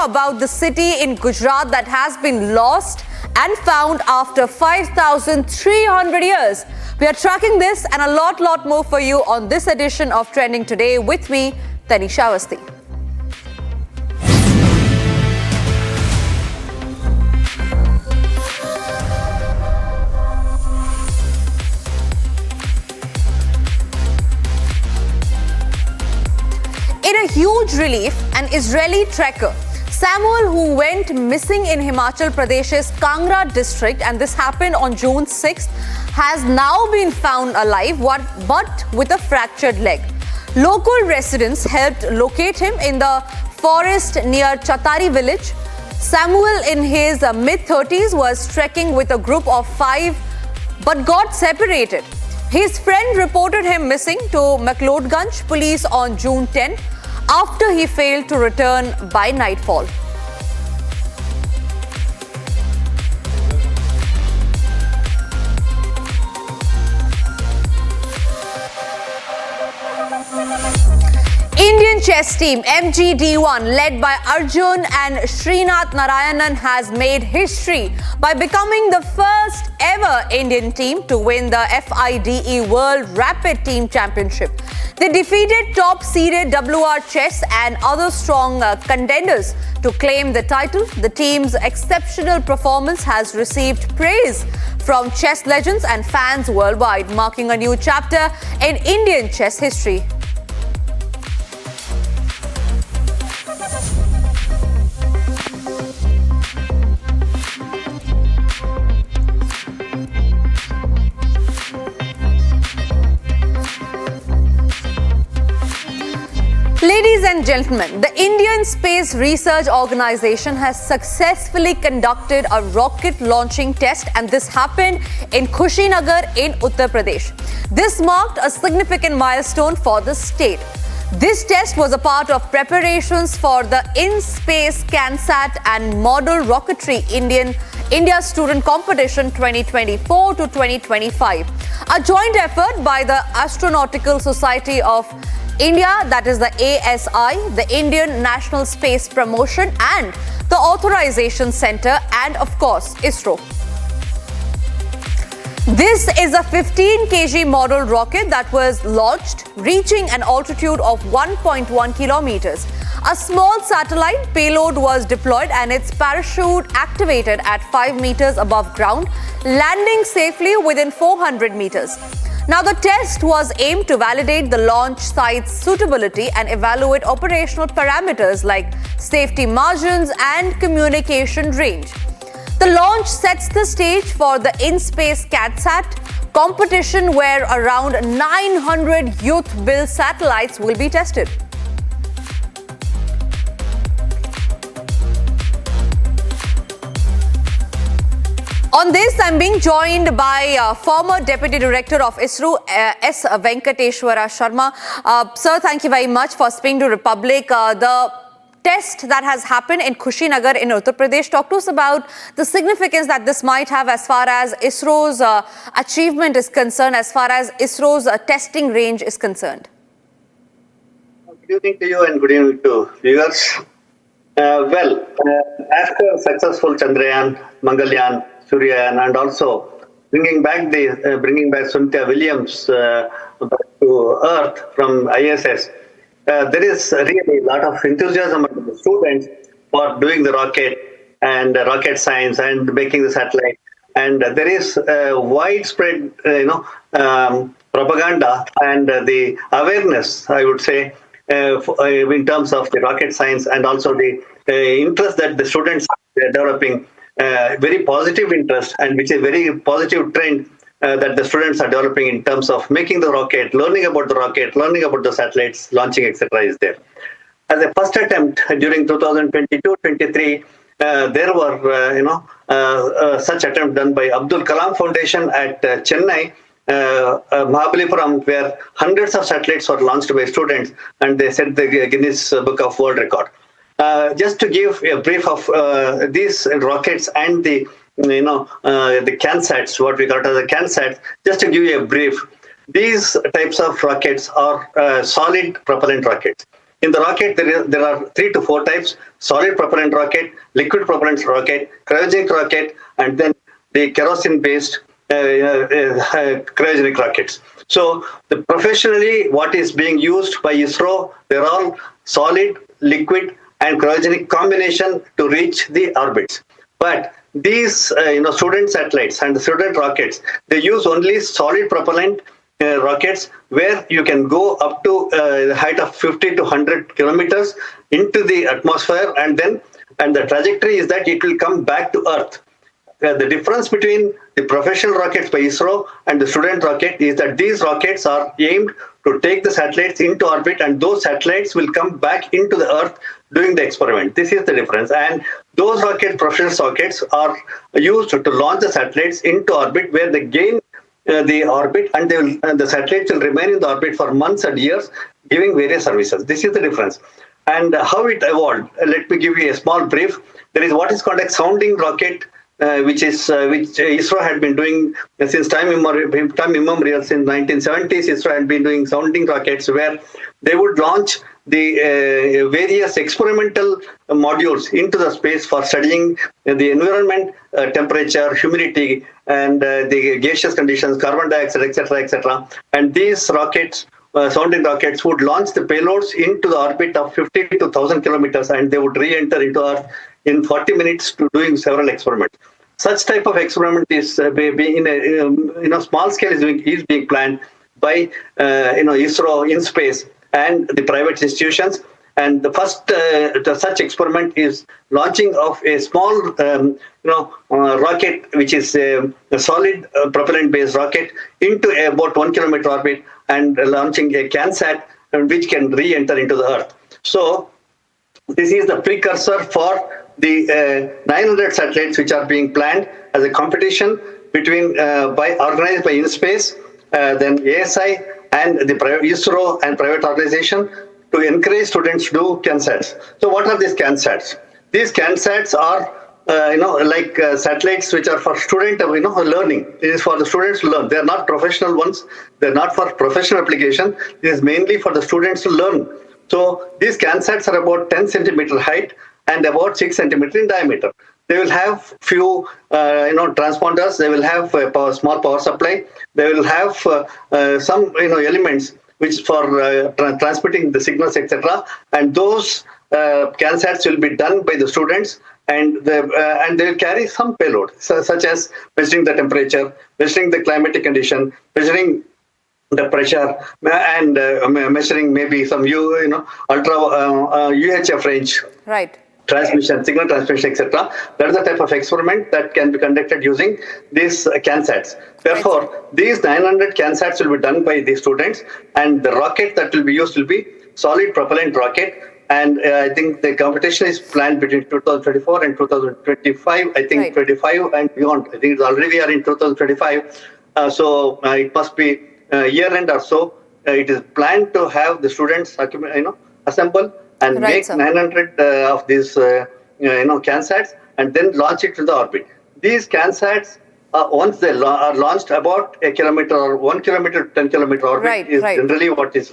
about the city in Gujarat that has been lost and found after 5,300 years. We are tracking this and a lot more for you on this edition of Trending Today. With me, Tanisha Awasthi. In a huge relief, an Israeli trekker, Samuel, who went missing in Himachal Pradesh's Kangra district, and this happened on June 6th, has now been found alive, but with a fractured leg. Local residents helped locate him in the forest near Chatari village. Samuel, in his mid-30s, was trekking with a group of 5, but got separated. His friend reported him missing to McLeodganj police on June 10 after he failed to return by nightfall. Indian chess team MGD1, led by Arjun and Srinath Narayanan, has made history by becoming the first ever Indian team to win the FIDE World Rapid Team Championship. They defeated top-seeded WR Chess and other strong contenders to claim the title. The team's exceptional performance has received praise from chess legends and fans worldwide, marking a new chapter in Indian chess history. Ladies and gentlemen, the Indian Space Research Organization has successfully conducted a rocket launching test, and this happened in Kushinagar in Uttar Pradesh. This marked a significant milestone for the state. This test was a part of preparations for the In-Space CANSAT and Model Rocketry India Student Competition 2024 to 2025, a joint effort by the Astronautical Society of India, that is the ASI, the Indian National Space Promotion and the Authorisation Centre, and of course ISRO. This is a 15 kg model rocket that was launched, reaching an altitude of 1.1 kilometers. A small satellite payload was deployed and its parachute activated at 5 meters above ground, landing safely within 400 meters. Now, the test was aimed to validate the launch site's suitability and evaluate operational parameters like safety margins and communication range. The launch sets the stage for the In-Space CANSAT competition, where around 900 youth-built satellites will be tested. On this, I'm being joined by former Deputy Director of ISRO, S. Venkateshwara Sharma. Sir, thank you very much for speaking to Republic. The test that has happened in Kushinagar in Uttar Pradesh, talk to us about the significance that this might have as far as ISRO's achievement is concerned, as far as ISRO's testing range is concerned. Good evening to you and good evening to viewers. After successful Chandrayaan, Mangalyaan, Suryayan, and also bringing back Sunita Williams to Earth from ISS, there is really a lot of enthusiasm among the students for doing the rocket and rocket science and making the satellite. And there is widespread, propaganda and the awareness, I would say, in terms of the rocket science, and also the interest that the students are developing. Very positive interest, and which is a very positive trend that the students are developing in terms of making the rocket, learning about the satellites, launching, etc. is there. As a first attempt during 2022-23, there were such attempt done by Abdul Kalam Foundation at Chennai, Mahabalipuram, where hundreds of satellites were launched by students, and they set the Guinness Book of World Record. Just to give a brief of these rockets and the CANSATs, what we call it as the CANSATs, just to give you a brief, these types of rockets are solid propellant rockets. In the rocket, there are 3 to 4 types: solid propellant rocket, liquid propellant rocket, cryogenic rocket, and then the kerosene-based cryogenic rockets. So professionally, what is being used by ISRO, they're all solid, liquid, and cryogenic combination to reach the orbits. But these student satellites and the student rockets, they use only solid propellant rockets, where you can go up to the height of 50 to 100 kilometers into the atmosphere, and the trajectory is that it will come back to Earth. The difference between the professional rockets by ISRO and the student rocket is that these rockets are aimed to take the satellites into orbit, and those satellites will come back into the Earth doing the experiment. This is the difference. And those professional rockets are used to launch the satellites into orbit, where they gain the orbit, and the satellites will remain in the orbit for months and years, giving various services. This is the difference. And how it evolved, let me give you a small brief. There is what is called a sounding rocket, which ISRO had been doing since time immemorial. Since 1970s, ISRO had been doing sounding rockets, where they would launch the various experimental modules into the space for studying the environment, temperature, humidity, and the gaseous conditions, carbon dioxide, etc., etc. And these rockets, sounding rockets, would launch the payloads into the orbit of 50 to 1,000 kilometers, and they would re-enter into Earth in 40 minutes to doing several experiments. Such type of experiment is being in a small scale is being planned by ISRO in space and the private institutions. And the first such experiment is launching of a small rocket, which is a solid propellant-based rocket, into about 1 kilometer orbit, and launching a CANSAT, which can re-enter into the Earth. So this is the precursor for the 900 satellites which are being planned as a competition between organized by InSpace, then ASI, and the ISRO and private organization, to encourage students to do CANSATs. So what are these CANSATs? These CANSATs are like satellites which are for student learning. It is for the students to learn. They are not professional ones. They are not for professional application. It is mainly for the students to learn. So these CANSATs are about 10 centimeter height and about 6 centimeter in diameter. They will have few transponders. They will have a small power supply. They will have some elements which for transmitting the signals, etc. And those CANSATs will be done by the students, and they will carry some payload, such as measuring the temperature, measuring the climatic condition, measuring the pressure, and measuring maybe some ultra UHF range. Right. Transmission, signal transmission, etc. That is the type of experiment that can be conducted using these CANSATs. Therefore, these 900 CANSATs will be done by the students, and the rocket that will be used will be solid propellant rocket. And I think the competition is planned between 2024 and 2025. I think 25 and beyond. I think it's already we are in 2025. So it must be year end or so. It is planned to have the students assemble and make 900 of these CANSATs, and then launch it to the orbit. These CANSATs, once they are launched, about a kilometer or 1 kilometer to 10 kilometer orbit is generally what is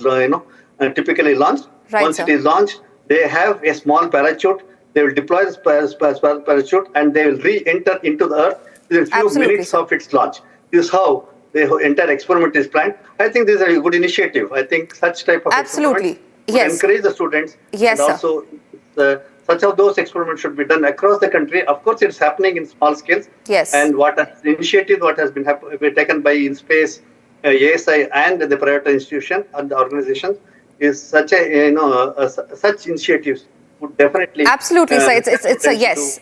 typically launched. Once it is launched, they have a small parachute. They will deploy this parachute, and they will re-enter into the Earth within a few minutes of its launch. This is how the entire experiment is planned. I think this is a good initiative. I think such type of experiment encourage the students. Yes, and also such of those experiments should be done across the country. Of course, it's happening in small scales. Yes. And what has been taken by InSpace, ASI, and the private institution and the organizations is such such initiatives would definitely absolutely. So it's a yes.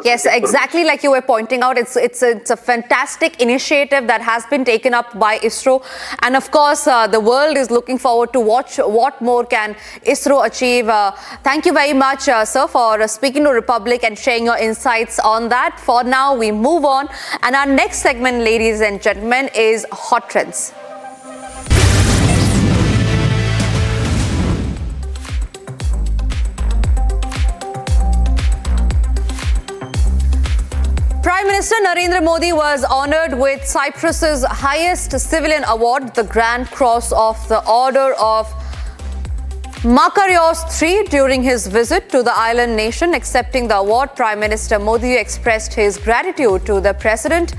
Yes, exactly like you were pointing out. It's a fantastic initiative that has been taken up by ISRO, and of course the world is looking forward to watch what more can ISRO achieve. Thank you very much, sir, for speaking to Republic and sharing your insights on that. For now, we move on, and our next segment, ladies and gentlemen, is Hot Trends. Prime Minister Narendra Modi was honoured with Cyprus's highest civilian award, the Grand Cross of the Order of Makarios III, during his visit to the island nation accepting the award, Prime Minister Modi expressed his gratitude to the President,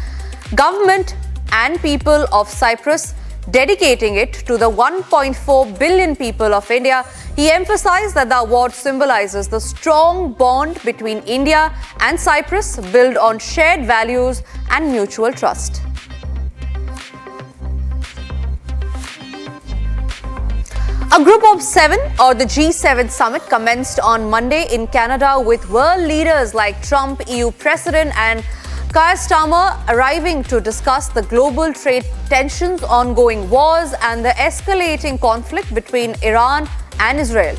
government and people of Cyprus, dedicating it to the 1.4 billion people of India. He emphasized that the award symbolizes the strong bond between India and Cyprus, built on shared values and mutual trust. A group of seven, or the G7 summit, commenced on Monday in Canada with world leaders like Trump, EU President and Keir Starmer arriving to discuss the global trade tensions, ongoing wars and the escalating conflict between Iran and Israel.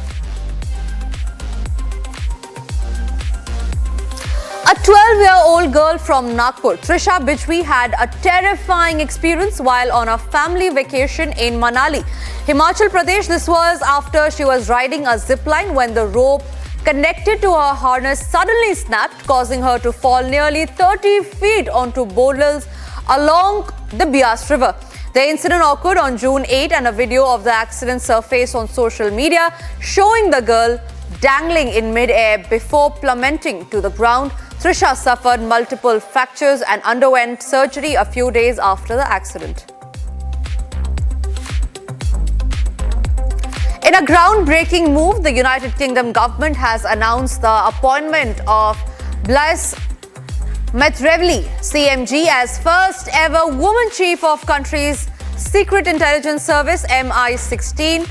A 12-year-old girl from Nagpur, Trisha Bijwi, had a terrifying experience while on a family vacation in Manali, Himachal Pradesh. This was after she was riding a zipline when the rope connected to her harness suddenly snapped, causing her to fall nearly 30 feet onto boulders along the Bias River. The incident occurred on June 8 and a video of the accident surfaced on social media showing the girl dangling in mid-air before plummeting to the ground. Trisha suffered multiple fractures and underwent surgery a few days after the accident. In a groundbreaking move, the United Kingdom government has announced the appointment of Blaise Maitreveli, CMG, as first ever woman chief of country's Secret Intelligence Service, MI16.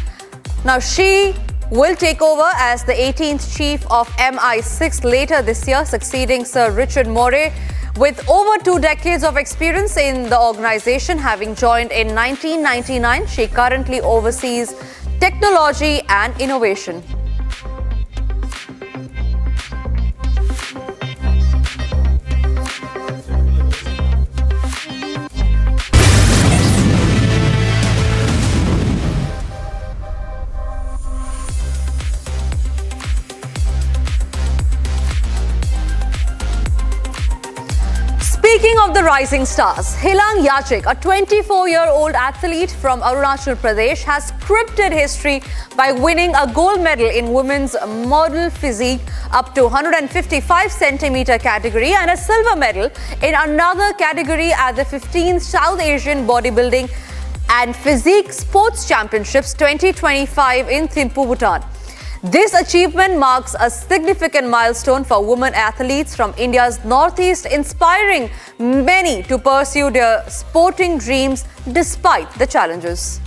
Now she will take over as the 18th chief of MI6 later this year, succeeding Sir Richard Moray, with over 2 decades of experience in the organization, having joined in 1999. She currently oversees technology and innovation. Speaking of the rising stars, Hilang Yachik, a 24-year-old athlete from Arunachal Pradesh, has scripted history by winning a gold medal in women's model physique up to 155 centimeter category and a silver medal in another category at the 15th South Asian Bodybuilding and Physique Sports Championships 2025 in Thimphu, Bhutan. This achievement marks a significant milestone for women athletes from India's northeast, inspiring many to pursue their sporting dreams despite the challenges.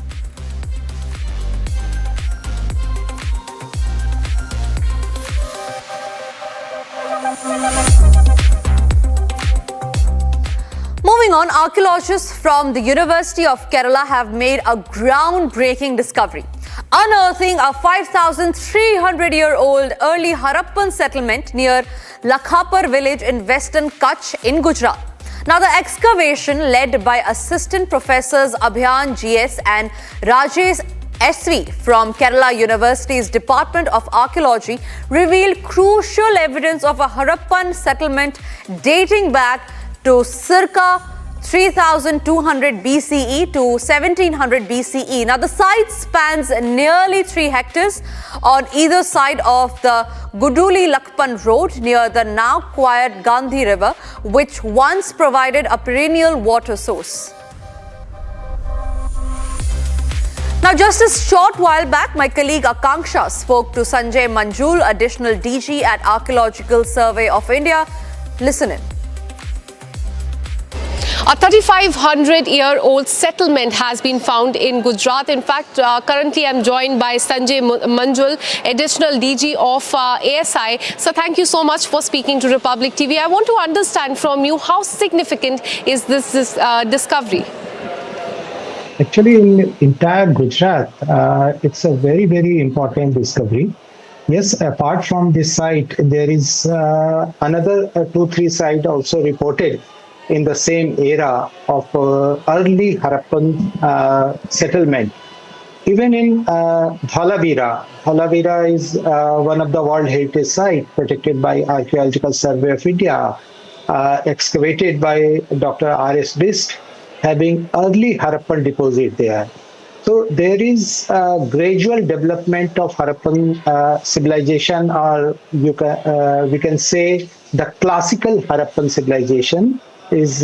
Moving on, archaeologists from the University of Kerala have made a groundbreaking discovery, unearthing a 5,300-year-old early Harappan settlement near Lakhapar village in western Kachchh in Gujarat. Now, the excavation, led by assistant professors Abhayan G.S. and Rajesh S.V. from Kerala University's Department of Archaeology, revealed crucial evidence of a Harappan settlement dating back to circa 3200 BCE to 1700 BCE. Now, the site spans nearly 3 hectares on either side of the Gaduli-Lakhapar road near the now quiet Gandi river, which once provided a perennial water source. Now, just a short while back, my colleague Akanksha spoke to Sanjay Manjul, additional DG at Archaeological Survey of India. Listen in. A 3,500-year-old settlement has been found in Gujarat. In fact, currently I'm joined by Sanjay Manjul, additional DG of ASI. So thank you so much for speaking to Republic TV. I want to understand from you, how significant is this discovery? Actually, in entire Gujarat, it's a very, very important discovery. Yes, apart from this site, there is another 2-3 sites also reported in the same era of early Harappan settlement. Even in Dhalavira is one of the World Heritage Sites protected by Archaeological Survey of India, excavated by Dr. R.S. Bist, having early Harappan deposit there. So there is a gradual development of Harappan civilization, or we can say the classical Harappan civilization is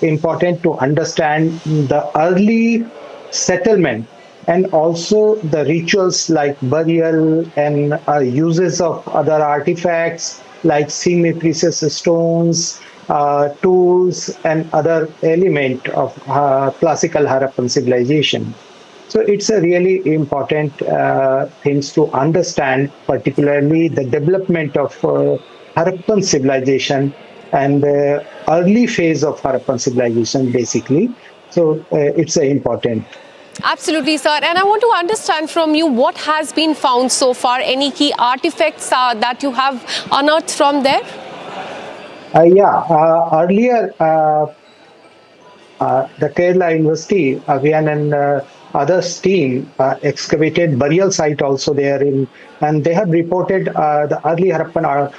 important to understand the early settlement and also the rituals like burial and uses of other artifacts like semi-precious stones, tools, and other element of classical Harappan civilization. So it's a really important things to understand, particularly the development of Harappan civilization and the early phase of Harappan civilization, basically. So it's important. Absolutely, sir. And I want to understand from you what has been found so far. Any key artifacts that you have unearthed from there? Earlier, the Kerala University, Abhayan and others team excavated burial site also there and they have reported the early Harappan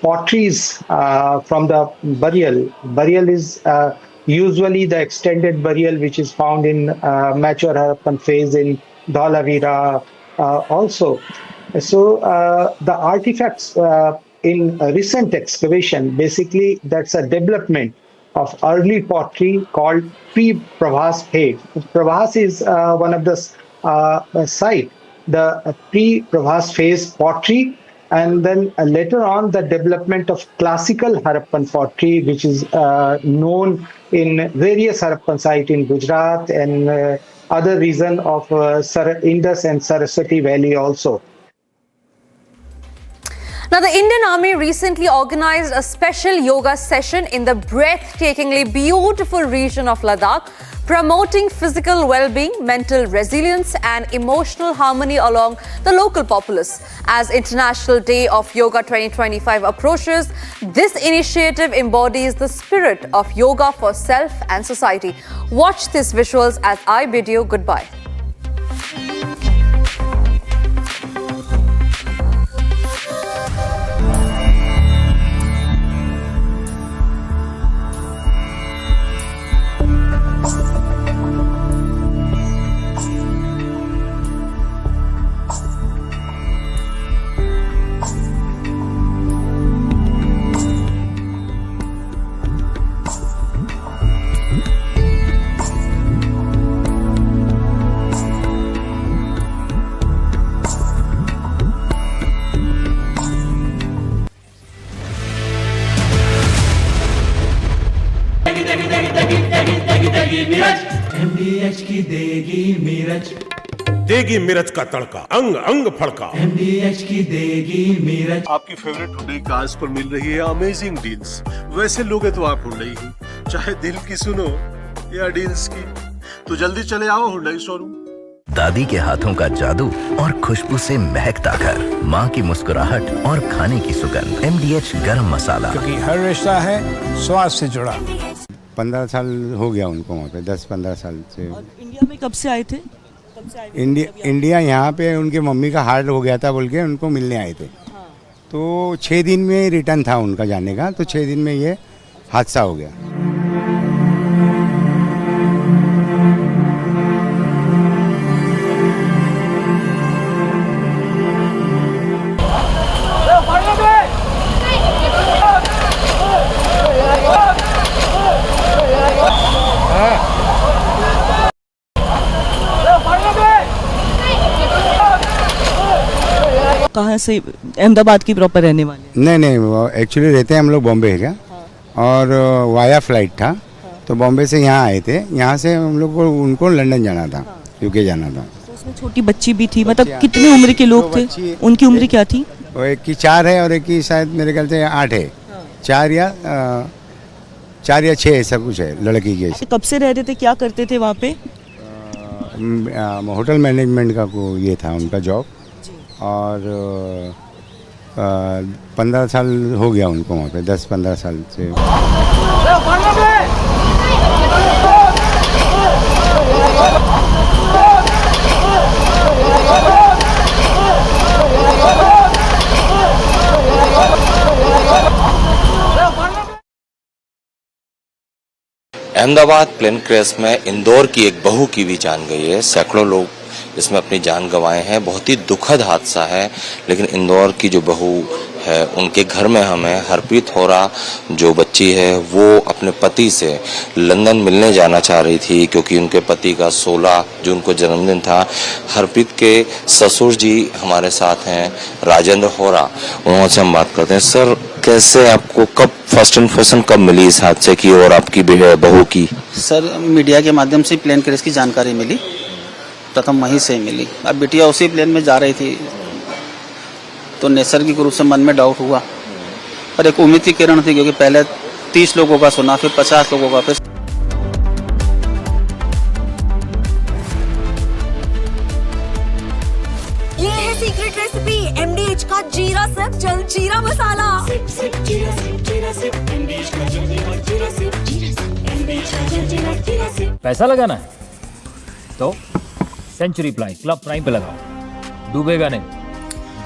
potteries from the burial. Burial is usually the extended burial which is found in mature Harappan phase in Dhalavira also. So the artifacts in recent excavation, basically that's a development of early pottery called pre-Pravas phase. Pravas is one of the site, the pre-Pravas phase pottery, and then later on the development of classical Harappan pottery, which is known in various Harappan sites in Gujarat and other region of Indus and Saraswati Valley also. Now, the Indian Army recently organized a special yoga session in the breathtakingly beautiful region of Ladakh, promoting physical well-being, mental resilience and emotional harmony along the local populace. As International Day of Yoga 2025 approaches, this initiative embodies the spirit of yoga for self and society. Watch these visuals as I bid you goodbye. MDH की देगी मीरज, देगी मिर्च का तड़का, अंग अंग फड़का। MDH की देगी मीरज। आपकी फेवरेट हुंडई कार्स पर मिल रही है अमेजिंग डील्स। वैसे लोगे तो आप हुंडई ही, चाहे दिल की सुनो या डील्स की, तो जल्दी चले आओ हुंडई शोरूम। दादी के हाथों का जादू और खुशबू से महकता घर, माँ की मुस्कुराहट और खाने की सुगंध। MDH गरम मसाला, क्योंकि हर रिश्ता है स्वाद से जुड़ा। 15 साल हो गया उनको वहाँ पे, 10-15 साल से। और इंडिया में कब से आए थे? इंडिया यहाँ पे उनके मम्मी का हार्ट हो गया था बोल के उनको मिलने आए थे। हाँ। तो 6 दिन में रिटर्न था उनका जाने का, तो 6 दिन में ये हादसा हो गया। कहाँ से? अहमदाबाद की प्रॉपर रहने वाले? नहीं, एक्चुअली रहते हैं हम लोग बॉम्बे है क्या। हाँ। और वाया फ्लाइट था। हाँ। तो बॉम्बे से यहाँ आए थे, यहाँ से हम लोग को उनको लंदन जाना था। हाँ। यूके जाना था। तो उसमें छोटी बच्ची भी थी, मतलब कितनी उम्र के लोग थे? उनकी उम्र क्या थी? वो एक की 4 है और एक की शायद मेरे ख्याल से 8 है। हाँ। 4 या 6 ऐसा कुछ है लड़की के। कब से रह रहे थे, क्या करते थे वहाँ पे? होटल मैनेजमेंट का ये था उनका जॉब। और 15 साल हो गया उनको वहाँ पे, 10-15 साल से। अहमदाबाद प्लेन क्रैश में इंदौर की एक बहू की भी जान गई है। सैकड़ों लोग इसमें अपनी जान गंवाए हैं। बहुत ही दुखद हादसा है, लेकिन इंदौर की जो बहू है उनके घर में हमें हरप्रीत होरा जो बच्ची है वो अपने पति से लंदन मिलने जाना चाह रही थी, क्योंकि उनके पति का 16 जून को जन्मदिन था। हरप्रीत के ससुर जी हमारे साथ हैं, राजेंद्र होरा, उनसे हम बात करते हैं। सर, कैसे आपको कब फर्स्ट इन्फॉर्मेशन कब मिली इस हादसे की और आपकी बहू की? सर, मीडिया के माध्यम से प्लेन क्रैश की जानकारी मिली, प्रथम वहीं से मिली। अब बिटिया उसी प्लेन में जा रही थी तो नैसर्गिक रूप से मन में डाउट हुआ, पर एक उम्मीद की किरण थी, क्योंकि पहले 30 लोगों का सुना, फिर 50 लोगों का, फिर ये है सीक्रेट रेसिपी MDH का जीरा सिप जल जीरा मसाला। पैसा लगाना है तो सेंचुरी प्लाई क्लब प्राइम पे लगाओ, डूबेगा नहीं,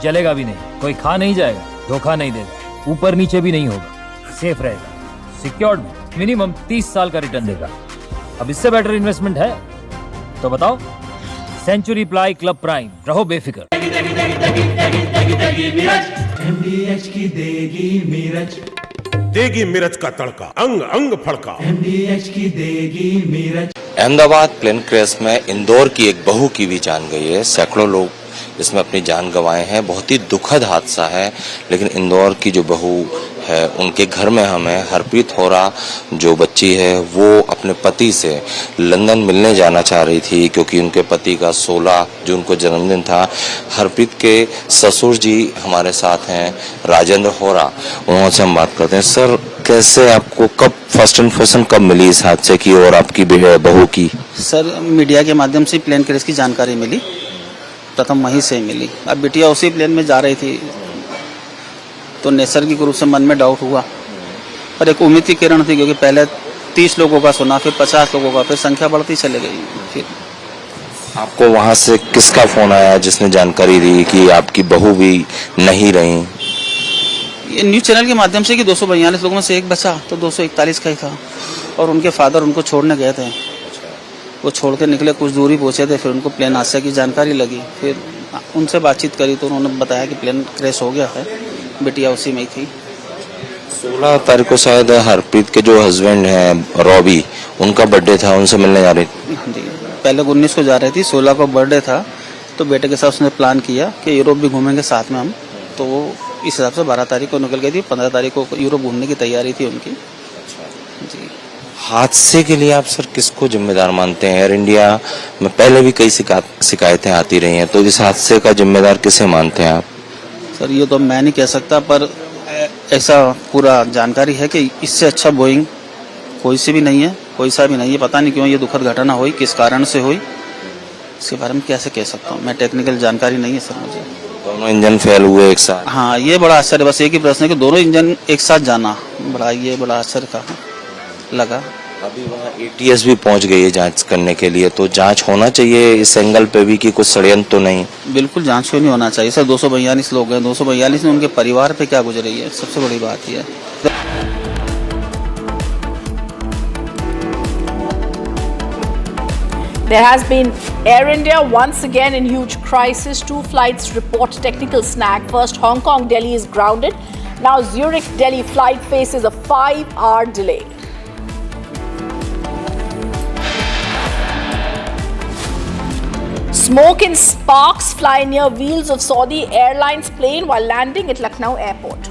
जलेगा भी नहीं, कोई खा नहीं जाएगा, धोखा नहीं देगा, ऊपर नीचे भी नहीं होगा, सेफ रहेगा, सिक्योर्ड, मिनिमम 30 साल का रिटर्न देगा। अब इससे बेटर इन्वेस्टमेंट है तो बताओ। सेंचुरी प्लाई क्लब प्राइम, रहो बेफिक्र। MDH की देगी मिर्च, देगी मिर्च का तड़का, अंग अंग फड़का। MDH की देगी मिर्च। अहमदाबाद प्लेन क्रैश में इंदौर की एक बहू की भी जान गई है। सैकड़ों लोग इसमें अपनी जान गंवाए हैं। बहुत ही दुखद हादसा है, लेकिन इंदौर की जो बहू है उनके घर में हमें हरप्रीत होरा जो बच्ची है वो अपने पति से लंदन मिलने जाना चाह रही थी, क्योंकि उनके पति का 16 जून को जन्मदिन था। हरप्रीत के ससुर जी हमारे साथ हैं, राजेंद्र होरा, उनसे हम बात करते हैं। सर, कैसे आपको कब फर्स्ट इन्फॉर्मेशन कब मिली इस हादसे की और आपकी बहू की? सर, मीडिया के माध्यम से प्लेन क्रैश की जानकारी मिली, प्रथम वहीं से मिली। अब बिटिया उसी प्लेन में जा रही थी तो नैसर्गिक रूप से मन में डाउट हुआ, पर एक उम्मीद की किरण थी, क्योंकि पहले 30 लोगों का सुना, फिर 50 लोगों का, फिर संख्या बढ़ती चली गई। फिर आपको वहां से किसका फोन आया जिसने जानकारी दी कि आपकी बहू भी नहीं रही? ये न्यूज़ चैनल के माध्यम से कि 242 लोगों में से एक बचा, तो 241 का ही था, और उनके फादर उनको छोड़ने गए थे। वो छोड़ के निकले, कुछ दूरी पहुंचे थे, फिर उनको प्लेन हादसे की जानकारी लगी। फिर उनसे बातचीत करी तो उन्होंने बताया कि प्लेन क्रैश हो गया है, बिटिया उसी में ही थी। 16 तारीख को शायद हरप्रीत के जो हस्बैंड हैं रॉबी, उनका बर्थडे था, उनसे मिलने जा रही थी। हाँ जी, पहले 19 को जा रही थी, 16 को बर्थडे था, तो बेटे के साथ उसने प्लान किया कि यूरोप भी घूमेंगे साथ में हम, तो वो इस हिसाब से 12 तारीख को निकल गई थी। 15 तारीख को यूरोप घूमने की तैयारी थी उनकी जी। हादसे के लिए आप सर किसको जिम्मेदार मानते हैं? एयर इंडिया में पहले भी कई शिकायतें आती रही हैं, तो इस हादसे का जिम्मेदार किसे मानते हैं आप? सर, ये तो मैं नहीं कह सकता, पर ऐसा पूरा जानकारी है कि इससे अच्छा बोइंग कोई सी भी नहीं है, कोई सा भी नहीं है। पता नहीं क्यों ये दुखद घटना हुई, किस कारण से हुई, इसके बारे में कैसे कह सकता हूँ मैं, टेक्निकल जानकारी नहीं है सर मुझे। दोनों इंजन फेल हुए एक साथ? हाँ, ये बड़ा आश्चर्य, बस एक ही प्रश्न है कि दोनों इंजन एक साथ जाना, बड़ा आश्चर्य का लगा। अभी वहाँ ATS भी पहुँच गई है जांच करने के लिए, तो जांच होना चाहिए इस एंगल पे भी कि कुछ षड्यंत्र तो नहीं? बिल्कुल जांच क्यों नहीं होना चाहिए सर। 242 लोग हैं, 242 में उनके परिवार पे क्या गुजरी है, सबसे बड़ी बात यह है। There has been Air India once again in huge crisis. 2 flights report technical snag. First, Hong Kong Delhi is grounded. Now, Zurich Delhi flight faces a 5-hour delay. Smoke and sparks fly near wheels of Saudi Airlines plane while landing at Lucknow Airport.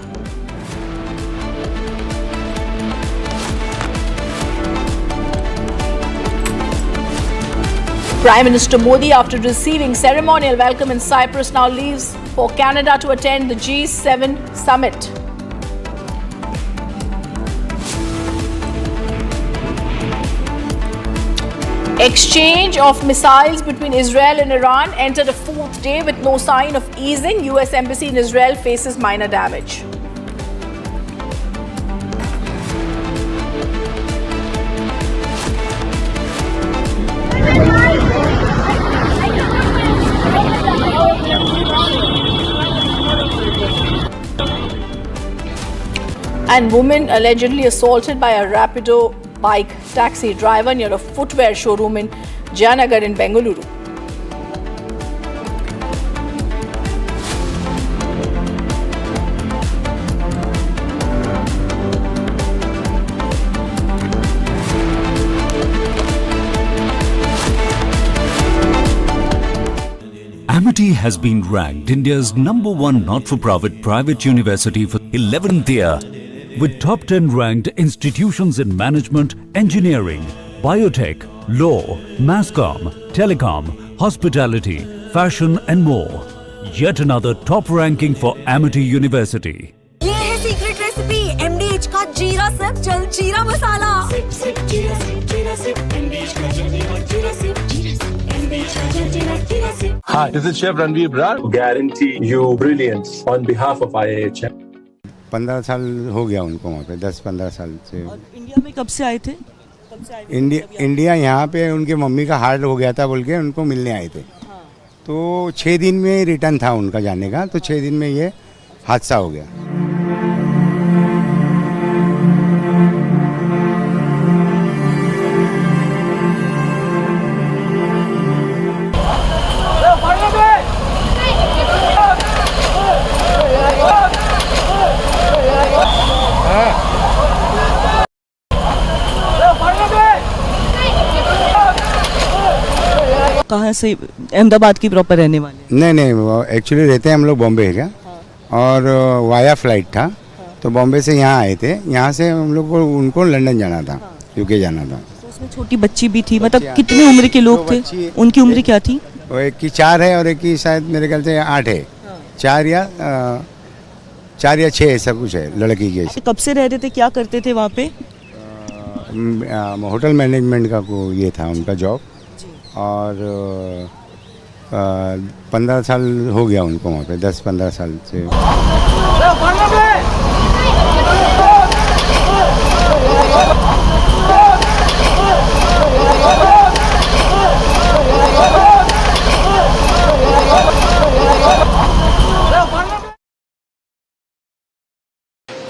Prime Minister Modi, after receiving ceremonial welcome in Cyprus, now leaves for Canada to attend the G7 summit. Exchange of missiles between Israel and Iran entered a 4th day with no sign of easing. US Embassy in Israel faces minor damage. And woman allegedly assaulted by a Rapido bike taxi driver near a footwear showroom in Jayanagar in Bengaluru. Amity has been ranked India's #1 not-for-profit private university for 11th year, with top 10 ranked institutions in management, engineering, biotech, law, masscom, telecom, hospitality, fashion and more. Yet another top ranking for Amity University. ये है secret recipe MDH का जीरा SIP जल जीरा मसाला। Hi, this is Chef Ranveer Brar. Guarantee you brilliance on behalf of IIHM. 15 साल हो गया उनको वहाँ पे, 10-15 साल से। और इंडिया में कब से आए थे? इंडिया यहाँ पे उनके मम्मी का हार्ट हो गया था बोल के उनको मिलने आए थे। तो 6 दिन में रिटर्न था उनका जाने का, तो 6 दिन में ये हादसा हो गया। कहाँ से? अहमदाबाद की प्रॉपर रहने वाले? नहीं, एक्चुअली रहते हैं हम लोग बॉम्बे है क्या, और वाया फ्लाइट था, तो बॉम्बे से यहाँ आए थे। यहाँ से हम लोग को उनको लंदन जाना था, यूके जाना था। तो उसमें छोटी बच्ची भी थी, मतलब कितनी उम्र के लोग थे? उनकी उम्र क्या थी? वो एक की 4 है और एक की शायद मेरे ख्याल से 8 है। 4 या 6 ऐसा कुछ है लड़की की। कब से रह रहे थे, क्या करते थे वहाँ पे? होटल मैनेजमेंट का ये था उनका जॉब, और 15 साल हो गया उनको वहाँ पे, 10-15 साल से।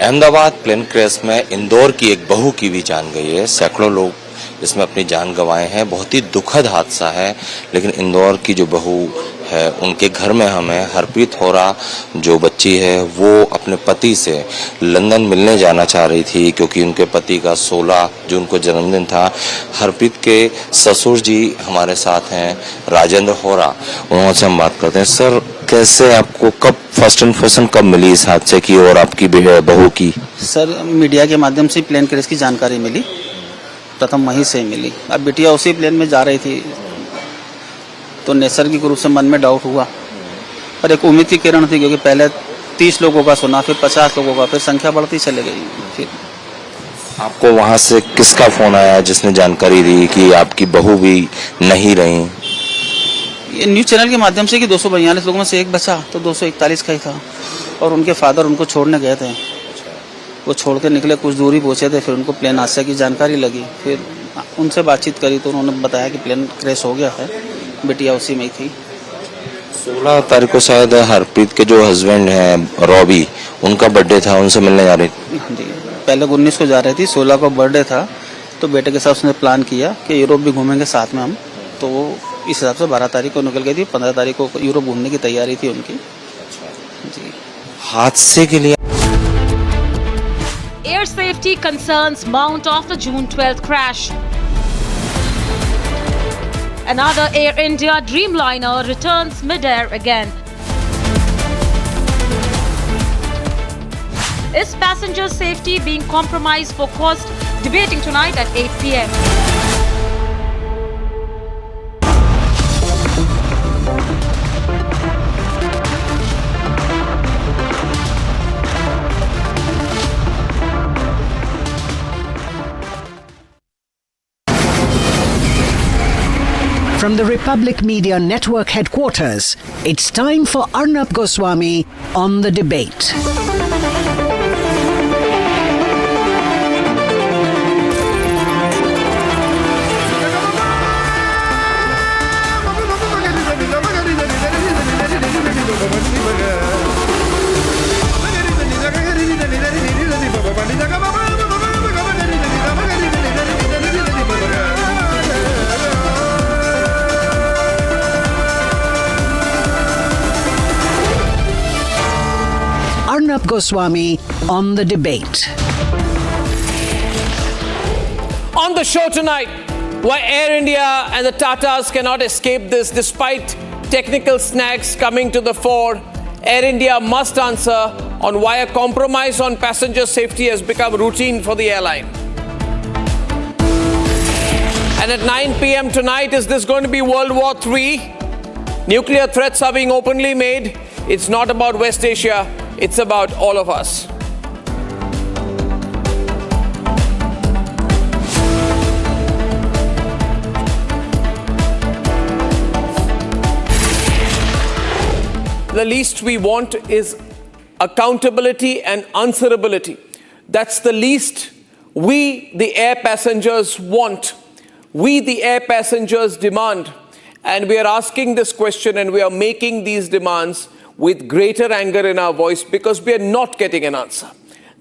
अहमदाबाद प्लेन क्रैश में इंदौर की एक बहू की भी जान गई है। सैकड़ों लोग इसमें अपनी जान गंवाए हैं। बहुत ही दुखद हादसा है, लेकिन इंदौर की जो बहू है उनके घर में हमें हरप्रीत होरा जो बच्ची है वो अपने पति से लंदन मिलने जाना चाह रही थी, क्योंकि उनके पति का 16 जून को जन्मदिन था। हरप्रीत के ससुर जी हमारे साथ हैं, राजेंद्र होरा, उनसे हम बात करते हैं। सर, कैसे आपको कब फर्स्ट इन्फॉर्मेशन कब मिली इस हादसे की और आपकी बहू की? सर, मीडिया के माध्यम से प्लेन क्रैश की जानकारी मिली, प्रथम वहीं से मिली। अब बिटिया उसी प्लेन में जा रही थी, तो नैसर्गिक रूप से मन में डाउट हुआ, पर एक उम्मीद की किरण थी, क्योंकि पहले 30 लोगों का सुना, फिर 50 लोगों का, फिर संख्या बढ़ती चली गई। फिर आपको वहां से किसका फोन आया जिसने जानकारी दी कि आपकी बहू भी नहीं रही? ये न्यूज़ चैनल के माध्यम से कि 242 लोगों में से एक बचा, तो 241 का ही था, और उनके फादर उनको छोड़ने गए थे। वो छोड़ के निकले, कुछ दूरी पहुंचे थे, फिर उनको प्लेन हादसे की जानकारी लगी। फिर उनसे बातचीत करी तो उन्होंने बताया कि प्लेन क्रैश हो गया है, बिटिया उसी में ही थी। 16 तारीख को शायद हरप्रीत के जो हस्बैंड हैं रॉबी, उनका बर्थडे था, उनसे मिलने जा रही थी। जी, पहले 19 को जा रही थी, 16 को बर्थडे था, तो बेटे के साथ उसने प्लान किया कि यूरोप भी घूमेंगे साथ में हम, तो वो इस हिसाब से 12 तारीख को निकल गई थी। 15 तारीख को यूरोप घूमने की तैयारी थी उनकी। जी, हादसे के लिए Air safety concerns mount after June 12th crash. Another Air India Dreamliner returns mid-air again. Is passenger safety being compromised for cost? Debating tonight at 8 p.m. From the Republic Media Network headquarters, it's time for Arnab Goswami on the debate. Goswami on the debate. On the show tonight, why Air India and the Tatas cannot escape this despite technical snags coming to the fore. Air India must answer on why a compromise on passenger safety has become routine for the airline. And at 9 p.m. tonight, is this going to be World War III? Nuclear threats are being openly made. It's not about West Asia, it's about all of us. The least we want is accountability and answerability. That's the least we, the air passengers, want. We, the air passengers, demand. And we are asking this question and we are making these demands with greater anger in our voice because we are not getting an answer.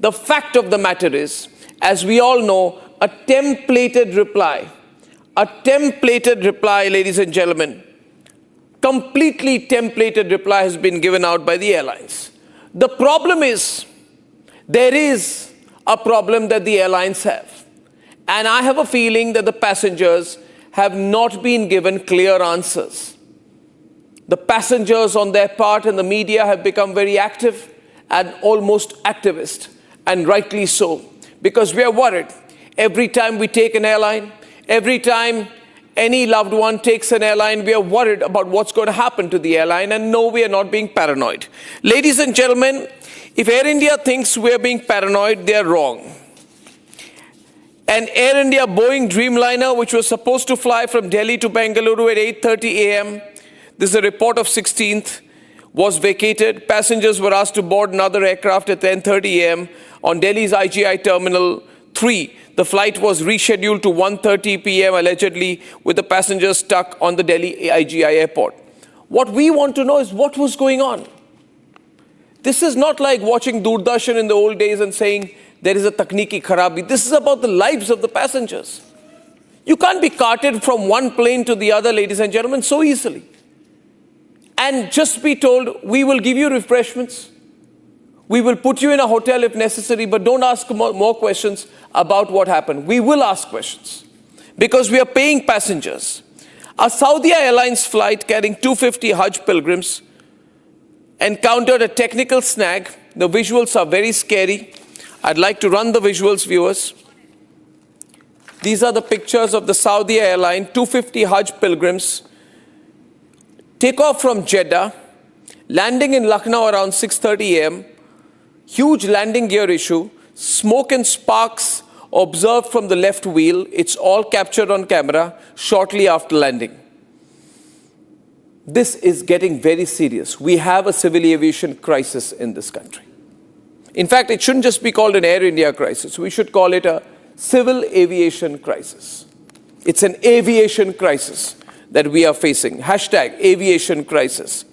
The fact of the matter is, as we all know, a templated reply, ladies and gentlemen, completely templated reply has been given out by the airlines. The problem is, there is a problem that the airlines have. And I have a feeling that the passengers have not been given clear answers. The passengers on their part and the media have become very active and almost activist, and rightly so, because we are worried. Every time we take an airline, every time any loved one takes an airline, we are worried about what's going to happen to the airline, and no, we are not being paranoid. Ladies and gentlemen, if Air India thinks we are being paranoid, they are wrong. An Air India Boeing Dreamliner, which was supposed to fly from Delhi to Bengaluru at 8:30 a.m., this is a report of 16th, was vacated. Passengers were asked to board another aircraft at 10:30 a.m. on Delhi's IGI Terminal 3. The flight was rescheduled to 1:30 p.m. allegedly, with the passengers stuck on the Delhi IGI airport. What we want to know is what was going on. This is not like watching Doordarshan in the old days and saying there is a takniki kharabi. This is about the lives of the passengers. You can't be carted from one plane to the other, ladies and gentlemen, so easily. And just be told, we will give you refreshments. We will put you in a hotel if necessary, but don't ask more questions about what happened. We will ask questions because we are paying passengers. A Saudi Airlines flight carrying 250 Hajj pilgrims encountered a technical snag. The visuals are very scary. I'd like to run the visuals, viewers. These are the pictures of the Saudi Airline 250 Hajj pilgrims take off from Jeddah, landing in Lucknow around 6:30 a.m. Huge landing gear issue. Smoke and sparks observed from the left wheel. It's all captured on camera shortly after landing. This is getting very serious. We have a civil aviation crisis in this country. In fact, it shouldn't just be called an Air India crisis. We should call it a civil aviation crisis. It's an aviation crisis that we are facing. Hashtag aviation crisis.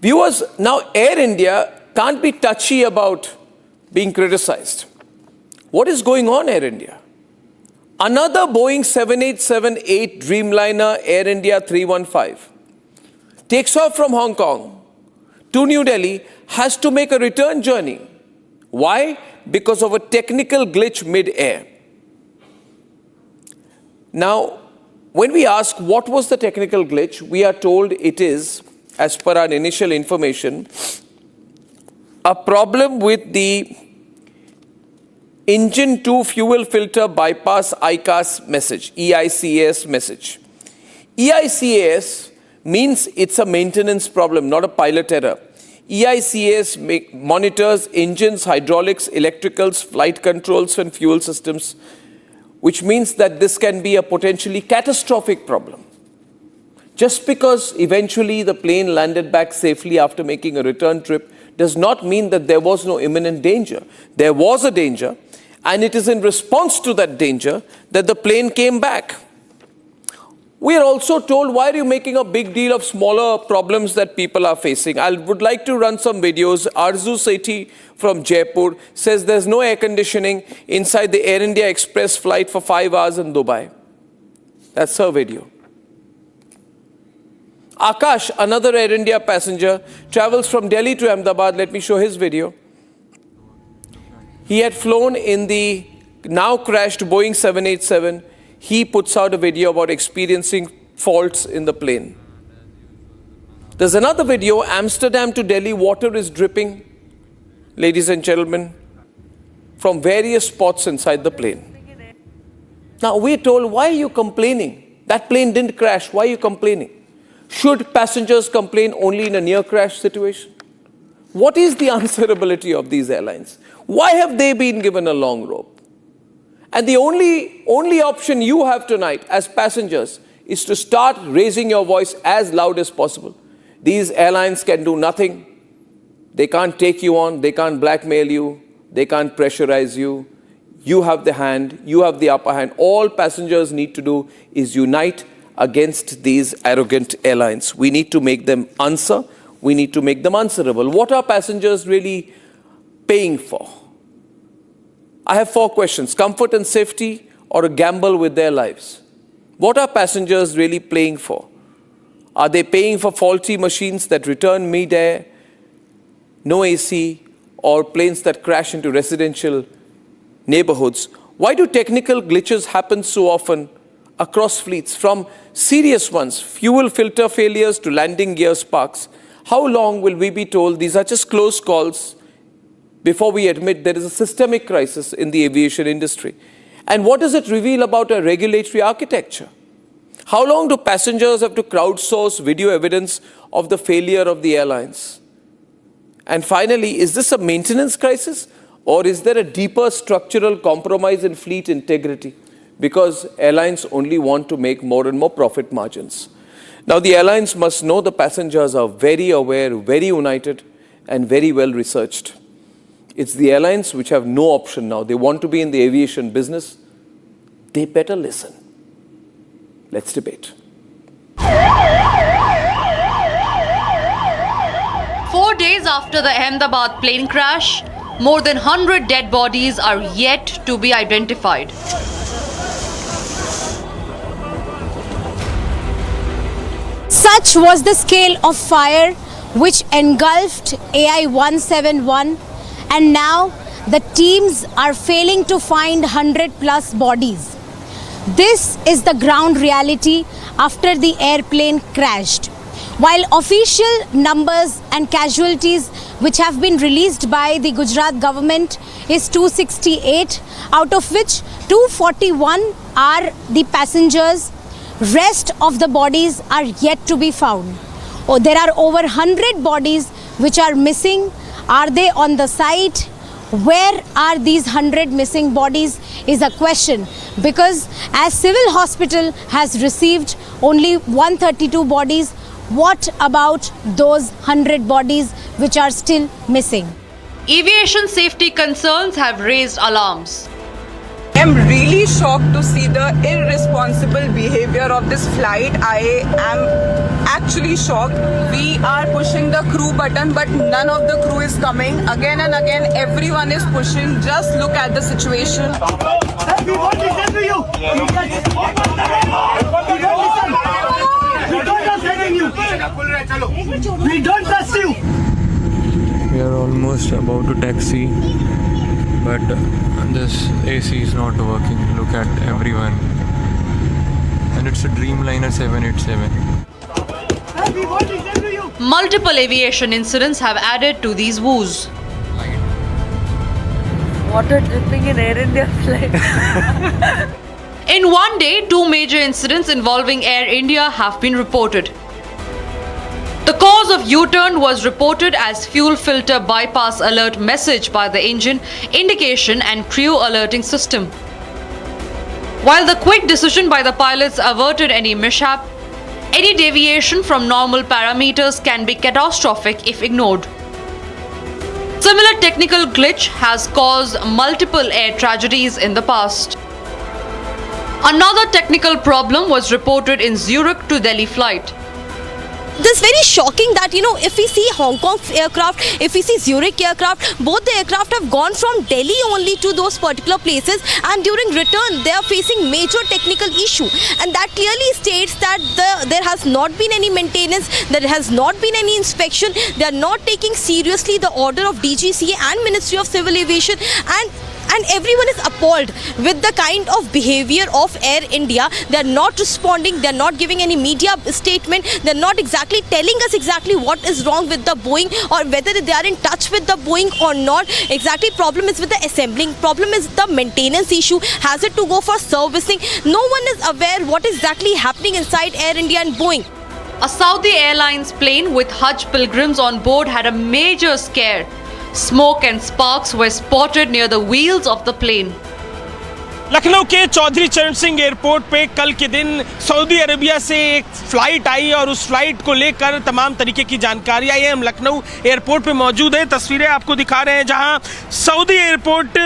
Viewers, now Air India can't be touchy about being criticized. What is going on, Air India? Another Boeing 787-8 Dreamliner Air India 315 takes off from Hong Kong to New Delhi, has to make a return journey. Why? Because of a technical glitch mid-air. Now, when we ask what was the technical glitch, we are told it is, as per our initial information, a problem with the engine to fuel filter bypass ICAS message, EICAS message. EICAS means it's a maintenance problem, not a pilot error. EICAS monitors engines, hydraulics, electricals, flight controls and fuel systems, which means that this can be a potentially catastrophic problem. Just because eventually the plane landed back safely after making a return trip does not mean that there was no imminent danger. There was a danger, and it is in response to that danger that the plane came back. We are also told, why are you making a big deal of smaller problems that people are facing? I would like to run some videos. Arzu Sethi from Jaipur says there's no air conditioning inside the Air India Express flight for 5 hours in Dubai. That's her video. Akash, another Air India passenger, travels from Delhi to Ahmedabad. Let me show his video. He had flown in the now crashed Boeing 787. He puts out a video about experiencing faults in the plane. There's another video, Amsterdam to Delhi, water is dripping, ladies and gentlemen, from various spots inside the plane. Now we're told, why are you complaining? That plane didn't crash, why are you complaining? Should passengers complain only in a near crash situation? What is the answerability of these airlines? Why have they been given a long rope? And the only option you have tonight as passengers is to start raising your voice as loud as possible. These airlines can do nothing. They can't take you on, they can't blackmail you, they can't pressurize you. You have the hand, you have the upper hand. All passengers need to do is unite against these arrogant airlines. We need to make them answer. We need to make them answerable. What are passengers really paying for? I have 4 questions. Comfort and safety or a gamble with their lives? What are passengers really paying for? Are they paying for faulty machines that return mid-air, no AC, or planes that crash into residential neighborhoods? Why do technical glitches happen so often across fleets, from serious ones, fuel filter failures to landing gear sparks? How long will we be told these are just close calls before we admit there is a systemic crisis in the aviation industry? And what does it reveal about our regulatory architecture? How long do passengers have to crowdsource video evidence of the failure of the airlines? And finally, is this a maintenance crisis, or is there a deeper structural compromise in fleet integrity? Because airlines only want to make more and more profit margins. Now, the airlines must know the passengers are very aware, very united, and very well researched. It's the airlines which have no option now. They want to be in the aviation business. They better listen. Let's debate. 4 days after the Ahmedabad plane crash, more than 100 dead bodies are yet to be identified. Such was the scale of fire which engulfed AI-171, and now the teams are failing to find 100+ bodies. This is the ground reality after the airplane crashed. While official numbers and casualties which have been released by the Gujarat government is 268, out of which 241 are the passengers, rest of the bodies are yet to be found. There are over 100 bodies which are missing. Are they on the site? Where are these 100 missing bodies is a question, because as civil hospital has received only 132 bodies, what about those 100 bodies which are still missing? Aviation safety concerns have raised alarms. I am really shocked to see the irresponsible behavior of this flight. I am actually shocked. We are pushing the crew button, but none of the crew is coming. Again and again, everyone is pushing. Just look at the situation. We won't listen to you. We don't trust you. We are almost about to taxi, but this AC is not working. Look at everyone. And it's a Dreamliner 787. Multiple aviation incidents have added to these woes. Water dripping in Air India flight. In one day, 2 major incidents involving Air India have been reported. The cause of U-turn was reported as fuel filter bypass alert message by the engine indication and crew alerting system. While the quick decision by the pilots averted any mishap, any deviation from normal parameters can be catastrophic if ignored. Similar technical glitch has caused multiple air tragedies in the past. Another technical problem was reported in Zurich to Delhi flight. this very shocking that, if we see Hong Kong aircraft, if we see Zurich aircraft, both the aircraft have gone from Delhi only to those particular places, and during return they are facing major technical issue, and that clearly states that there has not been any maintenance, there has not been any inspection, they are not taking seriously the order of DGCA and Ministry of Civil Aviation, and everyone is appalled with the kind of behavior of Air India. They are not responding, they are not giving any media statement, they are not exactly telling us exactly what is wrong with the Boeing, or whether they are in touch with the Boeing or not. Exactly, problem is with the assembling, problem is the maintenance issue, has it to go for servicing. No one is aware what is exactly happening inside Air India and Boeing. A Saudi Airlines plane with Hajj pilgrims on board had a major scare. Smoke and sparks were spotted near the wheels of the plane. Lucknow के चौधरी चरण Singh airport पे कल के दिन Saudi Arabia से एक flight आई और उस फ्लाइट को लेकर तमाम तरीके की जानकारी आई है। हम लखनऊ एयरपोर्ट पे मौजूद हैं, तस्वीरें आपको दिखा रहे हैं जहां सऊदी एयरपोर्ट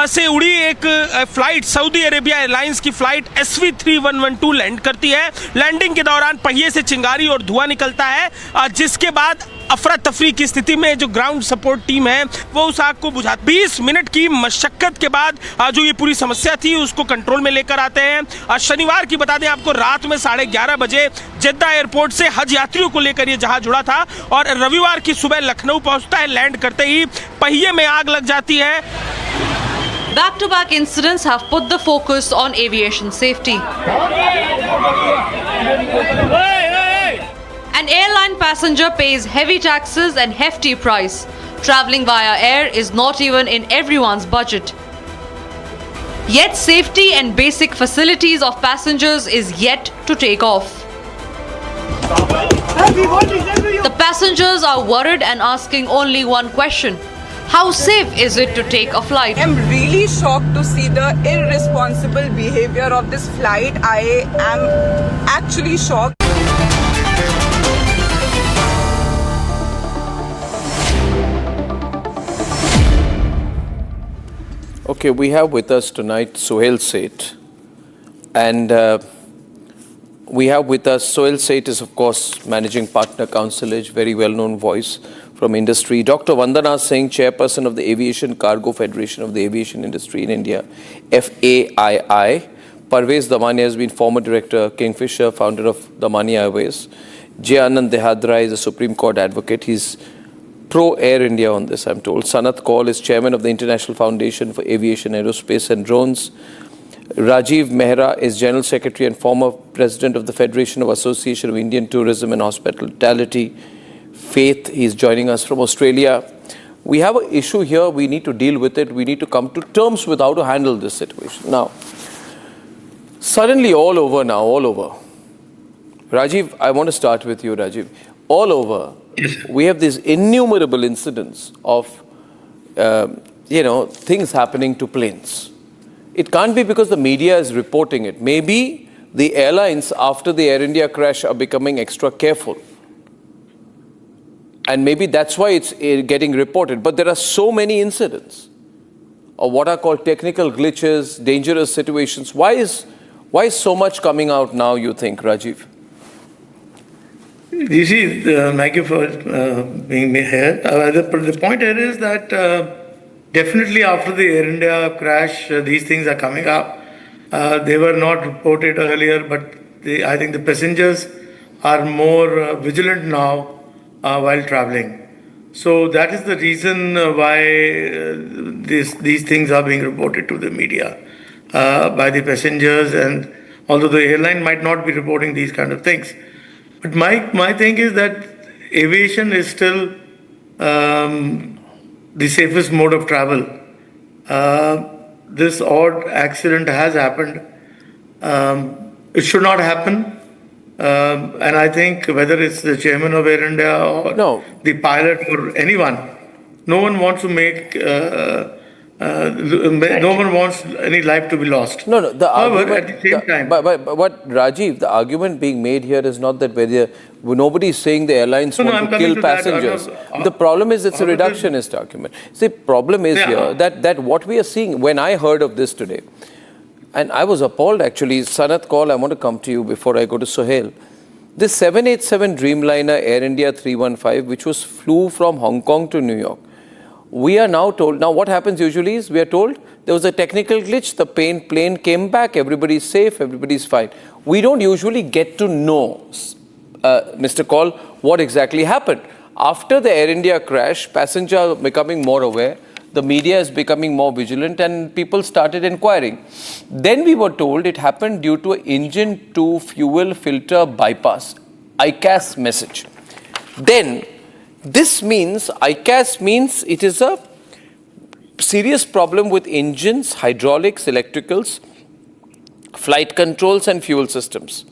से उड़ी एक फ़्लाइट, सऊदी अरेबिया एयरलाइंस की फ़्लाइट SV 3112 लैंड करती है। लैंडिंग के दौरान पहिए से चिंगारी और धुआं निकलता है, जिसके बाद अफरा तफरी की स्थिति में जो ग्राउंड सपोर्ट टीम है वो उस आग को बुझा 20 मिनट की मशक्कत के बाद जो ये पूरी समस्या थी उसको कंट्रोल में लेकर आते हैं। शनिवार की बता दें आपको, रात में 11:30 बजे जद्दा एयरपोर्ट से हज यात्रियों को लेकर ये जहाज उड़ा था और रविवार की सुबह लखनऊ पहुंचता है। लैंड करते ही पहिए में आग लग जाती है। Back-to-back incidents have put the focus on aviation safety. An airline passenger pays heavy taxes and hefty price. Traveling via air is not even in everyone's budget. Yet safety and basic facilities of passengers is yet to take off. The passengers are worried and asking only one question: how safe is it to take a flight? I'm really shocked to see the irresponsible behavior of this flight. I am actually shocked. Okay, we have with us tonight Sohail Seth, and we have with us, Sohail Seth is of course Managing Partner Councillage, very well-known voice from industry. Dr. Vandana Singh, Chairperson of the Aviation Cargo Federation of the Aviation Industry in India, FAII. Parvez Damania has been former Director, Kingfisher, founder of Damani Airways. J. Anand Dehadra is a Supreme Court advocate. He's pro-Air India on this, I'm told. Sanat Kaul is Chairman of the International Foundation for Aviation, Aerospace and Drones. Rajiv Mehra is General Secretary and former President of the Federation of Association of Indian Tourism and Hospitality. Faith, he's joining us from Australia. We have an issue here, we need to deal with it, we need to come to terms with how to handle this situation. Now, suddenly all over. Rajiv, I want to start with you, Rajiv. All over, we have these innumerable incidents of, things happening to planes. It can't be because the media is reporting it. Maybe the airlines after the Air India crash are becoming extra careful. And maybe that's why it's getting reported. But there are so many incidents of what are called technical glitches, dangerous situations. Why is so much coming out now, you think, Rajiv? You see, thank you for being here. The point here is that definitely after the Air India crash, these things are coming up. They were not reported earlier, but I think the passengers are more vigilant now while traveling. So that is the reason why these things are being reported to the media by the passengers, and although the airline might not be reporting these kind of things. But my thing is that aviation is still the safest mode of travel. This odd accident has happened. It should not happen. And I think whether it's the chairman of Air India or the pilot or anyone, no one wants to make, no one wants any life to be lost. No. However, at the same time. But Rajiv, the argument being made here is not that nobody is saying the airlines want to kill passengers. The problem is it's a reductionist argument. See, the problem is here that what we are seeing, when I heard of this today, and I was appalled actually, Sanat Kaul, I want to come to you before I go to Sohail. This 787 Dreamliner Air India 315, which flew from Hong Kong to New York, we are now told, now what happens usually is we are told there was a technical glitch, the plane came back, everybody's safe, everybody's fine. We don't usually get to know, Mr. Kaul, what exactly happened. After the Air India crash, passengers are becoming more aware, the media is becoming more vigilant, and people started inquiring. Then we were told it happened due to an engine to fuel filter bypass, ICAS message. Then this means, ICAS means it is a serious problem with engines, hydraulics, electricals, flight controls and fuel systems.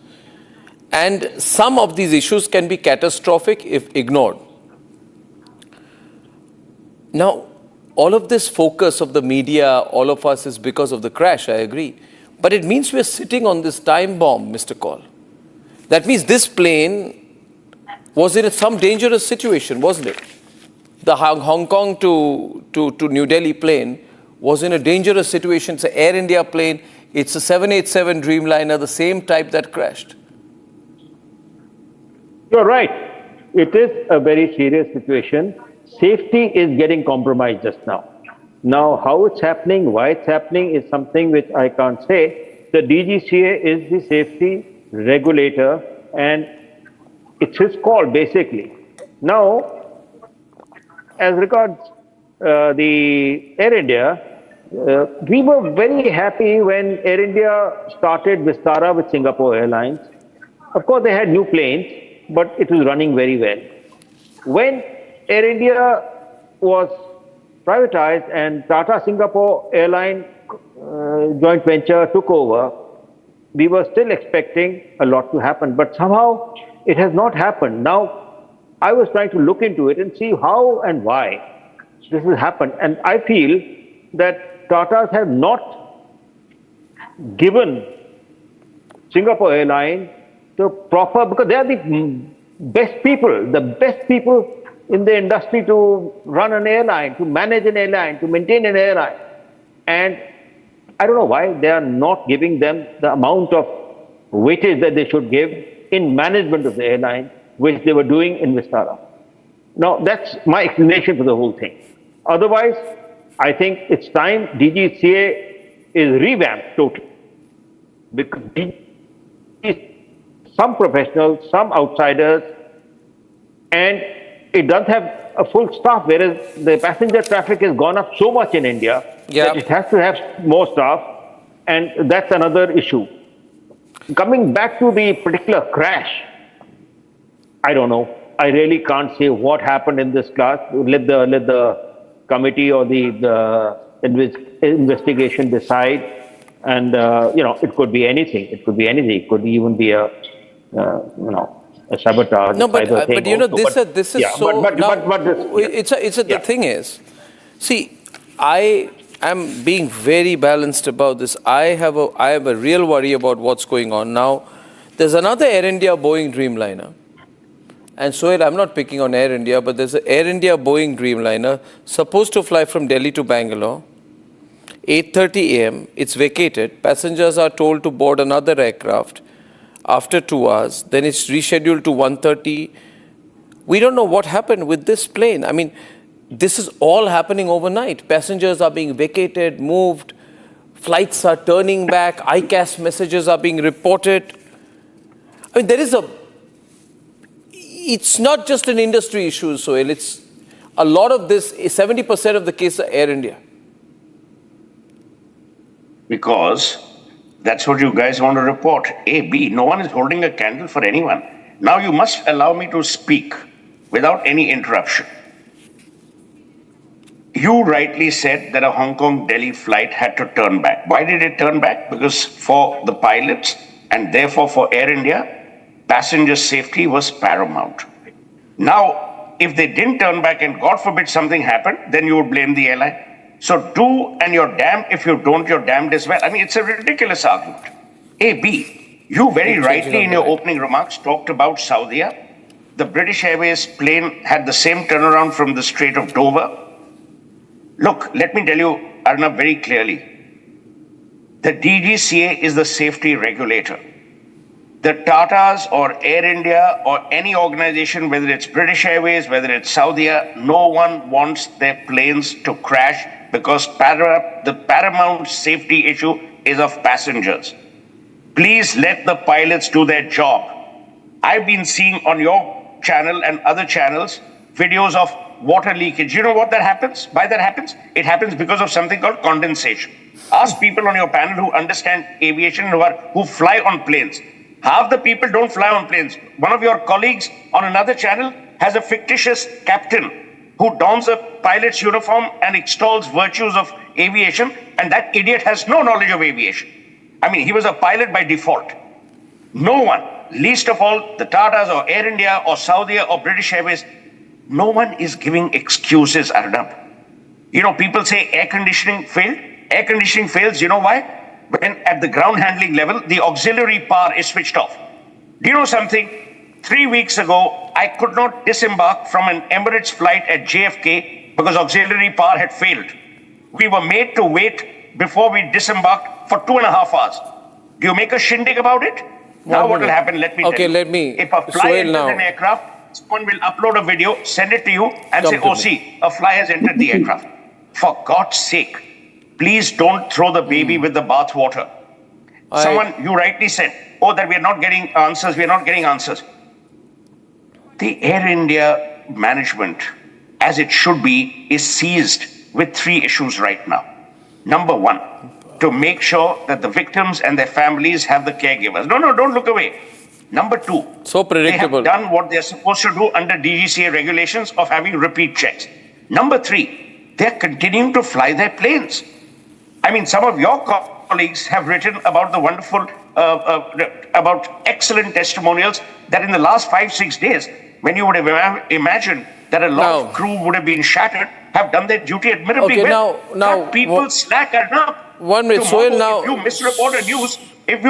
And some of these issues can be catastrophic if ignored. Now, all of this focus of the media, all of us, is because of the crash, I agree. But it means we're sitting on this time bomb, Mr. Kaul. That means this plane was in some dangerous situation, wasn't it? The Hong Kong to New Delhi plane was in a dangerous situation. It's an Air India plane. It's a 787 Dreamliner, the same type that crashed. You're right. It is a very serious situation. Safety is getting compromised just now. Now, how it's happening, why it's happening is something which I can't say. The DGCA is the safety regulator and it's his call basically. Now, as regards the Air India, we were very happy when Air India started Vistara with Singapore Airlines. Of course, they had new planes, but it was running very well. When Air India was privatized and Tata Singapore Airline joint venture took over, we were still expecting a lot to happen, but somehow it has not happened. Now, I was trying to look into it and see how and why this has happened. And I feel that Tatas have not given Singapore Airlines the proper, because they are the best people in the industry to run an airline, to manage an airline, to maintain an airline. And I don't know why they are not giving them the amount of weightage that they should give in management of the airline, which they were doing in Vistara. Now, that's my explanation for the whole thing. Otherwise, I think it's time DGCA is revamped totally. Because some professionals, some outsiders, and it doesn't have a full staff, whereas the passenger traffic has gone up so much in India that it has to have more staff, and that's another issue. Coming back to the particular crash, I don't know. I really can't say what happened in this class. Let the committee or the investigation decide. And it could be anything. It could be anything. It could even be a sabotage. No, but this is so. The thing is, see, I am being very balanced about this. I have a real worry about what's going on now. There's another Air India Boeing Dreamliner, and so I'm not picking on Air India, but there's an Air India Boeing Dreamliner supposed to fly from Delhi to Bangalore. 8:30 a.m. It's vacated. Passengers are told to board another aircraft after 2 hours. Then it's rescheduled to 1:30. We don't know what happened with this plane. I mean, this is all happening overnight. Passengers are being vacated, moved. Flights are turning back. ICAS messages are being reported. I mean, it's not just an industry issue, Sohail. It's a lot of this, 70% of the case are Air India. Because that's what you guys want to report. A, B, no one is holding a candle for anyone. Now you must allow me to speak without any interruption. You rightly said that a Hong Kong-Delhi flight had to turn back. Why did it turn back? Because for the pilots and therefore for Air India, passenger safety was paramount. Now, if they didn't turn back and God forbid something happened, then you would blame the airline. So do and you're damned. If you don't, you're damned as well. I mean, it's a ridiculous argument. A, B, you very rightly in your opening remarks talked about Saudia. The British Airways plane had the same turnaround from the Strait of Dover. Look, let me tell you, Arnab, very clearly. The DGCA is the safety regulator. the Tatas or Air India or any organization, whether it's British Airways, whether it's Saudia, no one wants their planes to crash because the paramount safety issue is of passengers. Please let the pilots do their job. I've been seeing on your channel and other channels videos of water leakage. You know what that happens? Why that happens? It happens because of something called condensation. Ask people on your panel who understand aviation, who fly on planes. Half the people don't fly on planes. One of your colleagues on another channel has a fictitious captain who dons a pilot's uniform and extols virtues of aviation, and that idiot has no knowledge of aviation. I mean, he was a pilot by default. No one, least of all the Tatas or Air India or Saudi or British Airways, no one is giving excuses, Arnab. You know, people say air conditioning failed. Air conditioning fails, you know why? When at the ground handling level, the auxiliary power is switched off. Do you know something? 3 weeks ago, I could not disembark from an Emirates flight at JFK because auxiliary power had failed. We were made to wait before we disembarked for 2.5 hours. Do you make a shindig about it? Now what will happen? Let me tell you. Let me. If a fly enters an aircraft, someone will upload a video, send it to you, and say, "Oh, see, a fly has entered the aircraft." For God's sake, please don't throw the baby with the bathwater. Someone, you rightly said, "Oh, that we are not getting answers. We are not getting answers." The Air India management, as it should be, is seized with 3 issues right now. Number 1, to make sure that the victims and their families have the caregivers. No, don't look away. Number 2, so predictable. They have done what they're supposed to do under DGCA regulations of having repeat checks. Number 3, they're continuing to fly their planes. I mean, some of your colleagues have written about the wonderful, about excellent testimonials that in the last 5-6 days, when you would have imagined that a lot of crew would have been shattered, have done their duty admirably well. Now people slack enough. 1 minute, Sohail, now. If you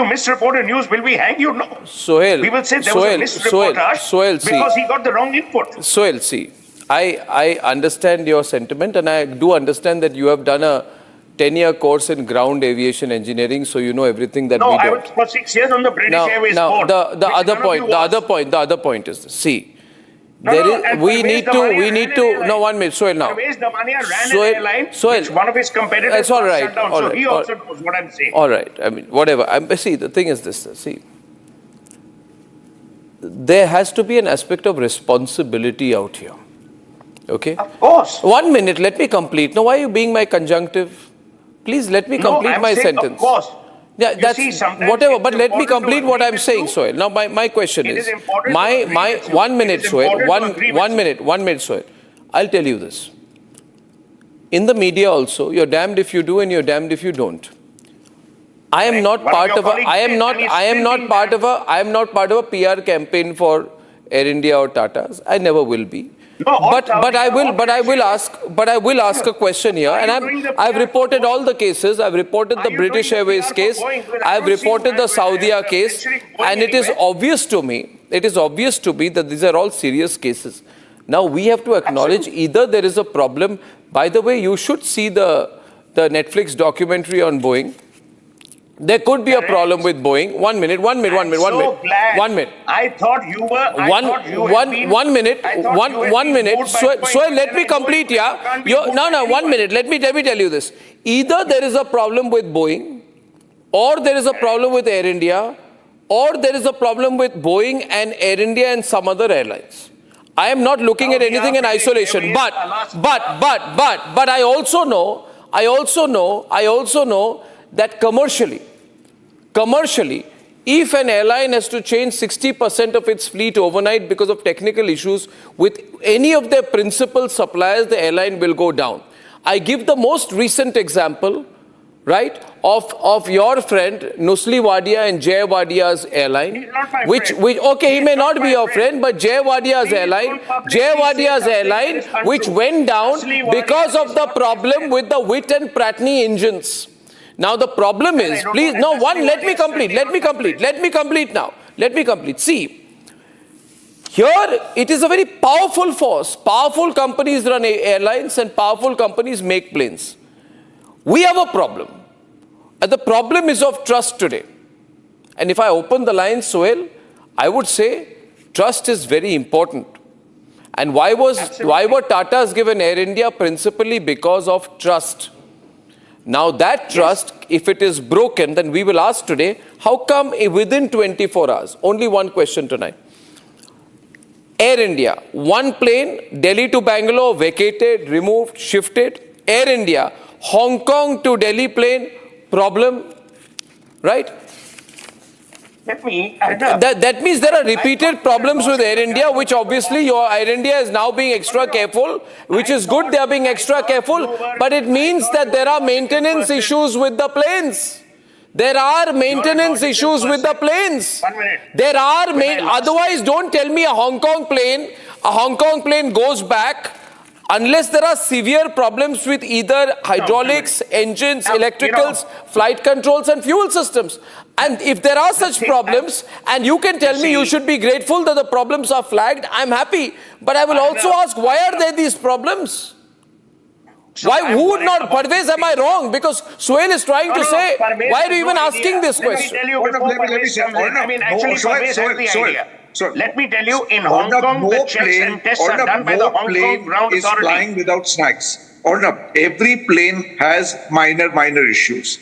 misreport a news, will we hang you? No. Sohail, we will say there was a misreportage because he got the wrong input. Sohail, see, I understand your sentiment, and I do understand that you have done a 10-year course in ground aviation engineering, so you know everything that we do. No, I was for 6 years on the British Airways board. The other point is this. See, we need to. No, 1 minute, Sohail, now. Sohail, one of his competitors. It's all right. Shut down, so he also knows what I'm saying. All right. I mean, whatever. See, the thing is this. See, there has to be an aspect of responsibility out here. Okay? Of course. 1 minute, let me complete. Now, why are you being my conjunctive? Please let me complete my sentence. Of course. Yeah, that's whatever, but let me complete what I'm saying, Sohail. Now, my question is, my 1 minute, Sohail, one minute, Sohail. I'll tell you this. In the media also, you're damned if you do and you're damned if you don't. I am not part of a PR campaign for Air India or Tatas. I never will be. But I will ask a question here, and I've reported all the cases. I've reported the British Airways case. I've reported the Saudia case, and it is obvious to me that these are all serious cases. Now we have to acknowledge either there is a problem. By the way, you should see the Netflix documentary on Boeing. There could be a problem with Boeing. 1 minute. I thought you were. 1 minute. So let me complete, yeah. No, 1 minute. Let me tell you this. Either there is a problem with Boeing, or there is a problem with Air India, or there is a problem with Boeing and Air India and some other airlines. I am not looking at anything in isolation. But I also know that commercially, if an airline has to change 60% of its fleet overnight because of technical issues with any of their principal suppliers, the airline will go down. I give the most recent example, right, of your friend Nusli Wadia and Jay Wadia's airline, he may not be your friend, but Jay Wadia's airline, which went down because of the problem with the Witt and Pratney engines. Now the problem is, please, let me complete. See, here it is a very powerful force. Powerful companies run airlines and powerful companies make planes. We have a problem. And the problem is of trust today. And if I open the line, Sohail, I would say trust is very important. And why were Tatas given Air India? Principally because of trust. Now that trust, if it is broken, then we will ask today, how come within 24 hours? Only one question tonight. Air India, one plane, Delhi to Bangalore, vacated, removed, shifted. Air India, Hong Kong to Delhi plane, problem, right? That means there are repeated problems with Air India, which obviously your Air India is now being extra careful, which is good, they are being extra careful, but it means that there are maintenance issues with the planes. There are maintenance issues with the planes. There are, otherwise don't tell me a Hong Kong plane goes back unless there are severe problems with either hydraulics, engines, electricals, flight controls and fuel systems. And if there are such problems, and you can tell me you should be grateful that the problems are flagged, I'm happy. But I will also ask, why are there these problems? Why? Who would not? Parvez, am I wrong? Because Sohail is trying to say, why are you even asking this question? Let me tell you, in Hong Kong, the checks and tests are done by the Hong Kong Ground Authority. Is flying without snacks. Every plane has minor issues.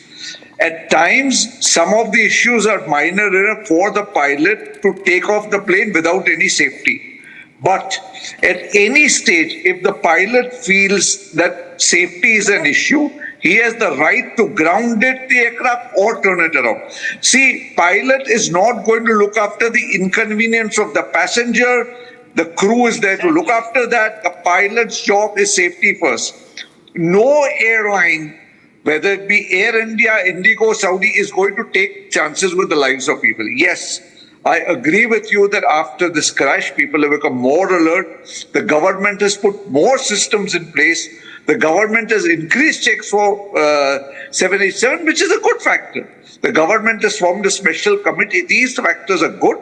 At times, some of the issues are minor enough for the pilot to take off the plane without any safety. But at any stage, if the pilot feels that safety is an issue, he has the right to ground the aircraft or turn it around. See, pilot is not going to look after the inconvenience of the passenger. The crew is there to look after that. The pilot's job is safety first. No airline, whether it be Air India, Indigo, Saudi, is going to take chances with the lives of people. Yes, I agree with you that after this crash, people have become more alert. The government has put more systems in place. The government has increased checks for 787, which is a good factor. The government has formed a special committee. These factors are good.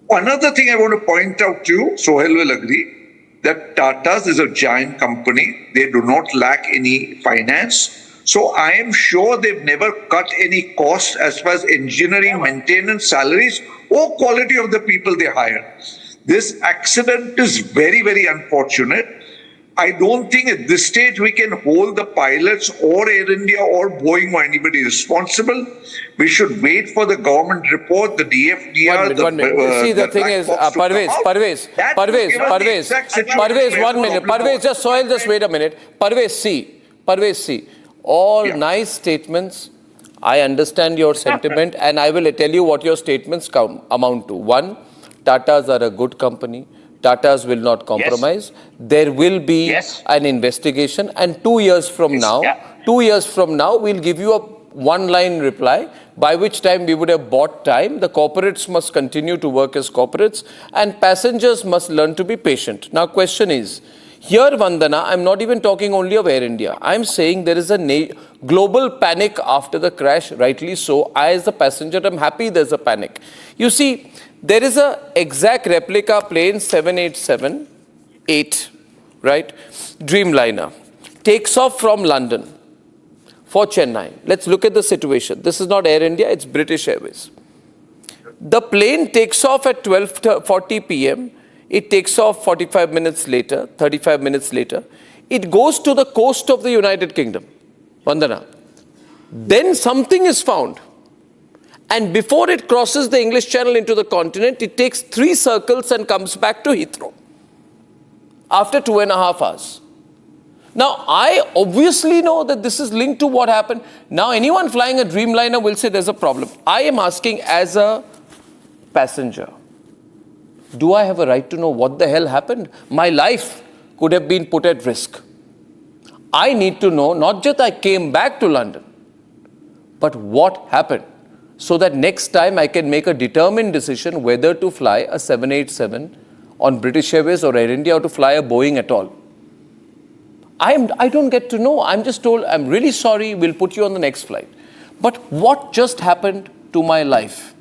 Another thing I want to point out to you, Sohail will agree, that Tata's is a giant company. They do not lack any finance. So I am sure they've never cut any costs as far as engineering, maintenance, salaries, or quality of the people they hire. This accident is very, very unfortunate. I don't think at this stage we can hold the pilots or Air India or Boeing or anybody responsible. We should wait for the government report, the DFDR. See, the thing is, Parvez, 1 minute. Parvez, Sohail, just wait a minute. Parvez, see. All nice statements. I understand your sentiment, and I will tell you what your statements amount to. One, Tatas are a good company. Tatas will not compromise. Yes. There will be an investigation, and 2 years from now, we'll give you a one-line reply, by which time we would have bought time. The corporates must continue to work as corporates, and passengers must learn to be patient. Now, question is, here, Vandana, I'm not even talking only of Air India. I'm saying there is a global panic after the crash, rightly so. I, as a passenger, am happy there's a panic. You see, there is an exact replica plane, 787-8, right? Dreamliner. Takes off from London for Chennai. Let's look at the situation. This is not Air India, it's British Airways. The plane takes off at 12:40 p.m. It takes off 45 minutes later, 35 minutes later. It goes to the coast of the United Kingdom. Vandana. Then something is found. And before it crosses the English Channel into the continent, it takes 3 circles and comes back to Heathrow after 2.5 hours. Now, I obviously know that this is linked to what happened. Now, anyone flying a Dreamliner will say there's a problem. I am asking as a passenger, do I have a right to know what the hell happened? My life could have been put at risk. I need to know not just I came back to London, but what happened, so that next time I can make a determined decision whether to fly a 787 on British Airways or Air India, or to fly a Boeing at all. I don't get to know. I'm just told, I'm really sorry, we'll put you on the next flight. But what just happened to my life?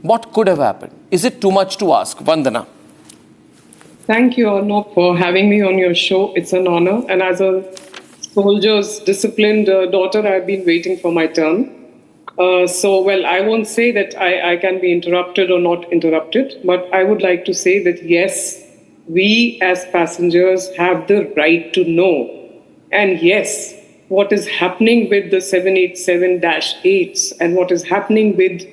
What could have happened? Is it too much to ask? Vandana. Thank you, Arnab, for having me on your show. It's an honor. And as a soldier's disciplined daughter, I've been waiting for my turn. Well, I won't say that I can be interrupted or not interrupted, but I would like to say that yes, we as passengers have the right to know. And yes, what is happening with the 787-8s and what is happening with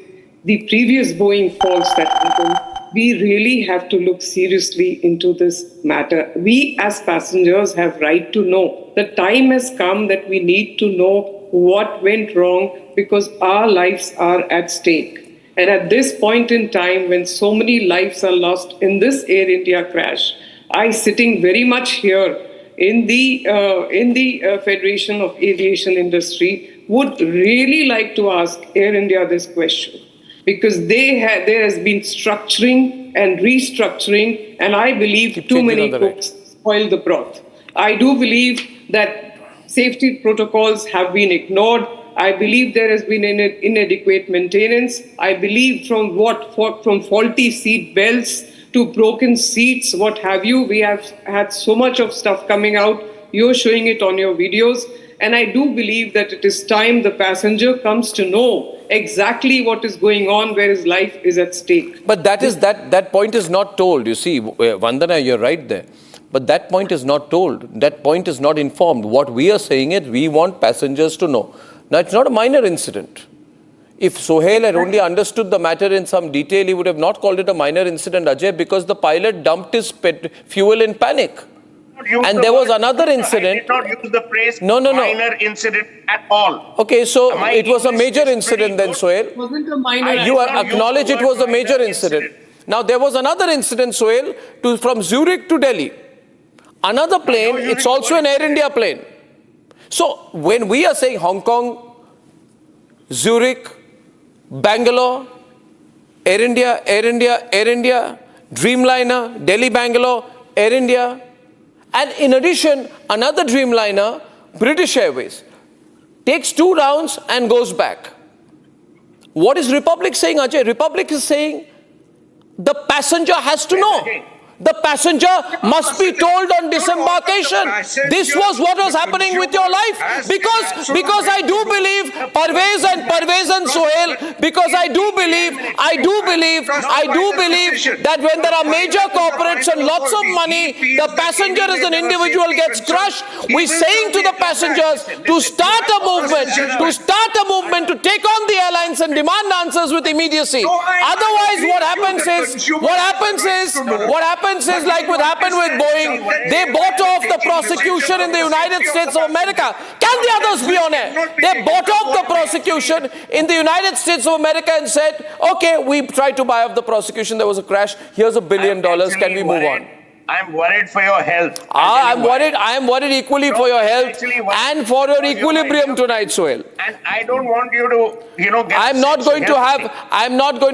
the previous Boeing faults that happened, we really have to look seriously into this matter. We as passengers have right to know. The time has come that we need to know what went wrong because our lives are at stake. And at this point in time, when so many lives are lost in this Air India crash, I sitting very much here in the Federation of Aviation Industry would really like to ask Air India this question, because there has been structuring and restructuring, and I believe too many cooks spoil the broth. I do believe that safety protocols have been ignored. I believe there has been inadequate maintenance. I believe from faulty seat belts to broken seats, what have you. We have had so much of stuff coming out. You're showing it on your videos. And I do believe that it is time the passenger comes to know exactly what is going on, where his life is at stake. But that point is not told. You see, Vandana, you're right there. But that point is not told. That point is not informed. What we are saying is we want passengers to know. Now, it's not a minor incident. If Sohail had only understood the matter in some detail, he would have not called it a minor incident, Ajay, because the pilot dumped his fuel in panic. And there was another incident. I did not use the phrase minor incident at all. Okay, so it was a major incident then, Sohail. It wasn't a minor. You acknowledge it was a major incident. Now, there was another incident, Sohail, from Zurich to Delhi. Another plane, it's also an Air India plane. So, when we are saying Hong Kong, Zurich, Bangalore, Air India, Dreamliner, Delhi, Bangalore, Air India, and in addition, another Dreamliner, British Airways, takes 2 rounds and goes back. What is Republic saying, Ajay? Republic is saying the passenger has to know. The passenger must be told on disembarkation. This was what was happening with your life. Because I do believe, Parvez and Sohail, because I do believe that when there are major corporates and lots of money, the passenger as an individual gets crushed. We're saying to the passengers to start a movement, to take on the airlines and demand answers with immediacy. Otherwise, what happens is like what happened with Boeing. They bought off the prosecution in the United States of America. Can the others be on air? They bought off the prosecution in the United States of America and said, okay, we tried to buy off the prosecution. There was a crash. Here's $1 billion. Can we move on? I'm worried for your health. I am worried equally for your health and for your equilibrium tonight, Sohail. And I don't want you to, get I'm not going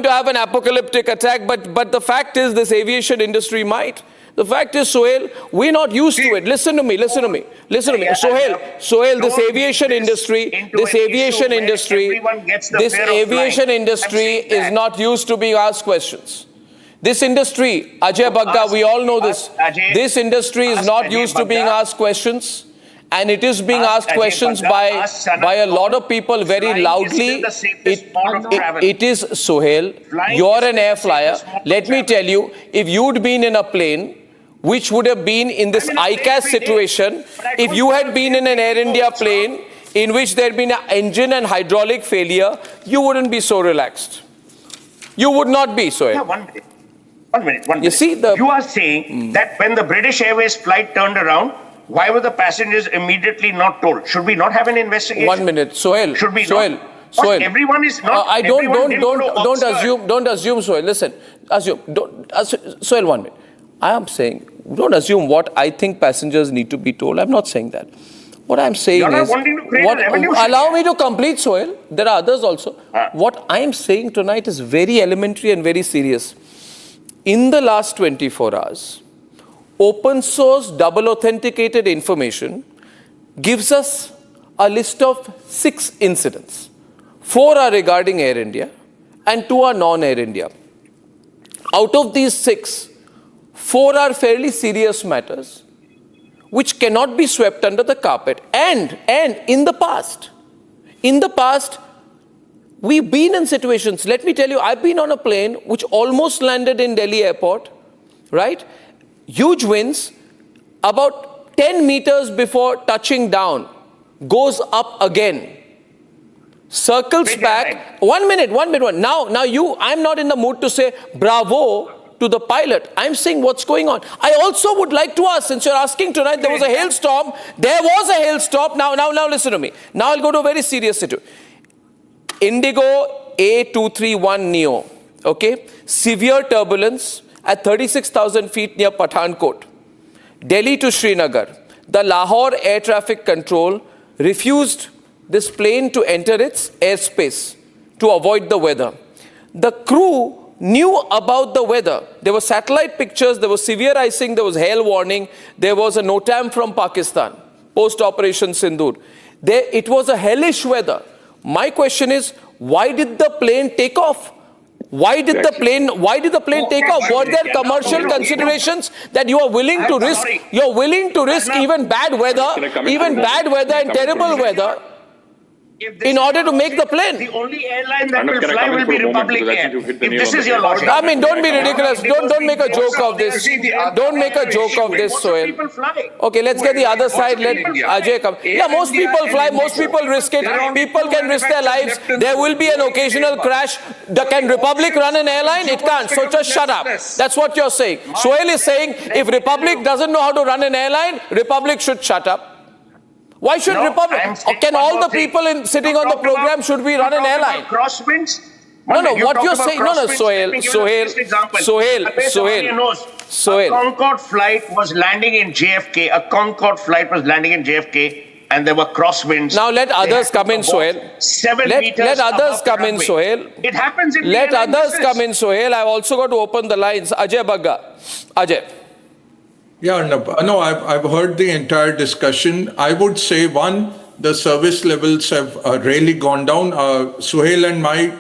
to have an apocalyptic attack, but the fact is this aviation industry might. The fact is, Sohail, we're not used to it. Listen to me. Sohail, this aviation industry is not used to being asked questions. This industry, Ajay Bagga, we all know this. This industry is not used to being asked questions, and it is being asked questions by a lot of people very loudly. It is, Sohail, you're an air flyer. Let me tell you, if you'd been in a plane, which would have been in this ICAS situation, if you had been in an Air India plane in which there had been an engine and hydraulic failure, you wouldn't be so relaxed. You would not be, Sohail. Yeah, one minute. You see, you are saying that when the British Airways flight turned around, why were the passengers immediately not told? Should we not have an investigation? 1 minute, Sohail. Should we Sohail. Sohail. Everyone is not. Don't assume, Sohail. Listen, Sohail, 1 minute. I am saying, don't assume what I think passengers need to be told. I'm not saying that. What I'm saying is, allow me to complete, Sohail. There are others also. What I'm saying tonight is very elementary and very serious. In the last 24 hours, open source double authenticated information gives us a list of 6 incidents. 4 are regarding Air India and 2 are non-Air India. Out of these 6, 4 are fairly serious matters which cannot be swept under the carpet. And in the past, We've been in situations, let me tell you, I've been on a plane which almost landed in Delhi airport, right? Huge winds, about 10 meters before touching down, goes up again, circles back. 1 minute. Now I'm not in the mood to say bravo to the pilot. I'm saying what's going on. I also would like to ask, since you're asking tonight, there was a hailstorm. Now listen to me. Now I'll go to a very serious situation. Indigo A231 Neo, okay? Severe turbulence at 36,000 feet near Pathankot. Delhi to Srinagar. The Lahore Air Traffic Control refused this plane to enter its airspace to avoid the weather. The crew knew about the weather. There were satellite pictures, there was severe icing, there was hail warning, there was a NOTAM from Pakistan, post-Operation Sindoor. It was a hellish weather. My question is, why did the plane take off? Why did the plane take off? Were there commercial considerations that you are willing to risk? You're willing to risk even bad weather and terrible weather in order to make the plane. The only airline that will fly will be Republic Air. If this is your logic. I mean, don't be ridiculous. Don't make a joke of this. Don't make a joke of this, Sohail. Okay, let's get the other side. Let Ajay come. Yeah, most people fly. Most people risk it. People can risk their lives. There will be an occasional crash. Can Republic run an airline? It can't. So just shut up. That's what you're saying. Sohail is saying if Republic doesn't know how to run an airline, Republic should shut up. Why should Republic? Can all the people sitting on the program, should we run an airline? Crosswinds? No, what you're saying, Sohail. A Concorde flight was landing in JFK, and there were crosswinds. Now let others come in, Sohail. Let others come in, Sohail. It happens in Let others come in, Sohail. I've also got to open the lines. Ajay Bagga. Ajay. Yeah, no, I've heard the entire discussion. I would say, one, the service levels have really gone down. Sohail and my,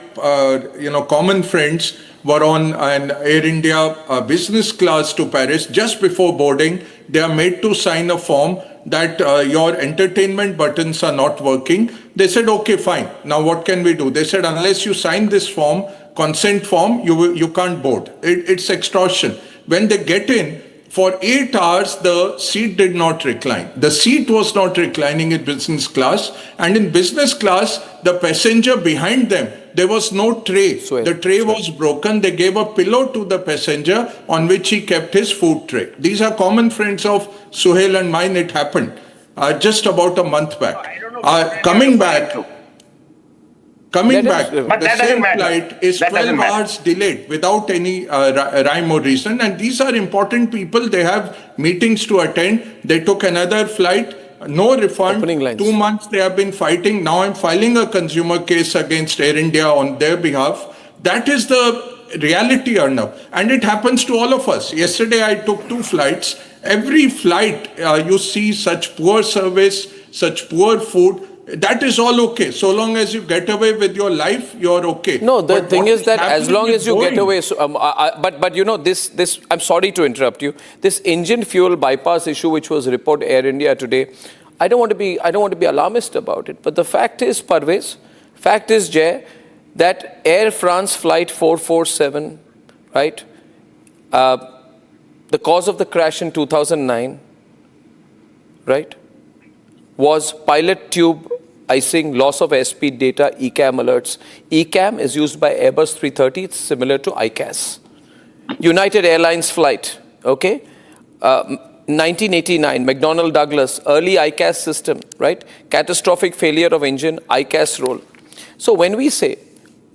common friends were on an Air India business class to Paris. Just before boarding, they are made to sign a form that your entertainment buttons are not working. They said, okay, fine. Now what can we do? They said, unless you sign this form, consent form, you can't board. It's extortion. When they get in, for 8 hours, the seat did not recline. The seat was not reclining in business class. And in business class, the passenger behind them, there was no tray. The tray was broken. They gave a pillow to the passenger on which he kept his food tray. These are common friends of Sohail and mine. It happened just about a month back. Coming back, the same flight is 12 hours delayed without any rhyme or reason. And these are important people. They have meetings to attend. They took another flight, no refund. 2 months they have been fighting. Now I'm filing a consumer case against Air India on their behalf. That is the reality, Arnab. And it happens to all of us. Yesterday I took 2 flights. Every flight you see such poor service, such poor food. That is all okay. So long as you get away with your life, you're okay. No, the thing is that as long as you get away, but you know, this, I'm sorry to interrupt you. This engine fuel bypass issue, which was reported Air India today, I don't want to be alarmist about it. But the fact is, Parvez, Jay, that Air France flight 447, right? The cause of the crash in 2009, right, was pilot tube icing, loss of airspeed data, ECAM alerts. ECAM is used by Airbus 330. It's similar to ICAS. United Airlines flight, okay? 1989, McDonnell Douglas, early ICAS system, right? Catastrophic failure of engine, ICAS role. So when we say,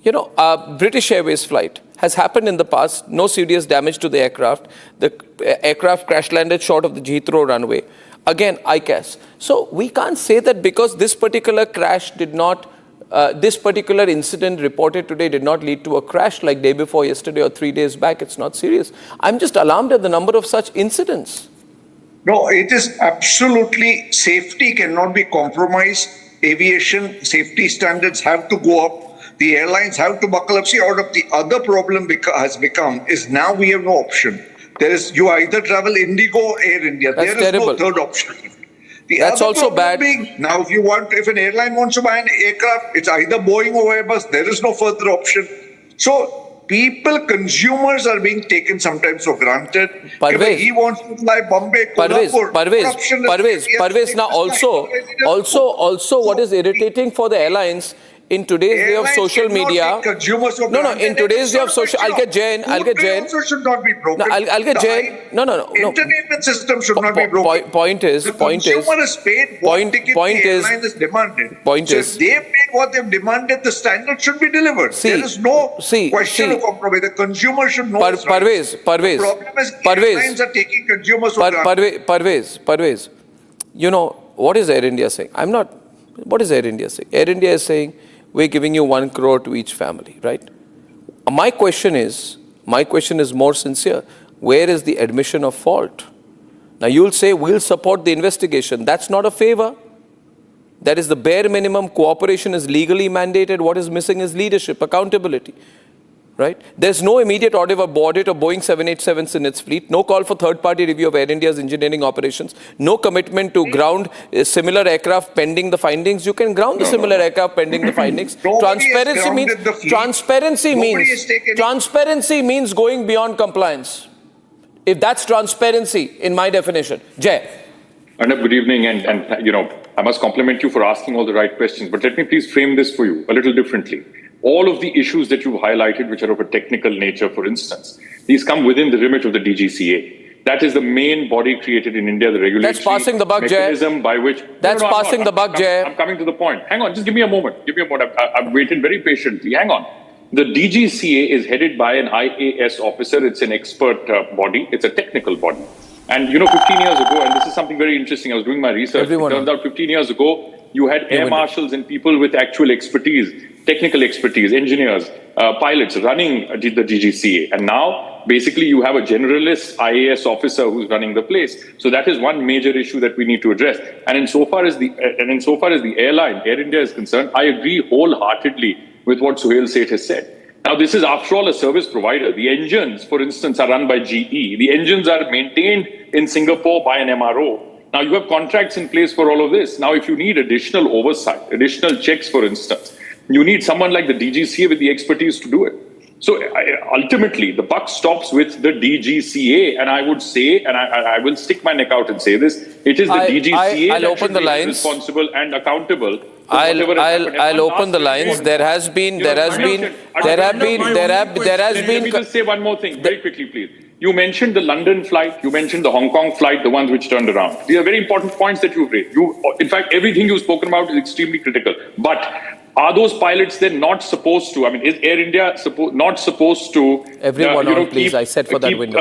you know, British Airways flight has happened in the past, no serious damage to the aircraft. The aircraft crash landed short of the Heathrow runway. Again, ICAS. So we can't say that because this particular crash did not, this particular incident reported today did not lead to a crash like day before yesterday or 3 days back. It's not serious. I'm just alarmed at the number of such incidents. No, it is absolutely, safety cannot be compromised. Aviation safety standards have to go up. The airlines have to buckle up. See, out of the other problem has become is now we have no option. There is, you either travel Indigo or Air India. That's there is terrible. No third option. That's also bad. Now, if an airline wants to buy an aircraft, it's either Boeing or Airbus. There is no further option. So consumers are being taken sometimes for granted. Parvez. He wants to fly Bombay, Kolhapur. Parvez. Now also what is irritating for the airlines in today's day of social media. In today's day of social, I'll get Jain. Also should not be broken. I'll get Jain. No. Entertainment system should not be broken. Point is. The consumer has paid what ticket the airline has demanded. If they paid what they've demanded, the standard should be delivered. There is no question of compromise. The consumer should know. Parvez. The problem is airlines are taking consumers for granted. Parvez. You know, what is Air India saying? What is Air India saying? Air India is saying, we're giving you 1 crore to each family, right? My question is more sincere. Where is the admission of fault? Now you'll say, we'll support the investigation. That's not a favor. That is the bare minimum. Cooperation is legally mandated. What is missing is leadership, accountability, right? There's no immediate audit of Boeing 787s in its fleet. No call for third-party review of Air India's engineering operations. No commitment to ground similar aircraft pending the findings. You can ground the similar aircraft pending the findings. Transparency means going beyond compliance. If that's transparency, in my definition. Jay. Arnab, good evening, and you know, I must compliment you for asking all the right questions, but let me please frame this for you a little differently. All of the issues that you've highlighted, which are of a technical nature, for instance, these come within the remit of the DGCA. That is the main body created in India, the regulatory mechanism by which... That's passing the buck, Jay. I'm coming to the point. Hang on, just give me a moment. I've waited very patiently. Hang on. The DGCA is headed by an IAS officer. It's an expert body. It's a technical body. And, you know, 15 years ago, and this is something very interesting, I was doing my research. It turns out 15 years ago, you had air marshals and people with actual expertise, technical expertise, engineers, pilots running the DGCA. And now, basically, you have a generalist IAS officer who's running the place. So that is one major issue that we need to address. And insofar as the airline, Air India is concerned, I agree wholeheartedly with what Suhail Seth has said. Now, this is, after all, a service provider. The engines, for instance, are run by GE. The engines are maintained in Singapore by an MRO. Now, you have contracts in place for all of this. Now, if you need additional oversight, additional checks, for instance, you need someone like the DGCA with the expertise to do it. So ultimately, the buck stops with the DGCA. And I would say, and I will stick my neck out and say this, it is the DGCA that should be responsible and accountable. I'll open the lines. Let me just say one more thing, very quickly, please. You mentioned the London flight, you mentioned the Hong Kong flight, the ones which turned around. These are very important points that you've raised. In fact, everything you've spoken about is extremely critical. But are those pilots then not supposed to, I mean, is Air India not supposed to... Everyone on, please, I said for that window.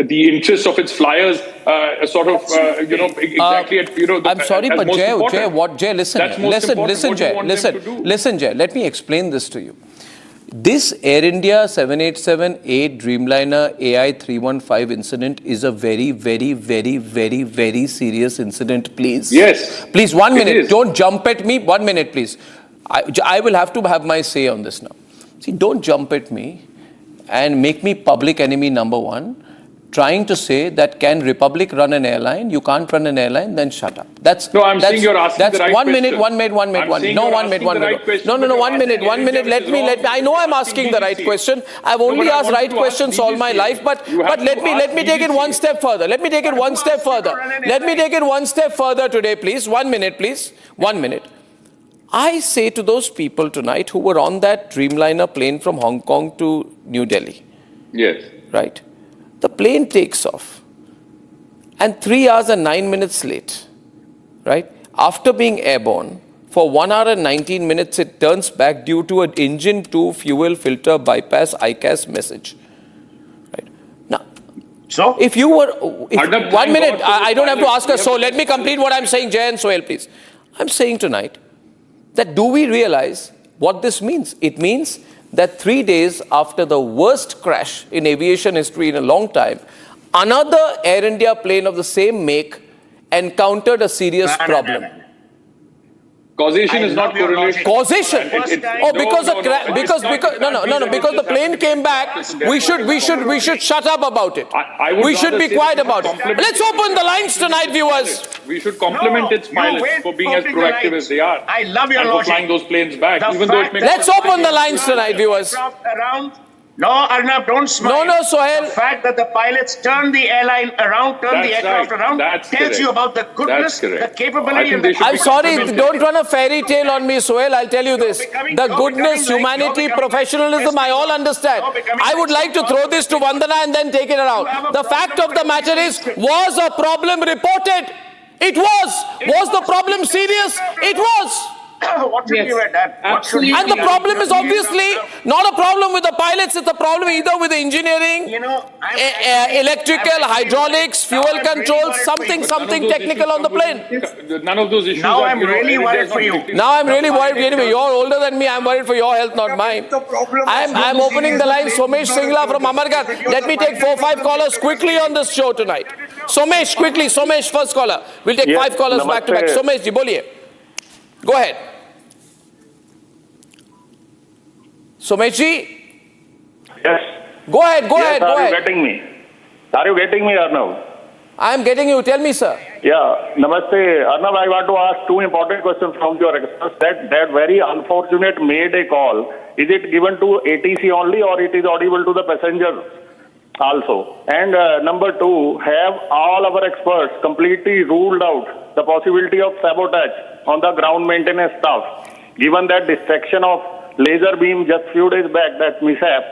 The interests of its flyers exactly at, I'm sorry, but Jay, listen, Jay, let me explain this to you. This Air India 787-8 Dreamliner AI 315 incident is a very, very, very, very, very serious incident, please. Yes. Please, 1 minute. Don't jump at me. 1 minute, please. I will have to have my say on this now. See, don't jump at me and make me public enemy number one, trying to say that can Republic run an airline? You can't run an airline, then shut up. I'm saying you're asking the right question. 1 minute. No, 1 minute. No, 1 minute. Let me. I know I'm asking the right question. I've only asked right questions all my life, but let me take it one step further. Let me take it one step further today, please. 1 minute, please. 1 minute. I say to those people tonight who were on that Dreamliner plane from Hong Kong to New Delhi. Yes. Right. The plane takes off, and 3 hours and 9 minutes late, right? After being airborne, for 1 hour and 19 minutes, it turns back due to an engine 2 fuel filter bypass ICAS message. Right? Now, so if you were, 1 minute, I don't have to ask us. So let me complete what I'm saying, Jay and Sohail, please. I'm saying tonight that do we realize what this means? It means that 3 days after the worst crash in aviation history in a long time, another Air India plane of the same make encountered a serious problem. Causation is not correlation. Causation? Because the plane came back, we should shut up about it. We should be quiet about it. Let's open the lines tonight, viewers. We should compliment its pilots for being as proactive as they are. I love your and logic. for flying those planes back, even though it makes... Let's open the lines tonight, viewers. No, Arnab, don't smile. No, Sohail. The fact that the pilots turned the airline around, turned the aircraft around, tells you about the goodness, the capability, and the... I'm sorry, don't run a fairy tale on me, Sohail. I'll tell you this. The goodness, humanity, professionalism, I all understand. I would like to throw this to Vandana and then take it around. The fact of the matter is, was a problem reported? It was. Was the problem serious? It was. What should you have done? Absolutely. And the problem is obviously not a problem with the pilots, it's a problem either with the engineering, electrical, hydraulics, fuel control, something technical on the plane. None of those issues. Now I'm really worried for you. Now I'm really worried. Anyway, you're older than me. I'm worried for your health, not mine. I'm opening the line. Somesh Singla from Amargarh. Let me take 4-5 callers quickly on this show tonight. Somesh, quickly. Somesh, first caller. We'll take 5 callers back to back. Somesh ji, boliye. Go ahead. Somesh ji? Yes. Go ahead. Are you getting me? Are you getting me, Arnav? I am getting you. Tell me, sir. Yeah. Namaste. Arnav, I want to ask 2 important questions from your experts. That very unfortunate made a call. Is it given to ATC only or it is audible to the passengers also? And number 2, have all our experts completely ruled out the possibility of sabotage on the ground maintenance staff, given that distraction of laser beam just few days back, that mishap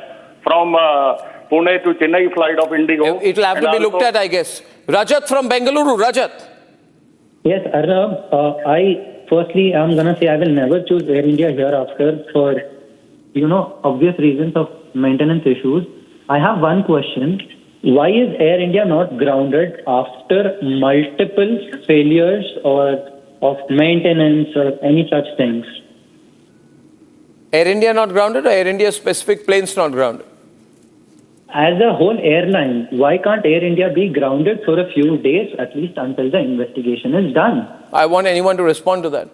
from Pune to Chennai flight of Indigo. It will have to be looked at, I guess. Rajat from Bengaluru. Rajat. Yes, Arnab, firstly, I'm going to say I will never choose Air India hereafter for, obvious reasons of maintenance issues. I have one question. Why is Air India not grounded after multiple failures or of maintenance or any such things? Air India not grounded or Air India specific planes not grounded? As a whole airline, why can't Air India be grounded for a few days, at least until the investigation is done? I want anyone to respond to that.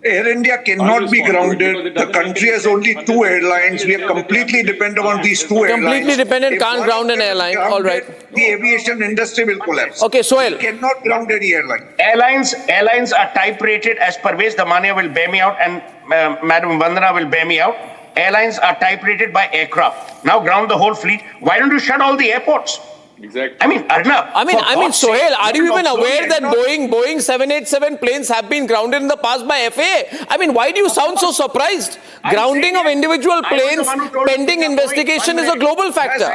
Air India cannot be grounded. The country has only 2 airlines. We are completely dependent on these 2 airlines. Completely dependent, can't ground an airline. All right. The aviation industry will collapse. Okay, Sohail. We cannot ground any airline. Airlines are type rated, as Parvez Damania will bear me out and Madam Vandana will bear me out. Airlines are type rated by aircraft. Now ground the whole fleet. Why don't you shut all the airports? Exactly. I mean, Arnab. I mean, Sohail, are you even aware that Boeing 787 planes have been grounded in the past by FAA? I mean, why do you sound so surprised? Grounding of individual planes pending investigation is a global factor.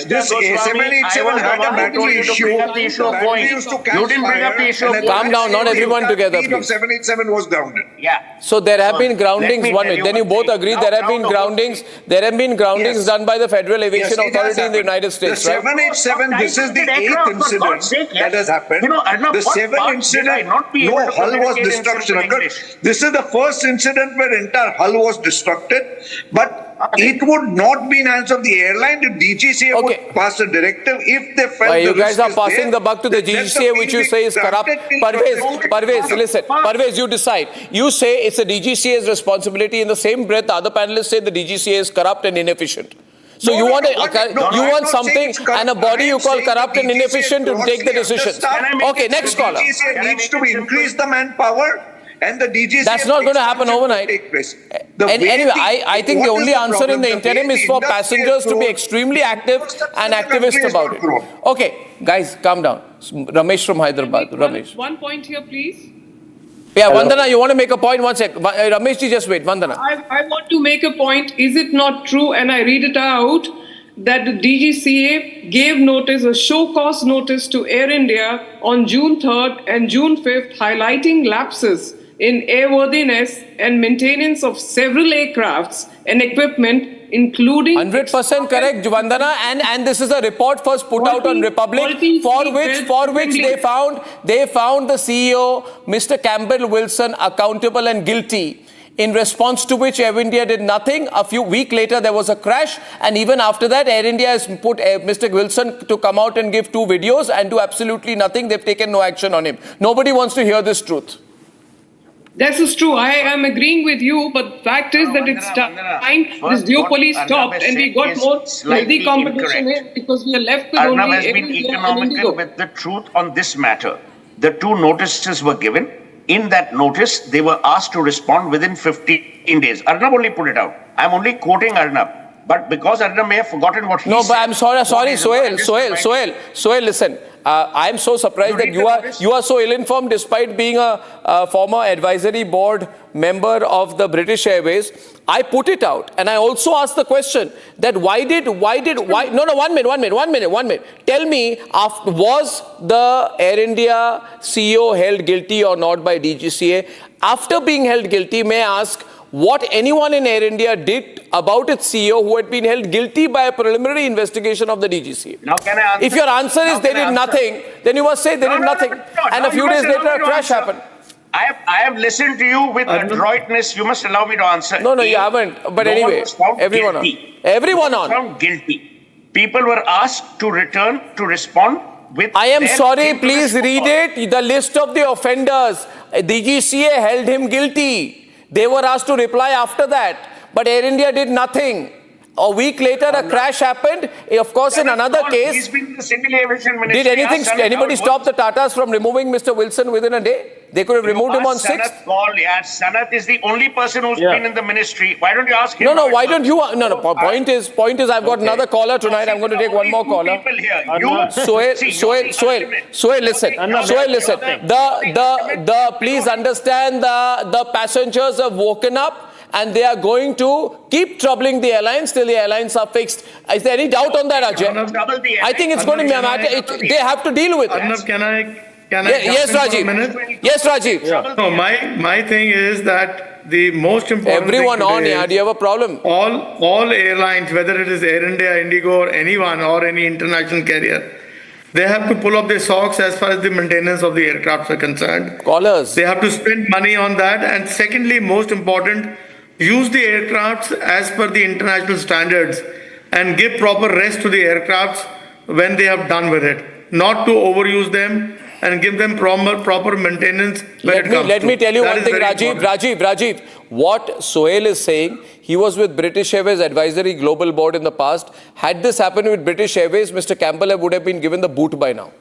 This 787 had a battery issue. You didn't bring up the issue. Calm down, not everyone together, please. 787 was grounded. Yeah. So there have been groundings. Then you both agree there have been groundings. There have been groundings done by the Federal Aviation Authority in the United States, right? 787, this is the 8th incident that has happened. The 7th incident, no hull was destruction occurred. This is the first incident where entire hull was destructed. But it would not be in hands of the airline. The DGCA would pass a directive if they felt you guys are passing the buck to the DGCA, which you say is corrupt. Parvez, listen. Parvez, you decide. You say it's the DGCA's responsibility. In the same breath, the other panelists say the DGCA is corrupt and inefficient. So you want something and a body you call corrupt and inefficient to take the decisions. Okay, next caller. The DGCA needs to increase the manpower and the DGCA... That's not going to happen overnight. Anyway, I think the only answer in the interim is for passengers to be extremely active and activist about it. Okay, guys, calm down. Ramesh from Hyderabad. Ramesh. One point here, please. Yeah, Vandana, you want to make a point? 1 sec. Ramesh ji, just wait. Vandana. I want to make a point. Is it not true, and I read it out, that the DGCA gave notice, a show cause notice to Air India on June 3rd and June 5th, highlighting lapses in airworthiness and maintenance of several aircrafts and equipment, including 100% correct, Vandana, and this is a report first put out on Republic, for which they found the CEO, Mr. Campbell Wilson, accountable and guilty. In response to which Air India did nothing. A few weeks later, there was a crash, and even after that, Air India has put Mr. Wilson to come out and give 2 videos and do absolutely nothing. They've taken no action on him. Nobody wants to hear this truth. This is true. I am agreeing with you, but the fact is that it's time this duopoly stopped and we got more healthy competition in because we are left with Arnab only has been economical with the truth on this matter. The two notices were given. In that notice, they were asked to respond within 15 days. Arnab only put it out. I'm only quoting Arnab. But because Arnab may have forgotten what he said. No, but I'm sorry, Sohail, listen. I'm so surprised that you are so ill-informed despite being a former advisory board member of the British Airways. I put it out and I also asked the question that why, no, 1 minute. Tell me, was the Air India CEO held guilty or not by DGCA? After being held guilty, may I ask what anyone in Air India did about its CEO who had been held guilty by a preliminary investigation of the DGCA? Now can I answer? If your answer is they did nothing, then you must say they did nothing. And a few days later, a crash happened. I have listened to you with adroitness. You must allow me to answer. No, you haven't. But anyway, everyone on. Found guilty. People were asked to return to respond with. I am sorry, please read it. The list of the offenders. DGCA held him guilty. They were asked to reply after that. But Air India did nothing. A week later, a crash happened. Of course, in another case, he's been in the civil aviation ministry. did anybody stop the Tatas from removing Mr. Wilson within a day? They could have removed him on 6th. Sanat is the only person who's been in the ministry. Why don't you ask him? No, why don't you? No. Point is, I've got another caller tonight. I'm going to take one more caller. Sohail, listen. Please understand the passengers have woken up. And they are going to keep troubling the airlines till the airlines are fixed. Is there any doubt on that, Ajay? I think it's going to be a matter. They have to deal with it. Arnab, can I yes, Rajiv. Yes, Rajiv. Yeah. No, my thing is that the most important everyone thing on here. Do you have a problem? All airlines, whether it is Air India, Indigo, or anyone, or any international carrier, they have to pull up their socks as far as the maintenance of the aircraft are concerned. Callers. They have to spend money on that. And secondly, most important, use the aircrafts as per the international standards and give proper rest to the aircrafts when they have done with it. Not to overuse them and give them proper maintenance when it comes. Let me tell you that one thing, Rajiv. What Sohail is saying, he was with British Airways Advisory Global Board in the past. Had this happened with British Airways, Mr. Campbell would have been given the boot by now.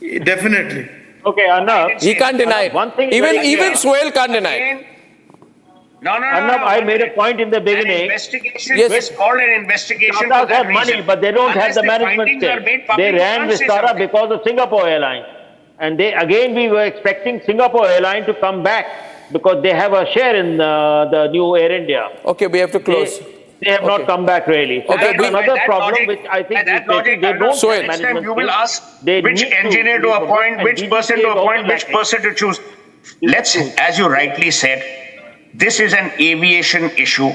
Definitely. Okay, Arnab. He can't deny it. One thing even Sohail can't deny it. No. Arnab, I made a point in the beginning. An investigation is called an investigation. Tatas have money, but they don't have the management stake. They ran Vistara because of Singapore Airlines. And we were expecting Singapore Airlines to come back because they have a share in the new Air India. Okay, we have to close. They have not come back really. So that's another problem which I think they don't have management. You will ask which engineer to appoint, which person to appoint, which person to choose. Let's, as you rightly said, this is an aviation issue.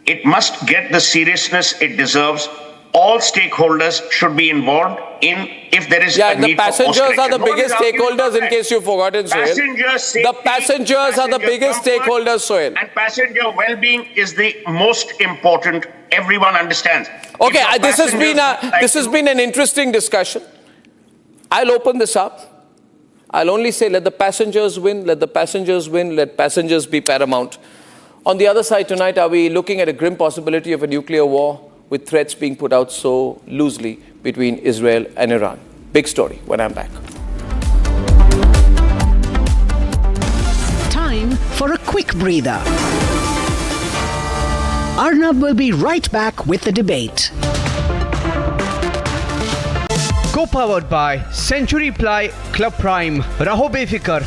It must get the seriousness it deserves. All stakeholders should be involved in if there is a need for passengers are the biggest stakeholders in case you've forgotten, Sohail. The passengers are the biggest stakeholders, Sohail. And passenger well-being is the most important. Everyone understands. Okay, this has been an interesting discussion. I'll open this up. I'll only say let the passengers win, let the passengers win, let passengers be paramount. On the other side tonight, are we looking at a grim possibility of a nuclear war with threats being put out so loosely between Israel and Iran? Big story when I'm back. Time for a quick breather. Arnab will be right back with the debate. Co-powered by Century Ply Club Prime. Raho befikar.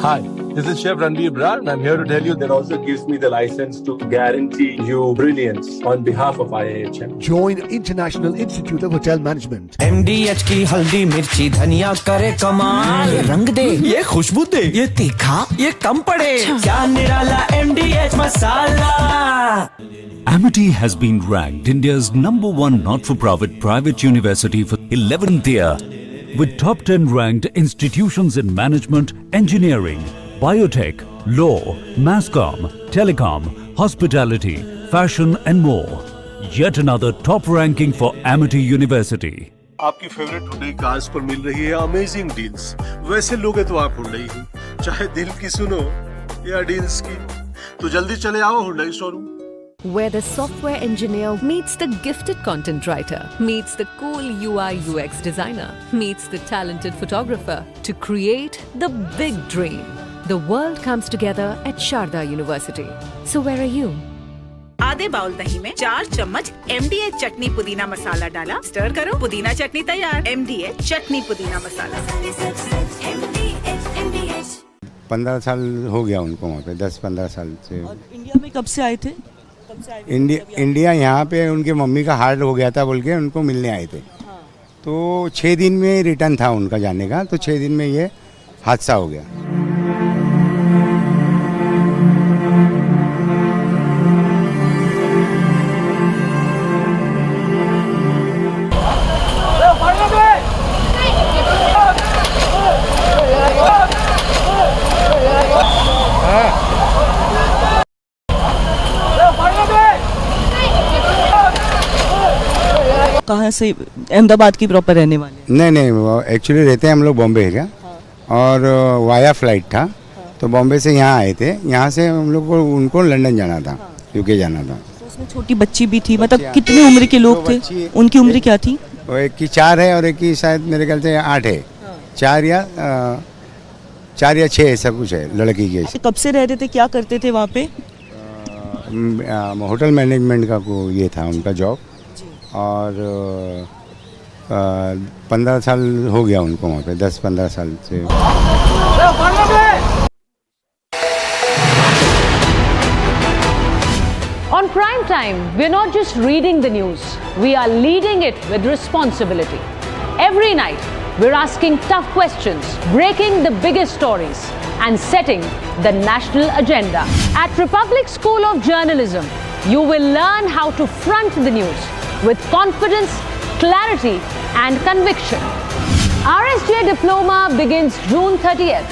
Hi, this is Chef Ranveer Brar and I'm here to tell you that also gives me the license to guarantee you brilliance on behalf of IIHM. Join International Institute of Hotel Management. MDH की हल्दी मिर्ची धनिया करे कमाल ये रंग दे ये खुशबू दे ये तीखा ये कम पड़े क्या निराला MDH masala. Amity has been ranked India's #1 not-for-profit private university for 11th year, with top 10 ranked institutions in management, engineering, biotech, law, masscom, telecom, hospitality, fashion and more. Yet another top ranking for Amity University. आपकी favourite today cars पर मिल रही है amazing deals. वैसे लोगे तो आप ढूंढ रही हूँ चाहे दिल की सुनो या डील्स की, तो जल्दी चले आओ Hyundai showroom. Where the software engineer meets the gifted content writer, meets the cool UI UX designer, meets the talented photographer to create the big dream. The world comes together at Sharda University. So where are you? आधे bowl दही में 4 चम्मच MDH चटनी पुदीना मसाला डाला, stir करो, पुदीना चटनी तैयार। MDH चटनी पुदीना मसाला। 15 साल हो गया उनको वहाँ पे, 10-15 साल से। और इंडिया में कब से आए थे? इंडिया यहाँ पे उनके मम्मी का हार्ट हो गया था बोल के उनको मिलने आए थे। हाँ। तो 6 दिन में रिटर्न था उनका जाने का, तो 6 दिन में ये हादसा हो गया। कहाँ से? अहमदाबाद की प्रॉपर रहने वाले? नहीं, एक्चुअली रहते हैं हम लोग बॉम्बे है क्या। हाँ। और वाया फ्लाइट था। हाँ। तो बॉम्बे से यहाँ आए थे, यहाँ से हम लोग को उनको लंदन जाना था। हाँ। यूके जाना था। तो उसमें छोटी बच्ची भी थी, मतलब कितनी उम्र के लोग थे? उनकी उम्र क्या थी? वो एक की 4 है और एक की शायद मेरे ख्याल से 8 है। 4 या 6 ऐसा कुछ है लड़की की। कब से रहते थे, क्या करते थे वहाँ पे? होटल मैनेजमेंट का ये था उनका जॉब। और 15 साल हो गया उनको वहाँ पे, 10-15 साल से। On prime time, we're not just reading the news, we are leading it with responsibility. Every night, we're asking tough questions, breaking the biggest stories, and setting the national agenda. At Republic School of Journalism, you will learn how to front the news with confidence, clarity, and conviction. RSJ Diploma begins June 30th.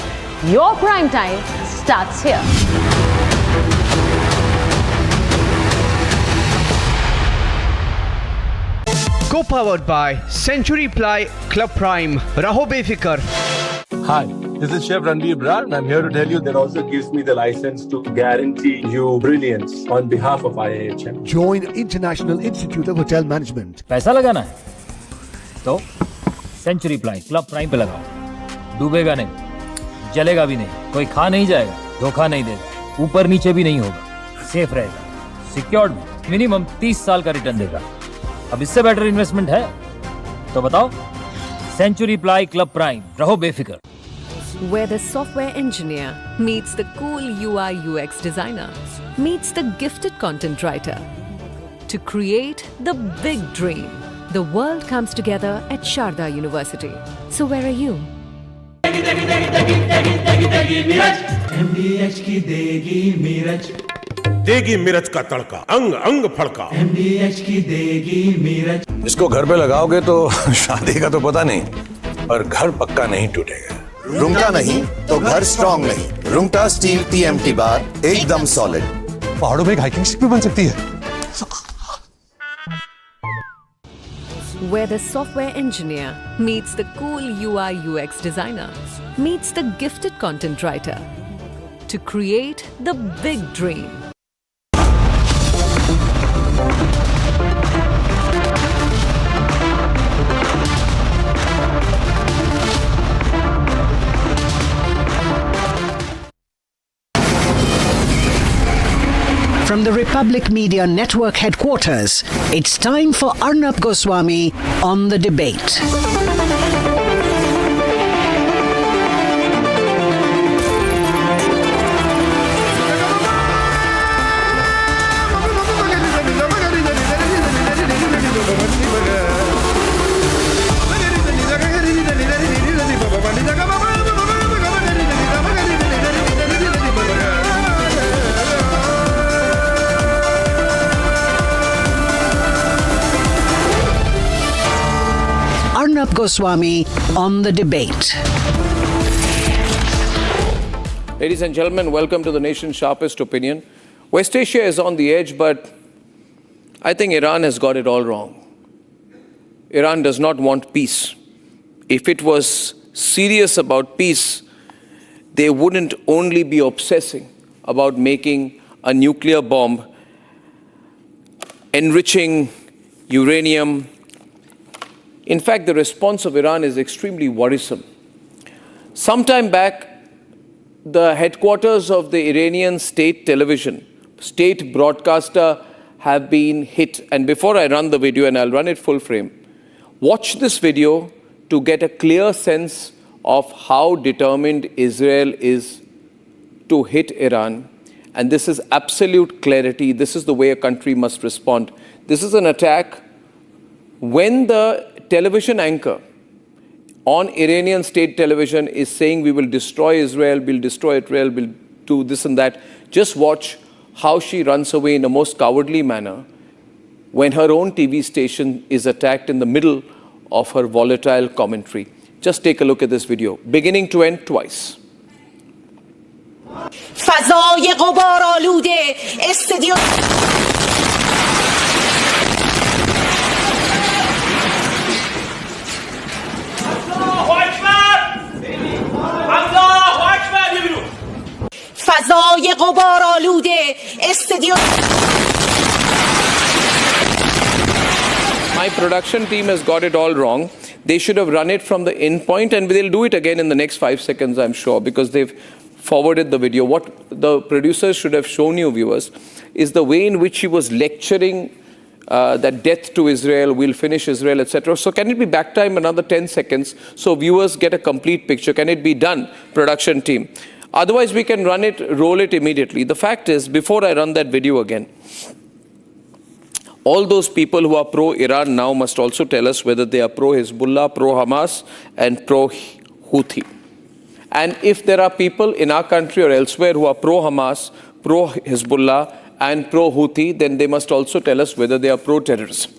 Your prime time starts here. Co-powered by Century Ply Club Prime. Raho befikar. Hi, this is Chef Ranveer Brar and I'm here to tell you that also gives me the license to guarantee you brilliance on behalf of IIHM. Join International Institute of Hotel Management. पैसा लगाना है तो century ply club prime पे लगाओ। डूबेगा नहीं, जलेगा भी नहीं, कोई खा नहीं जाएगा, धोखा नहीं देगा, ऊपर नीचे भी नहीं होगा, सेफ रहेगा, सिक्योर्ड में मिनिमम 30 साल का रिटर्न देगा। अब इससे बेटर इन्वेस्टमेंट है तो बताओ। सेंचुरी प्लाई क्लब प्राइम, रहो बेफिक्र। Where the software engineer meets the cool UI UX designer, meets the gifted content writer to create the big dream. The world comes together at Sharda University. So where are you? MDH की देगी मिर्च, देगी मिर्च का तड़का, अंग अंग फड़का। MDH की देगी मिर्च। इसको घर पे लगाओगे तो शादी का तो पता नहीं, पर घर पक्का नहीं टूटेगा। रुंगटा नहीं तो घर स्ट्रॉन्ग नहीं। रुंगटा स्टील TMT बार एकदम सॉलिड। पहाड़ों में एक हाइकिंग शिप भी बन सकती है। Where the software engineer meets the cool UI UX designer, meets the gifted content writer to create the big dream. From the Republic Media Network headquarters, it's time for Arnab Goswami on the debate. Arnab Goswami on the debate. Ladies and gentlemen, welcome to the nation's sharpest opinion. West Asia is on the edge, but I think Iran has got it all wrong. Iran does not want peace. If it was serious about peace, they wouldn't only be obsessing about making a nuclear bomb, enriching uranium. In fact, the response of Iran is extremely worrisome. Sometime back, the headquarters of the Iranian state television, state broadcaster, have been hit. And before I run the video, and I'll run it full frame, watch this video to get a clear sense of how determined Israel is to hit Iran. And this is absolute clarity. This is the way a country must respond. This is an attack when the television anchor on Iranian state television is saying we will destroy Israel, we'll do this and that. Just watch how she runs away in the most cowardly manner when her own TV station is attacked in the middle of her volatile commentary. Just take a look at this video, beginning to end twice. فضای غبار آلوده استدیو فضای غبار آلوده استدیو My production team has got it all wrong. They should have run it from the end point, and they'll do it again in the next 5 seconds, I'm sure, because they've forwarded the video. What the producers should have shown you, viewers, is the way in which she was lecturing that death to Israel, we'll finish Israel, etc. So can it be back time another 10 seconds so viewers get a complete picture? Can it be done, production team? Otherwise, we can run it, roll it immediately. The fact is, before I run that video again, all those people who are pro-Iran now must also tell us whether they are pro-Hezbollah, pro-Hamas, and pro-Houthi. And if there are people in our country or elsewhere who are pro-Hamas, pro-Hezbollah, and pro-Houthi, then they must also tell us whether they are pro-terrorism.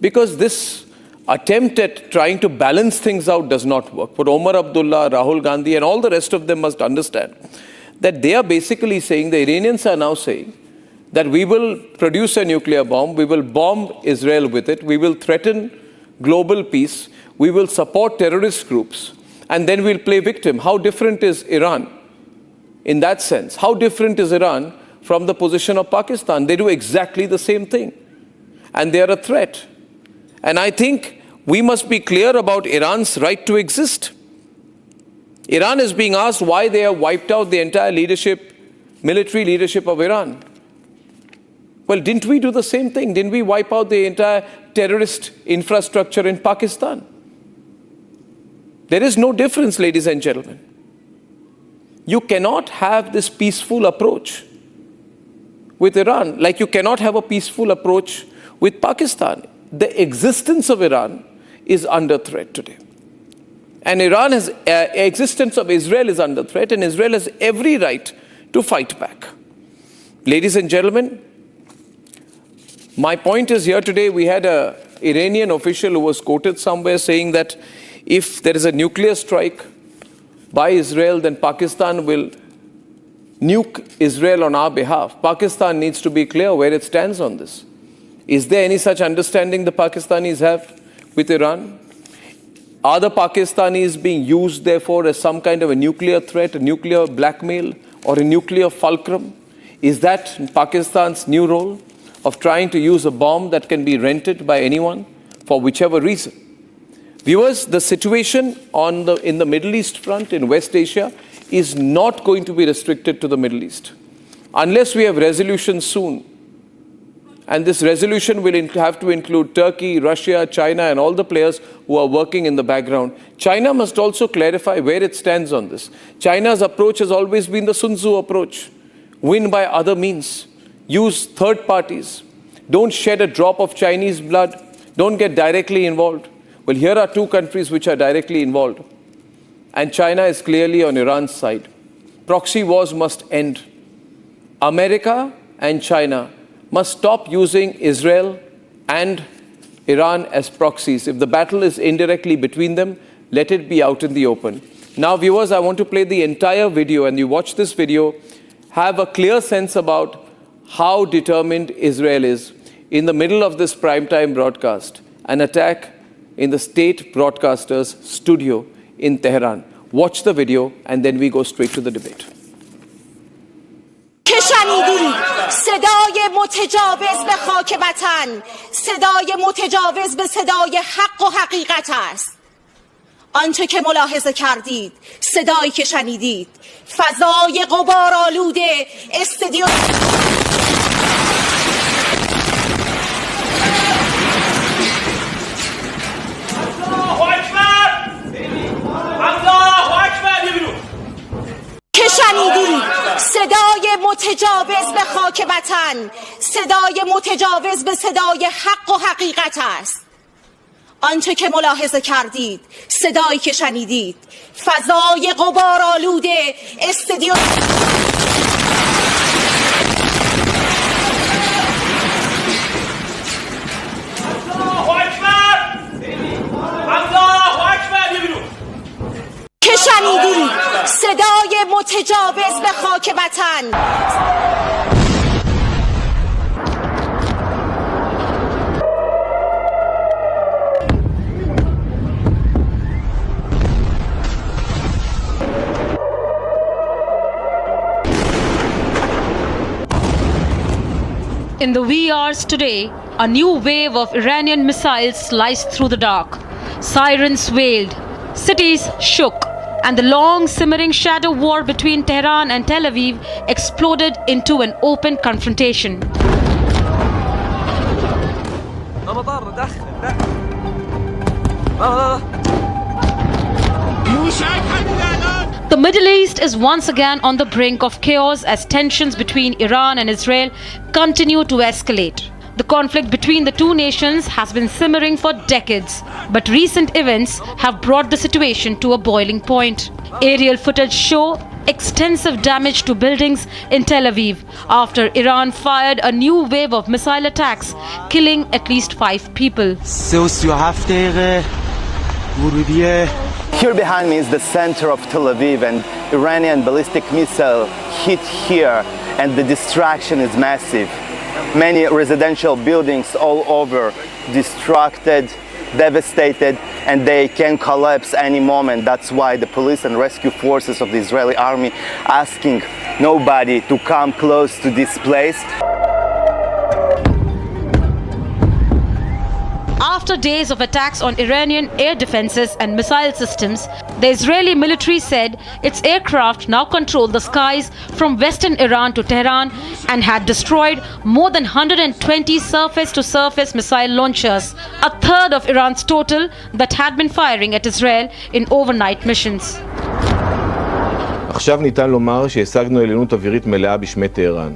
Because this attempt at trying to balance things out does not work. But Omar Abdullah, Rahul Gandhi, and all the rest of them must understand that they are basically saying, the Iranians are now saying, that we will produce a nuclear bomb, we will bomb Israel with it, we will threaten global peace, we will support terrorist groups, and then we'll play victim. How different is Iran in that sense? How different is Iran from the position of Pakistan? They do exactly the same thing, and they are a threat. And I think we must be clear about Iran's right to exist. Iran is being asked why they have wiped out the entire leadership, military leadership of Iran. Well, didn't we do the same thing? Didn't we wipe out the entire terrorist infrastructure in Pakistan? There is no difference, ladies and gentlemen. You cannot have this peaceful approach with Iran, like you cannot have a peaceful approach with Pakistan. The existence of Iran is under threat today. And Iran's existence of Israel is under threat, and Israel has every right to fight back. Ladies and gentlemen, my point is here today, we had an Iranian official who was quoted somewhere saying that if there is a nuclear strike by Israel, then Pakistan will nuke Israel on our behalf. Pakistan needs to be clear where it stands on this. Is there any such understanding the Pakistanis have with Iran? Are the Pakistanis being used, therefore, as some kind of a nuclear threat, a nuclear blackmail, or a nuclear fulcrum? Is that Pakistan's new role of trying to use a bomb that can be rented by anyone for whichever reason? Viewers, the situation in the Middle East front, in West Asia, is not going to be restricted to the Middle East. Unless we have resolution soon. And this resolution will have to include Turkey, Russia, China, and all the players who are working in the background. China must also clarify where it stands on this. China's approach has always been the Sun Tzu approach. Win by other means. Use third parties. Don't shed a drop of Chinese blood. Don't get directly involved. Well, here are two countries which are directly involved. And China is clearly on Iran's side. Proxy wars must end. America and China must stop using Israel and Iran as proxies. If the battle is indirectly between them, let it be out in the open. Now, viewers, I want to play the entire video, and you watch this video, have a clear sense about how determined Israel is. In the middle of this primetime broadcast, an attack in the state broadcaster's studio in Tehran. watch the video, and then we go straight to the debate. که شنیدید صدای متجاوز به خاک وطن، صدای متجاوز به صدای حق و حقیقت است. آنچه که ملاحظه کردید، صدایی که شنیدید، فضای غبارآلود استدیو که شنیدید صدای متجاوز به خاک وطن، صدای متجاوز به صدای حق و حقیقت است. آنچه که ملاحظه کردید، صدایی که شنیدید، فضای غبارآلود استدیو که شنیدید صدای متجاوز به خاک وطن. In the wee hours today, a new wave of Iranian missiles sliced through the dark. Sirens wailed, cities shook, and the long simmering shadow war between Tehran and Tel Aviv exploded into an open confrontation. The Middle East is once again on the brink of chaos as tensions between Iran and Israel continue to escalate. The conflict between the two nations has been simmering for decades, but recent events have brought the situation to a boiling point. Aerial footage show extensive damage to buildings in Tel Aviv after Iran fired a new wave of missile attacks, killing at least 5 people. Here behind me is the center of Tel Aviv, and Iranian ballistic missile hit here, and the destruction is massive. Many residential buildings all over destructed, devastated, and they can collapse any moment. That's why the police and rescue forces of the Israeli army asking nobody to come close to this place. After days of attacks on Iranian air defenses and missile systems, the Israeli military said its aircraft now control the skies from western Iran to Tehran and had destroyed more than 120 surface-to-surface missile launchers, a third of Iran's total that had been firing at Israel in overnight missions. עכשיו ניתן לומר שהשגנו עליונות אווירית מלאה בשמי טהרן.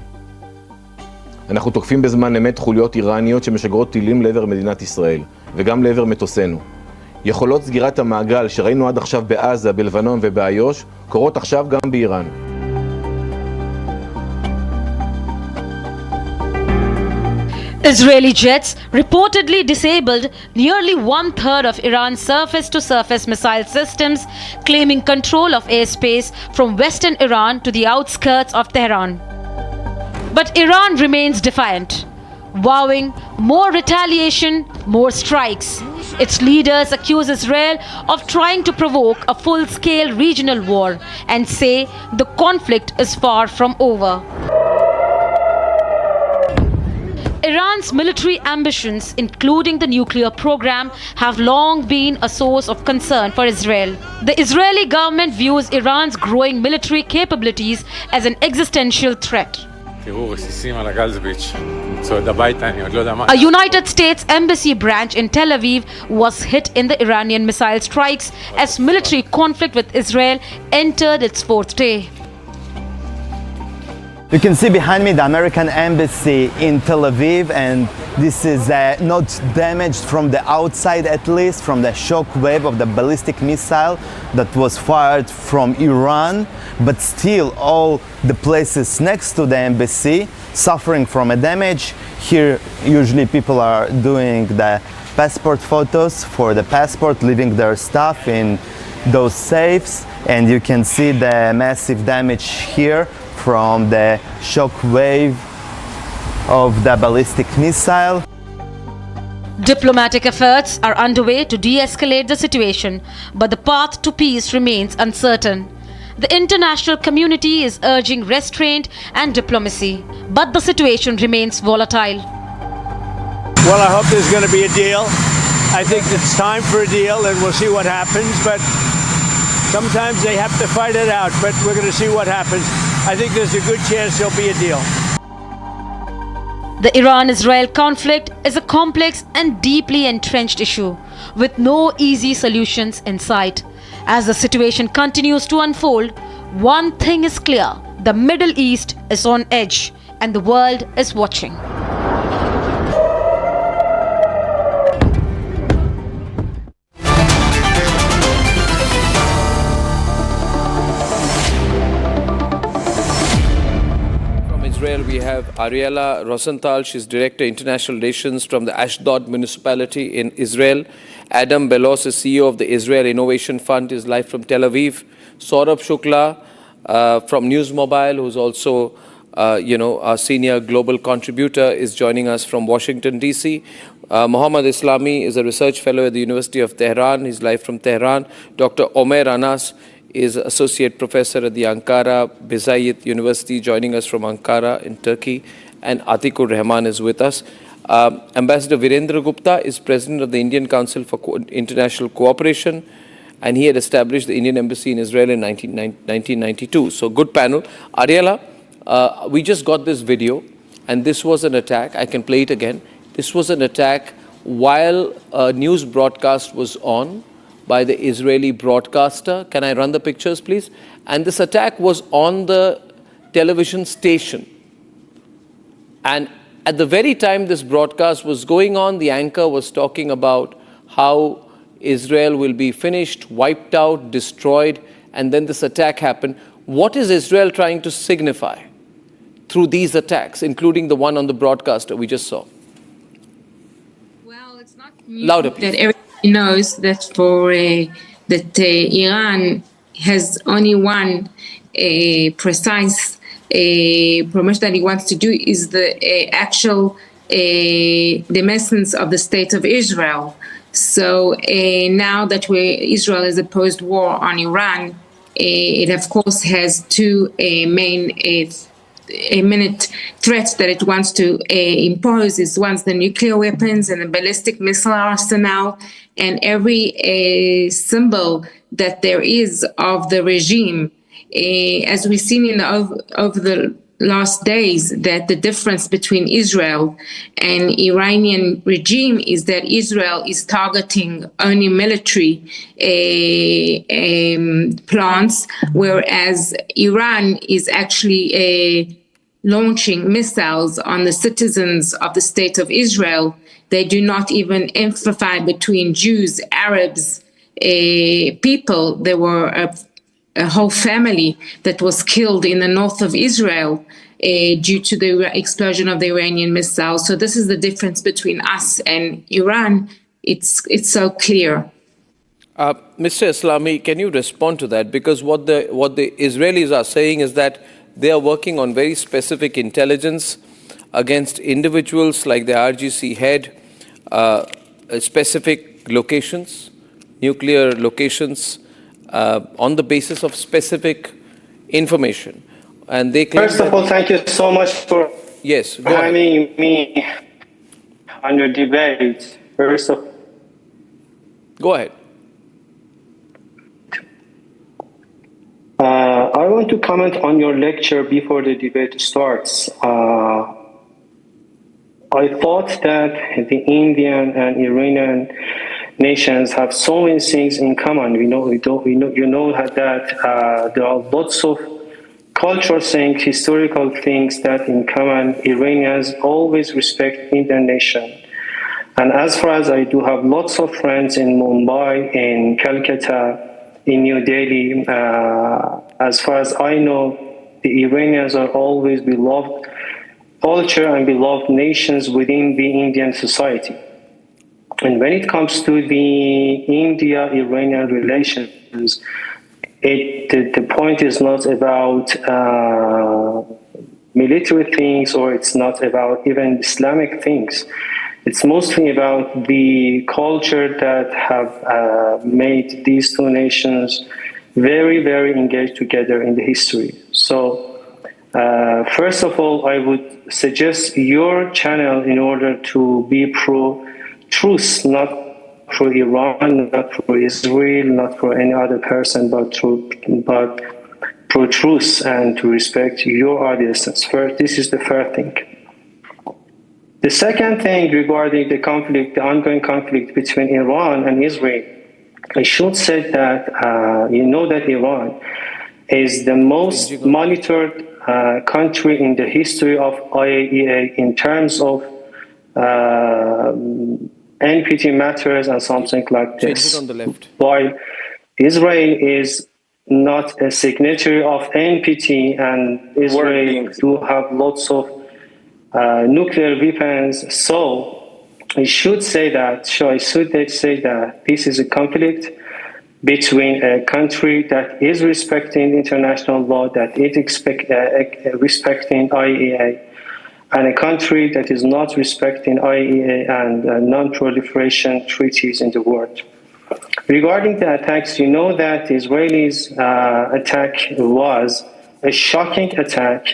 אנחנו תוקפים בזמן אמת חוליות איראניות שמשגרות טילים לעבר מדינת ישראל, וגם לעבר מטוסינו. יכולות סגירת המעגל שראינו עד עכשיו בעזה, בלבנון ובאיו"ש, קורות עכשיו גם באיראן. Israeli jets reportedly disabled nearly 1/3 of Iran's surface-to-surface missile systems, claiming control of airspace from western Iran to the outskirts of Tehran. But Iran remains defiant, vowing more retaliation, more strikes. Its leaders accuse Israel of trying to provoke a full-scale regional war and say the conflict is far from over. Iran's military ambitions, including the nuclear program, have long been a source of concern for Israel. The Israeli government views Iran's growing military capabilities as an existential threat. A United States embassy branch in Tel Aviv was hit in the Iranian missile strikes as military conflict with Israel entered its 4th day. You can see behind me the American embassy in Tel Aviv, and this is not damaged from the outside, at least from the shock wave of the ballistic missile that was fired from Iran, but still all the places next to the embassy suffering from a damage. Here usually people are doing the passport photos for the passport, leaving their stuff in those safes, and you can see the massive damage here from the shock wave of the ballistic missile. Diplomatic efforts are underway to de-escalate the situation, but the path to peace remains uncertain. The international community is urging restraint and diplomacy, but the situation remains volatile. Well, I hope there's going to be a deal. I think it's time for a deal, and we'll see what happens. But sometimes they have to fight it out, but we're going to see what happens. I think there's a good chance there'll be a deal. The Iran-Israel conflict is a complex and deeply entrenched issue, with no easy solutions in sight. As the situation continues to unfold, one thing is clear: the Middle East is on edge, and the world is watching. We have Ariella Rosenthal, she's Director International Relations from the Ashdod Municipality in Israel. Adam Belos is CEO of the Israel Innovation Fund, is live from Tel Aviv. Saurabh Shukla from News Mobile, who's also our senior global contributor, is joining us from Washington, D.C. Mohammad Islami is a research fellow at the University of Tehran, he's live from Tehran. Dr. Omer Anas is Associate Professor at the Ankara Bizayet University, joining us from Ankara in Turkey, and Atikur Rahman is with us. Ambassador Virendra Gupta is President of the Indian Council for International Cooperation, and he had established the Indian Embassy in Israel in 1992. So good panel. Ariella, we just got this video, and this was an attack. I can play it again. This was an attack while a news broadcast was on by the Israeli broadcaster. Can I run the pictures, please? And this attack was on the television station. And at the very time this broadcast was going on, the anchor was talking about how Israel will be finished, wiped out, destroyed, and then this attack happened. What is Israel trying to signify through these attacks, including the one on the broadcaster we just saw? Well, it's not louder, please. That everybody knows that Iran has only one precise promotion that he wants to do is the actual demisence of the state of Israel. So now that Israel has opposed war on Iran, it of course has two main imminent threats that it wants to impose. Is one, the nuclear weapons and the ballistic missile arsenal, and every symbol that there is of the regime. As we've seen over the last days, that the difference between Israel and Iranian regime is that Israel is targeting only military plants, whereas Iran is actually launching missiles on the citizens of the state of Israel. They do not even emphasize between Jews, Arabs, people. There were a whole family that was killed in the north of Israel due to the explosion of the Iranian missile. So this is the difference between us and Iran. It's so clear. Mr. Islami, can you respond to that? Because what the Israelis are saying is that they are working on very specific intelligence against individuals like the RGC head, specific locations, nuclear locations, on the basis of specific information. And they claim First of all, thank you so much for having me on your debate. Go ahead. I want to comment on your lecture before the debate starts. I thought that the Indian and Iranian nations have so many things in common. You know that there are lots of cultural things, historical things that in common. Iranians always respect Indian nation. And as far as I do have lots of friends in Mumbai, in Calcutta, in New Delhi, as far as I know, the Iranians are always beloved culture and beloved nations within the Indian society. And when it comes to the India-Iranian relations, the point is not about military things, or it's not about even Islamic things. It's mostly about the culture that have made these two nations very, very engaged together in the history. So, first of all, I would suggest your channel in order to be pro-truth, not pro-Iran, not pro-Israel, not for any other person, but pro-truth and to respect your audiences. First, this is the first thing. The second thing regarding the conflict, the ongoing conflict between Iran and Israel, I should say that you know that Iran is the most monitored country in the history of IAEA in terms of NPT matters and something like this. On the left. While Israel is not a signatory of NPT, and Israel do have lots of nuclear weapons, so I should say that this is a conflict between a country that is respecting international law, that is respecting IAEA, and a country that is not respecting IAEA and non-proliferation treaties in the world. Regarding the attacks, you know that the Israelis' attack was a shocking attack,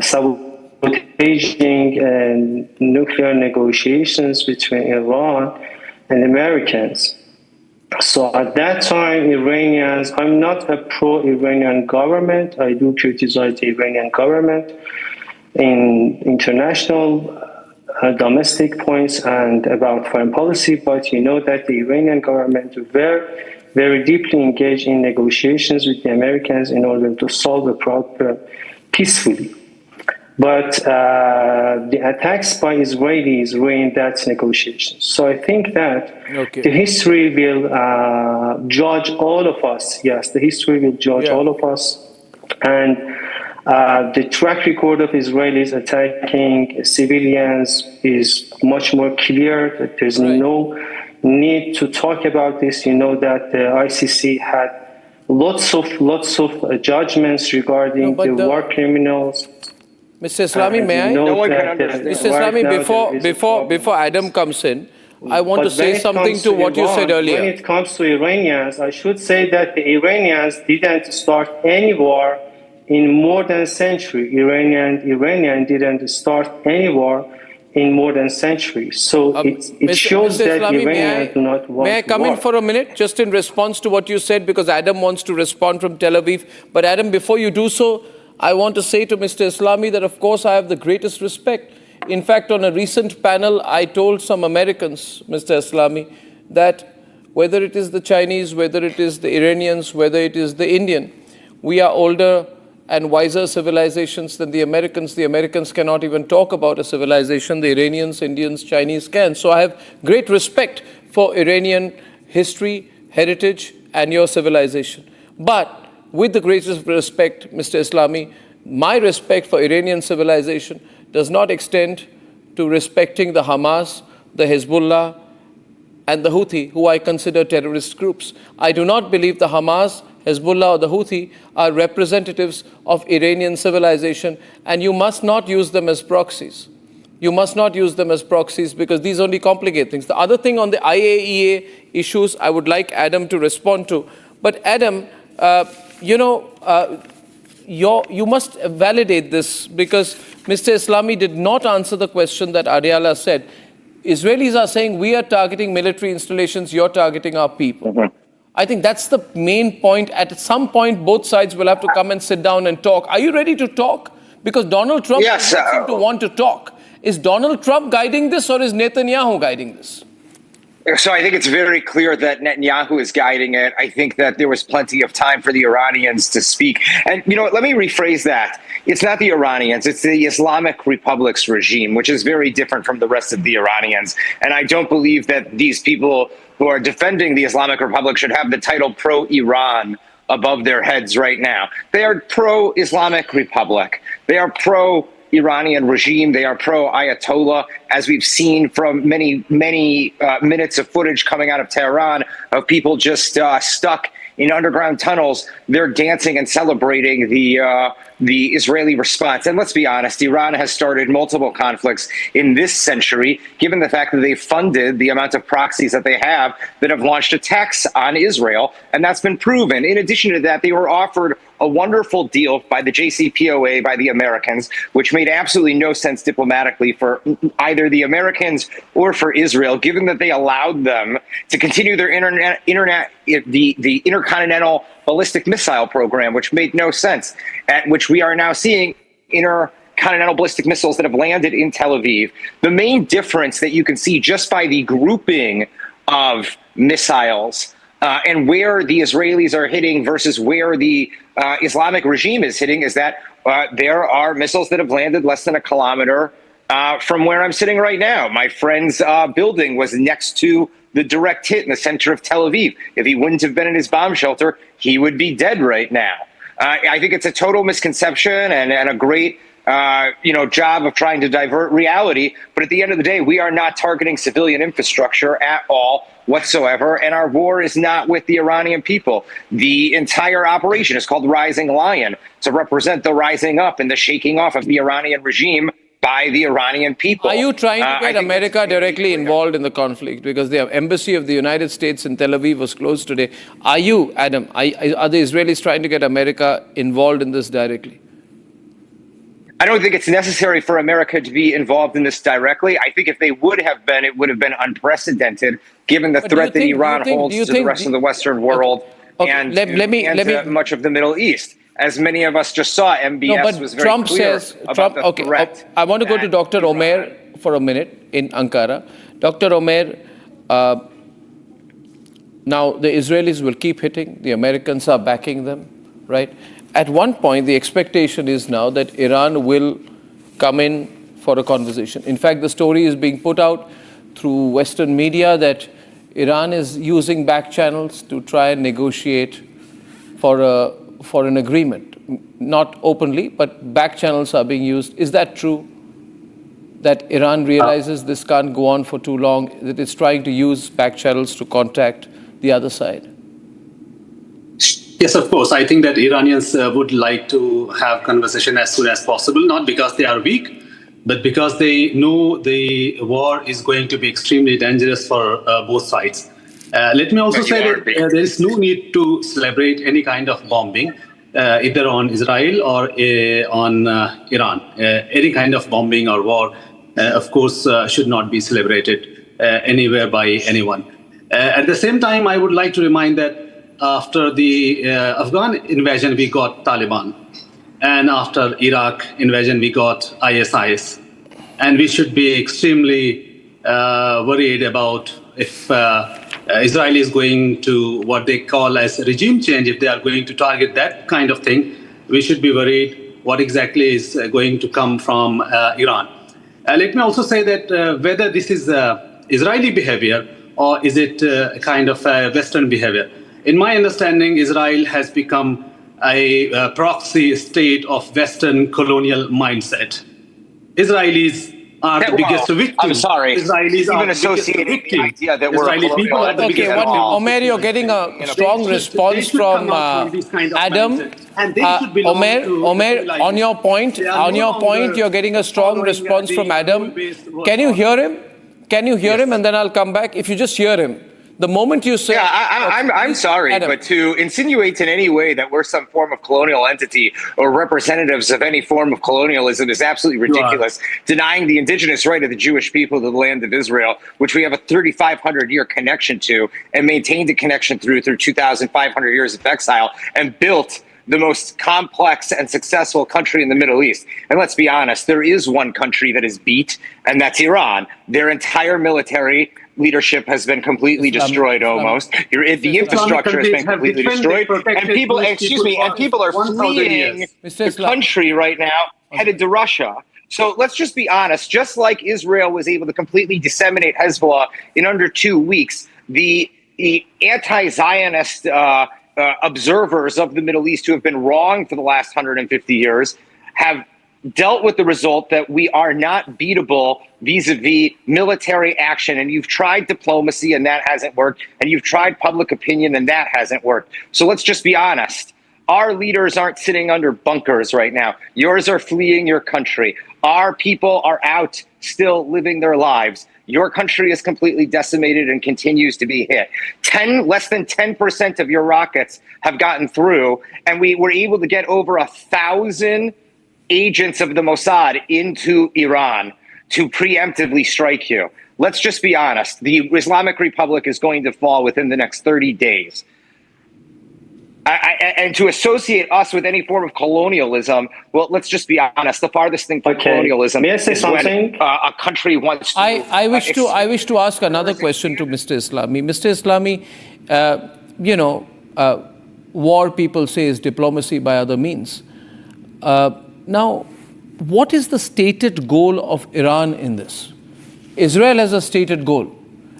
sabotaging nuclear negotiations between Iran and Americans. So at that time, Iranians, I'm not a pro-Iranian government. I do criticize the Iranian government in international domestic points and about foreign policy, but you know that the Iranian government were very deeply engaged in negotiations with the Americans in order to solve the problem peacefully. But the attacks by Israelis ruined that negotiation. So I think that the history will judge all of us. Yes, the history will judge all of us. And the track record of Israelis attacking civilians is much more clear. That there's no need to talk about this. You know that the ICC had lots of judgments regarding the war criminals. Mr. Islami, may I? No one can understand. Mr. Islami, before Adam comes in, I want to say something to what you said earlier. When it comes to Iranians, I should say that the Iranians didn't start any war in more than a century. Iranian didn't start any war in more than a century. So it shows Mr. that Islami, Iranians do not want May I come in for a minute, just in response to what you said, because Adam wants to respond from Tel Aviv. But Adam, before you do so, I want to say to Mr. Islami that, of course, I have the greatest respect. In fact, on a recent panel, I told some Americans, Mr. Islami, that whether it is the Chinese, whether it is the Iranians, whether it is the Indian, we are older and wiser civilizations than the Americans. The Americans cannot even talk about a civilization. The Iranians, Indians, Chinese can. So I have great respect for Iranian history, heritage, and your civilization. But with the greatest respect, Mr. Islami, my respect for Iranian civilization does not extend to respecting the Hamas, the Hezbollah, and the Houthi, who I consider terrorist groups. I do not believe the Hamas, Hezbollah, or the Houthi are representatives of Iranian civilization, and you must not use them as proxies. You must not use them as proxies because these only complicate things. The other thing on the IAEA issues, I would like Adam to respond to. But Adam, you must validate this because Mr. Islami did not answer the question that Adiala said. Israelis are saying we are targeting military installations, you're targeting our people. I think that's the main point. At some point, both sides will have to come and sit down and talk. Are you ready to talk? Because Donald Trump doesn't seem to want to talk. Is Donald Trump guiding this or is Netanyahu guiding this? So I think it's very clear that Netanyahu is guiding it. I think that there was plenty of time for the Iranians to speak. And you know what, let me rephrase that. It's not the Iranians, it's the Islamic Republic's regime, which is very different from the rest of the Iranians. And I don't believe that these people who are defending the Islamic Republic should have the title pro-Iran above their heads right now. They are pro-Islamic Republic. They are pro-Iranian regime. They are pro-Ayatollah, as we've seen from many minutes of footage coming out of Tehran of people just stuck in underground tunnels, they're dancing and celebrating the Israeli response. And let's be honest, Iran has started multiple conflicts in this century, given the fact that they funded the amount of proxies that they have that have launched attacks on Israel. And that's been proven. In addition to that, they were offered a wonderful deal by the JCPOA, by the Americans, which made absolutely no sense diplomatically for either the Americans or for Israel, given that they allowed them to continue their the intercontinental ballistic missile program, which made no sense, at which we are now seeing intercontinental ballistic missiles that have landed in Tel Aviv. The main difference that you can see just by the grouping of missiles and where the Israelis are hitting versus where the Islamic regime is hitting is that there are missiles that have landed less than a kilometer from where I'm sitting right now. My friend's building was next to the direct hit in the center of Tel Aviv. If he wouldn't have been in his bomb shelter, he would be dead right now. I think it's a total misconception and a great job of trying to divert reality. But at the end of the day, we are not targeting civilian infrastructure at all whatsoever. And our war is not with the Iranian people. The entire operation is called Rising Lion to represent the rising up and the shaking off of the Iranian regime by the Iranian people. Are you trying to get America directly involved in the conflict? Because the embassy of the United States in Tel Aviv was closed today. Are you, Adam, are the Israelis trying to get America involved in this directly? I don't think it's necessary for America to be involved in this directly. I think if they would have been, it would have been unprecedented, given the threat that Iran holds to the rest of the Western world and to much of the Middle East. As many of us just saw, MBS was very clear about the threat. I want to go to Dr. Omer for a minute in Ankara. Dr. Omer, now the Israelis will keep hitting. The Americans are backing them, right? At one point, the expectation is now that Iran will come in for a conversation. In fact, the story is being put out through Western media that Iran is using back channels to try and negotiate for an agreement. Not openly, but back channels are being used. Is that true? That Iran realizes this can't go on for too long, that it's trying to use back channels to contact the other side? Yes, of course. I think that Iranians would like to have conversation as soon as possible, not because they are weak, but because they know the war is going to be extremely dangerous for both sides. Let me also say that there is no need to celebrate any kind of bombing, either on Israel or on Iran. Any kind of bombing or war, of course, should not be celebrated anywhere by anyone. At the same time, I would like to remind that after the Afghan invasion, we got Taliban. And after Iraq invasion, we got ISIS. And we should be extremely worried about if Israel is going to what they call as regime change. If they are going to target that kind of thing, we should be worried what exactly is going to come from Iran. Let me also say that whether this is Israeli behavior or is it a kind of Western behavior. In my understanding, Israel has become a proxy state of Western colonial mindset. Israelis are the biggest victims. I'm sorry. Israelis even associating the idea that we're Israeli people are the biggest victims. Omer, you're getting a strong response from Adam. Omer, on your point, you're getting a strong response from Adam. Can you hear him? Can you hear him? And then I'll come back. If you just hear him. The moment you say... Yeah, I'm sorry, Adam, but to insinuate in any way that we're some form of colonial entity or representatives of any form of colonialism is absolutely ridiculous. Denying the indigenous right of the Jewish people to the land of Israel, which we have a 3,500-year connection to and maintained a connection through 2,500 years of exile and built the most complex and successful country in the Middle East. And let's be honest, there is one country that is beat, and that's Iran. Their entire military leadership has been completely destroyed almost. The infrastructure has been completely destroyed. And people, people are fleeing the country right now, headed to Russia. So let's just be honest, just like Israel was able to completely disseminate Hezbollah in under 2 weeks, the anti-Zionist observers of the Middle East who have been wrong for the last 150 years have dealt with the result that we are not beatable vis-a-vis military action. And you've tried diplomacy and that hasn't worked. And you've tried public opinion and that hasn't worked. So let's just be honest. Our leaders aren't sitting under bunkers right now. Yours are fleeing your country. Our people are out still living their lives. Your country is completely decimated and continues to be hit. Less than 10% of your rockets have gotten through, and we were able to get over 1,000 agents of the Mossad into Iran to preemptively strike you. Let's just be honest. The Islamic Republic is going to fall within the next 30 days. And to associate us with any form of colonialism, well, let's just be honest. The farthest thing from colonialism is when a country wants to. I wish to ask another question to Mr. Islami. Mr. Islami, war people say is diplomacy by other means. Now, what is the stated goal of Iran in this? Israel has a stated goal.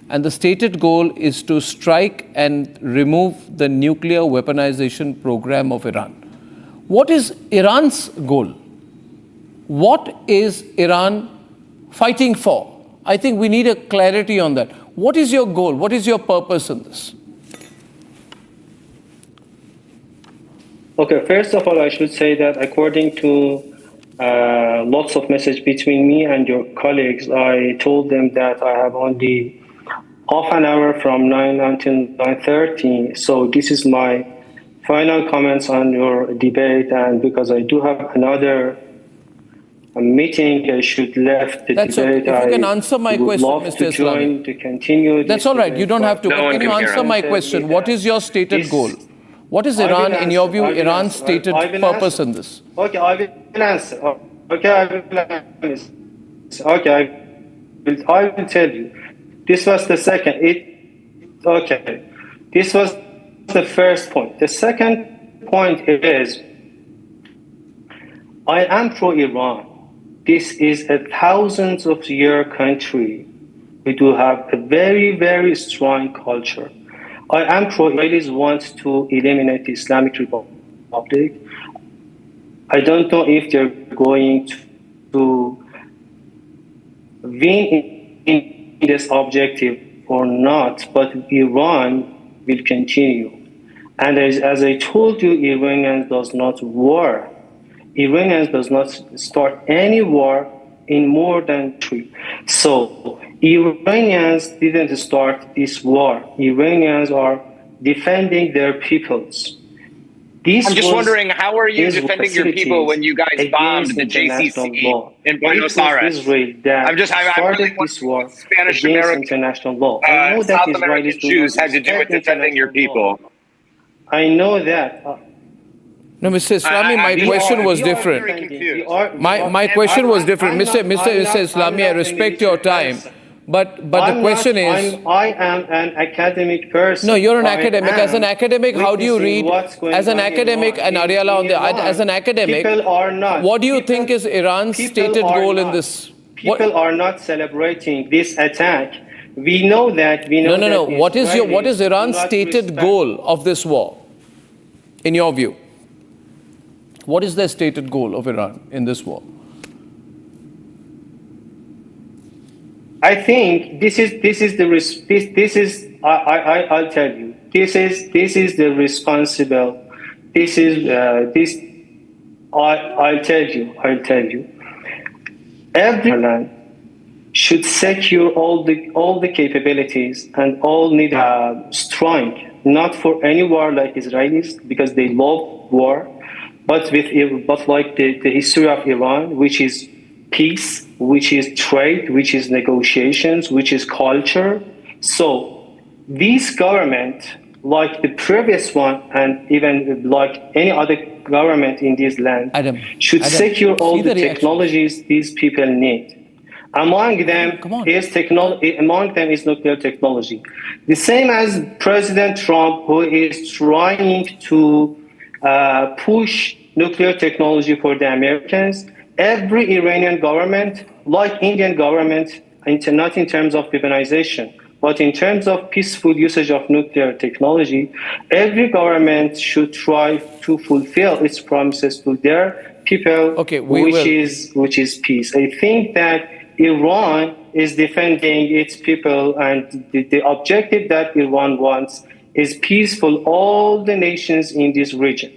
And the stated goal is to strike and remove the nuclear weaponization program of Iran. What is Iran's goal? What is Iran fighting for? I think we need a clarity on that. What is your goal? What is your purpose in this? Okay, first of all, I should say that according to lots of messages between me and your colleagues, I told them that I have only half an hour from 9 until 9:30. So this is my final comments on your debate. And because I do have another meeting, I should left the That's debate. If you can answer my question, Mr. Islami. To continue. That's all right. You don't have to. But can you answer my question? What is your stated goal? What is Iran, in your view, Iran's stated purpose in this? Okay, I will answer. Okay, I will answer. Okay, I will tell you. This was the second. This was the first point. The second point is, I am pro-Iran. This is a thousands of year country. We do have a very, very strong culture. I am pro-Israelis want to eliminate the Islamic Republic. I don't know if they're going to win in this objective or not, but Iran will continue. And as I told you, Iranians does not war. Iranians does not start any war in more than 3. So Iranians didn't start this war. Iranians are defending their peoples. I'm just wondering, how are you defending your people when you guys bombed the JCC in Buenos Aires? I'm really this war Spanish American international law. I know that South American Jews had to do with defending your people. I know that. No, Mr. Islami, my question was different. My question was different. Mr. Islami, I respect your time. But the question is... I am an academic person. No, you're an academic. As an academic, how do you read... As an academic, and Ariella, as an academic, what do you think is Iran's stated goal in this? People are not celebrating this attack. We know that... No. What is Iran's stated goal of this war, in your view? What is their stated goal of Iran in this war? I think I'll tell you. This is the responsible. I'll tell you. Every land should secure all the capabilities and all need strength, not for any war like Israelis because they love war, but like the history of Iran, which is peace, which is trade, which is negotiations, which is culture. So this government, like the previous one, and even like any other government in this land, should secure all the technologies these people need. Among them is nuclear technology. The same as President Trump, who is trying to push nuclear technology for the Americans. Every Iranian government, like Indian government, not in terms of weaponization, but in terms of peaceful usage of nuclear technology, every government should try to fulfill its promises to their people which is peace. I think that Iran is defending its people, and the objective that Iran wants is peaceful all the nations in this region.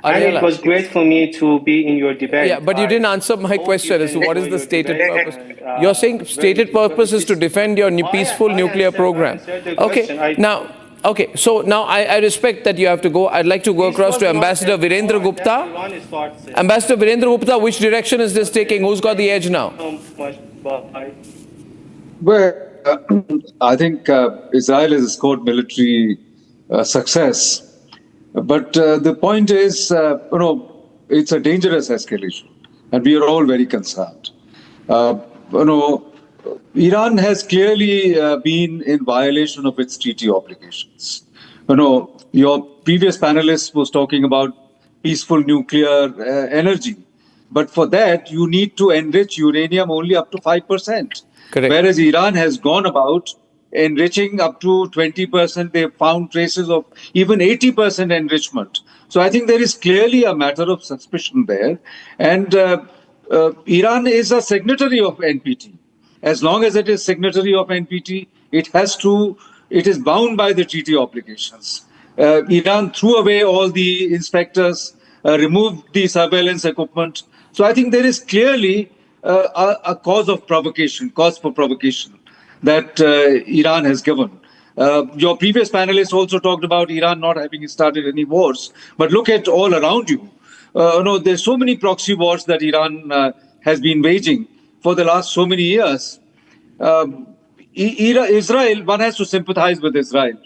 And it was great for me to be in your debate. Yeah, but you didn't answer my question as to what is the stated purpose. You're saying stated purpose is to defend your peaceful nuclear program. Okay, now, so now I respect that you have to go. I'd like to go across to Ambassador Virendra Gupta. Ambassador Virendra Gupta, which direction is this taking? Who's got the edge now? Well, I think Israel has scored military success. But the point is, it's a dangerous escalation, and we are all very concerned. Iran has clearly been in violation of its treaty obligations. Your previous panelist was talking about peaceful nuclear energy, but for that you need to enrich uranium only up to 5%. Correct. Whereas Iran has gone about enriching up to 20%. They have found traces of even 80% enrichment. So I think there is clearly a matter of suspicion there. And Iran is a signatory of NPT. As long as it is signatory of NPT, it is bound by the treaty obligations. Iran threw away all the inspectors, removed the surveillance equipment. So I think there is clearly a cause for provocation that Iran has given. Your previous panelists also talked about Iran not having started any wars. But look at all around you. There's so many proxy wars that Iran has been waging for the last so many years. Israel, one has to sympathize with Israel.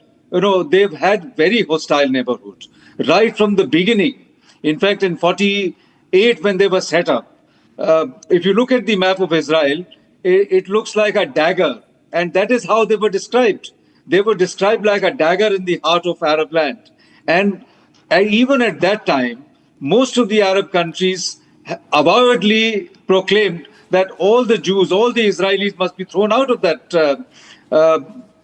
They've had very hostile neighborhood right from the beginning. In fact, in 1948, when they were set up, if you look at the map of Israel, it looks like a dagger. And that is how they were described. They were described like a dagger in the heart of Arab land. And even at that time, most of the Arab countries avowedly proclaimed that all the Jews, all the Israelis must be thrown out of that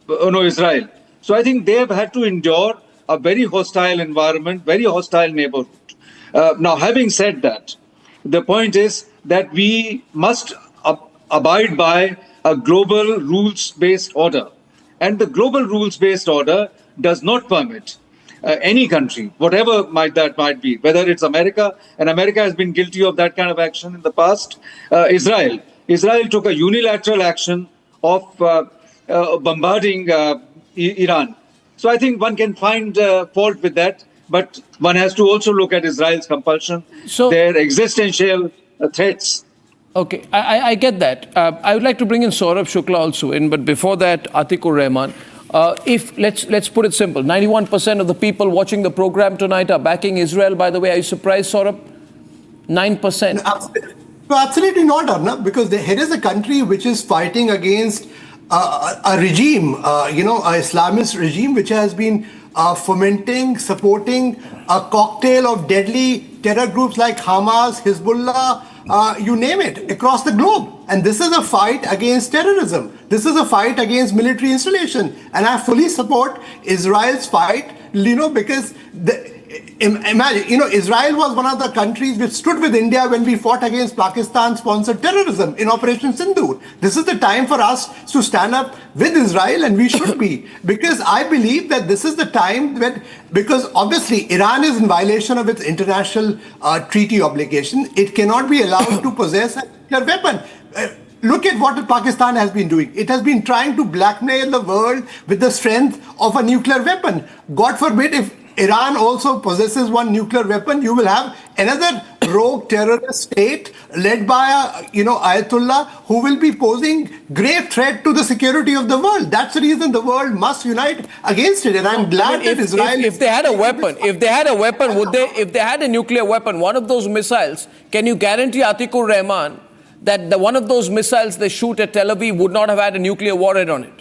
Israel. So I think they have had to endure a very hostile environment, very hostile neighborhood. Now, having said that, the point is that we must abide by a global rules-based order. And the global rules-based order does not permit any country, whatever that might be, whether it's America, and America has been guilty of that kind of action in the past, Israel. Israel took a unilateral action of bombarding Iran. So I think one can find fault with that, but one has to also look at Israel's compulsion, their existential threats. Okay, I get that. I would like to bring in Saurabh Shukla also in, but before that, Atikur Rahman. If let's put it simple, 91% of the people watching the program tonight are backing Israel. By the way, are you surprised, Saurabh? 9%. No, absolutely not, Arnab, because here is a country which is fighting against a regime, an Islamist regime, which has been fomenting, supporting a cocktail of deadly terror groups like Hamas, Hezbollah, you name it, across the globe. And this is a fight against terrorism. This is a fight against military installation. And I fully support Israel's fight, because imagine, Israel was one of the countries which stood with India when we fought against Pakistan-sponsored terrorism in Operation Sindoor. This is the time for us to stand up with Israel, and we should be. Because I believe that this is the time because obviously Iran is in violation of its international treaty obligation. It cannot be allowed to possess a nuclear weapon. Look at what Pakistan has been doing. It has been trying to blackmail the world with the strength of a nuclear weapon. God forbid, if Iran also possesses one nuclear weapon, you will have another rogue terrorist state led by Ayatollah, who will be posing grave threat to the security of the world. That's the reason the world must unite against it. And I'm glad that Israel... If they had a weapon, if they had a nuclear weapon, one of those missiles, can you guarantee, Atikur Rahman, that one of those missiles they shoot at Tel Aviv would not have had a nuclear warhead on it?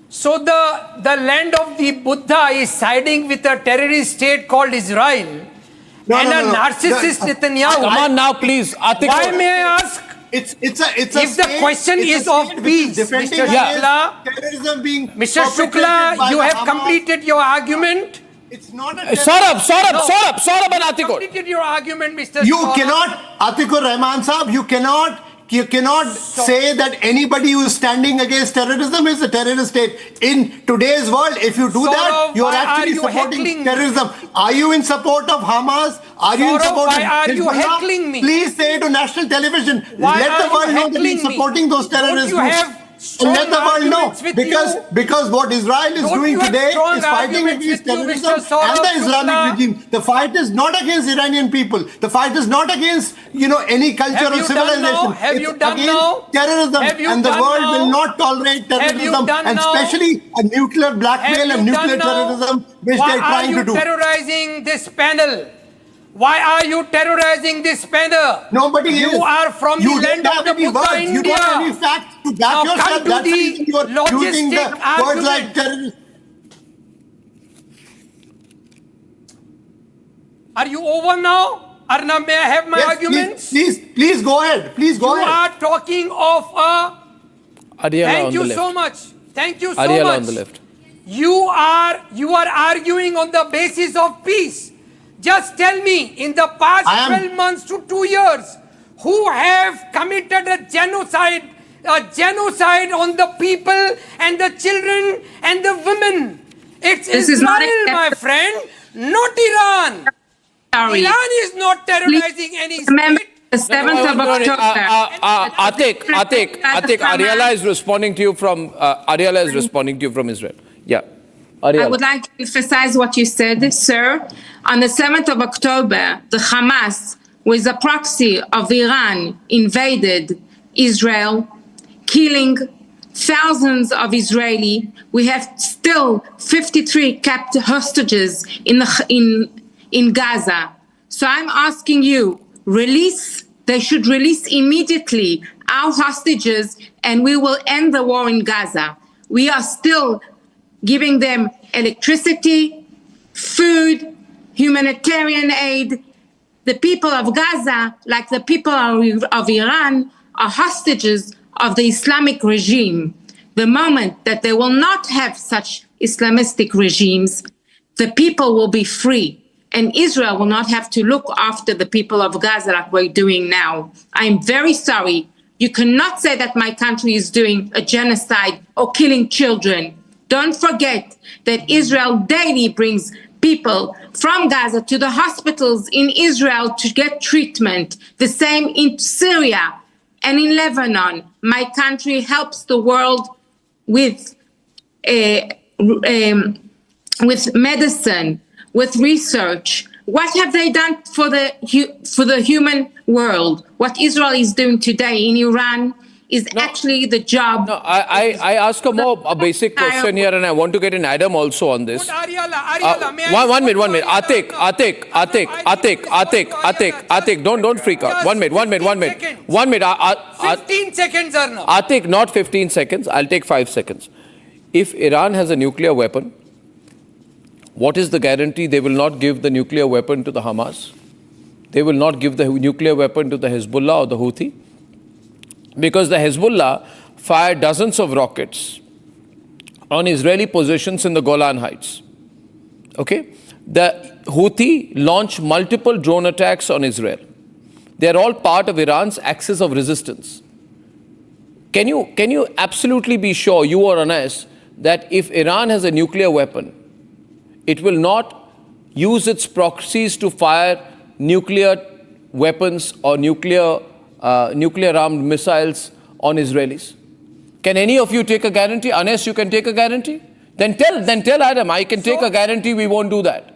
So the land of the Buddha is siding with a terrorist state called Israel narcissist Netanyahu. Come on now, please. Why may I ask? It's a if the state, question is of peace, Mr. Shukla, terrorism being Mr. Shukla, you have completed your argument. It's not a Saurabh and Atikur. Completed your argument, Mr. You Saurabh. cannot, Atikur Rahman Saab, you cannot say that anybody who is standing against terrorism is a terrorist state. In today's world, if you do that, you are actually supporting terrorism. Are you in support of Hamas? Are you in support of why are you heckling me? Please say it on national television. Why Let are the world you know that you're heckling me? supporting those terrorist Don't you groups. have And let the world know, arguments with because what Israel is Don't doing you have today strong is fighting arguments against with you, terrorism Mr. Saurabh and the Islamic Shukla? regime. The fight is not against Iranian people. The fight is not against, any culture Have or you done civilization. now? Have It's you done against now? terrorism, Have you and the done world now? will not tolerate Have you terrorism, done and now? especially a nuclear blackmail Have and you nuclear done now? terrorism, which Why they're trying to do. are you terrorizing this panel? Why are you terrorizing this panel? Nobody you is. are from You the land don't of have the any Buddha, words. India. You don't have any facts to back Now yourself. come to That's the the reason you are using the logistic words like argument. terrorist. Are you over now? Arnab, may I have my arguments? Please go ahead. Please go ahead. You are talking of a... Ariella Thank on you the left. so much. Thank you so Ariella much. on the left. You are arguing on the basis of peace. Just tell me, in the past 12 months to 2 years, who have committed a genocide on the people and the children and the women? It's This is Israel, not my friend, not Iran. Sorry. Iran is not terrorizing any Remember, state. the 7th of October. Atik, Ariella is responding to you from Israel. Yeah. Ariella. I would like to emphasize what you said, sir. On the 7th of October, the Hamas, with a proxy of Iran, invaded Israel, killing thousands of Israelis. We have still 53 kept hostages in Gaza. So I'm asking you, they should release immediately our hostages, and we will end the war in Gaza. We are still giving them electricity, food, humanitarian aid. The people of Gaza, like the people of Iran, are hostages of the Islamic regime. The moment that they will not have such Islamistic regimes, the people will be free. And Israel will not have to look after the people of Gaza like we're doing now. I'm very sorry. You cannot say that my country is doing a genocide or killing children. Don't forget that Israel daily brings people from Gaza to the hospitals in Israel to get treatment. The same in Syria and in Lebanon. My country helps the world with medicine, with research. What have they done for the human world? What Israel is doing today in Iran is actually the job. No, I ask a basic question here, and I want to get an Adam also on this. One minute. Atik, don't freak out. One minute. 15 seconds, Arnab. Atik, not 15 seconds. I'll take 5 seconds. If Iran has a nuclear weapon, what is the guarantee they will not give the nuclear weapon to the Hamas? They will not give the nuclear weapon to the Hezbollah or the Houthi? Because the Hezbollah fired dozens of rockets on Israeli positions in the Golan Heights. Okay? The Houthi launched multiple drone attacks on Israel. They are all part of Iran's axis of resistance. Can you absolutely be sure, you or Anas, that if Iran has a nuclear weapon, it will not use its proxies to fire nuclear weapons or nuclear armed missiles on Israelis? Can any of you take a guarantee? Anas, you can take a guarantee? Then tell Adam, I can take a guarantee we won't do that.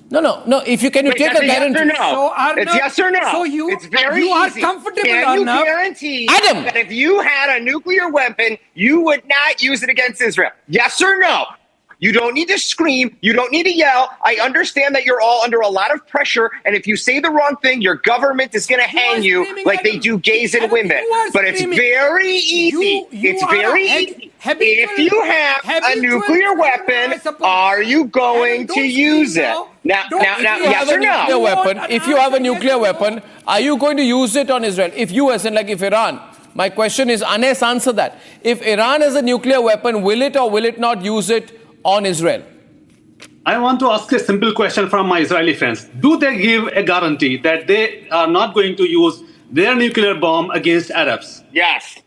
No. If you can, you take a guarantee. Yes or no? It's yes or no. So it's very are easy. comfortable, Can you Arnab? guarantee Adam, that if you had a nuclear weapon, you would not use it against Israel? Yes or no? You don't need to scream. You don't need to yell. I understand that you're all under a lot of pressure, and if you say the wrong thing, your government is going to hang you like they do gays and women. But it's very easy. It's very easy. if you have a nuclear weapon, are you going to use it? Now, yes or no? If you have a nuclear weapon, are you going to use it on Israel? If US and like if Iran, my question is, Anes, answer that. If Iran has a nuclear weapon, will it or will it not use it on Israel? I want to ask a simple question from my Israeli friends. Do they give a guarantee that they are not going to use their nuclear bomb against Arabs? Yes.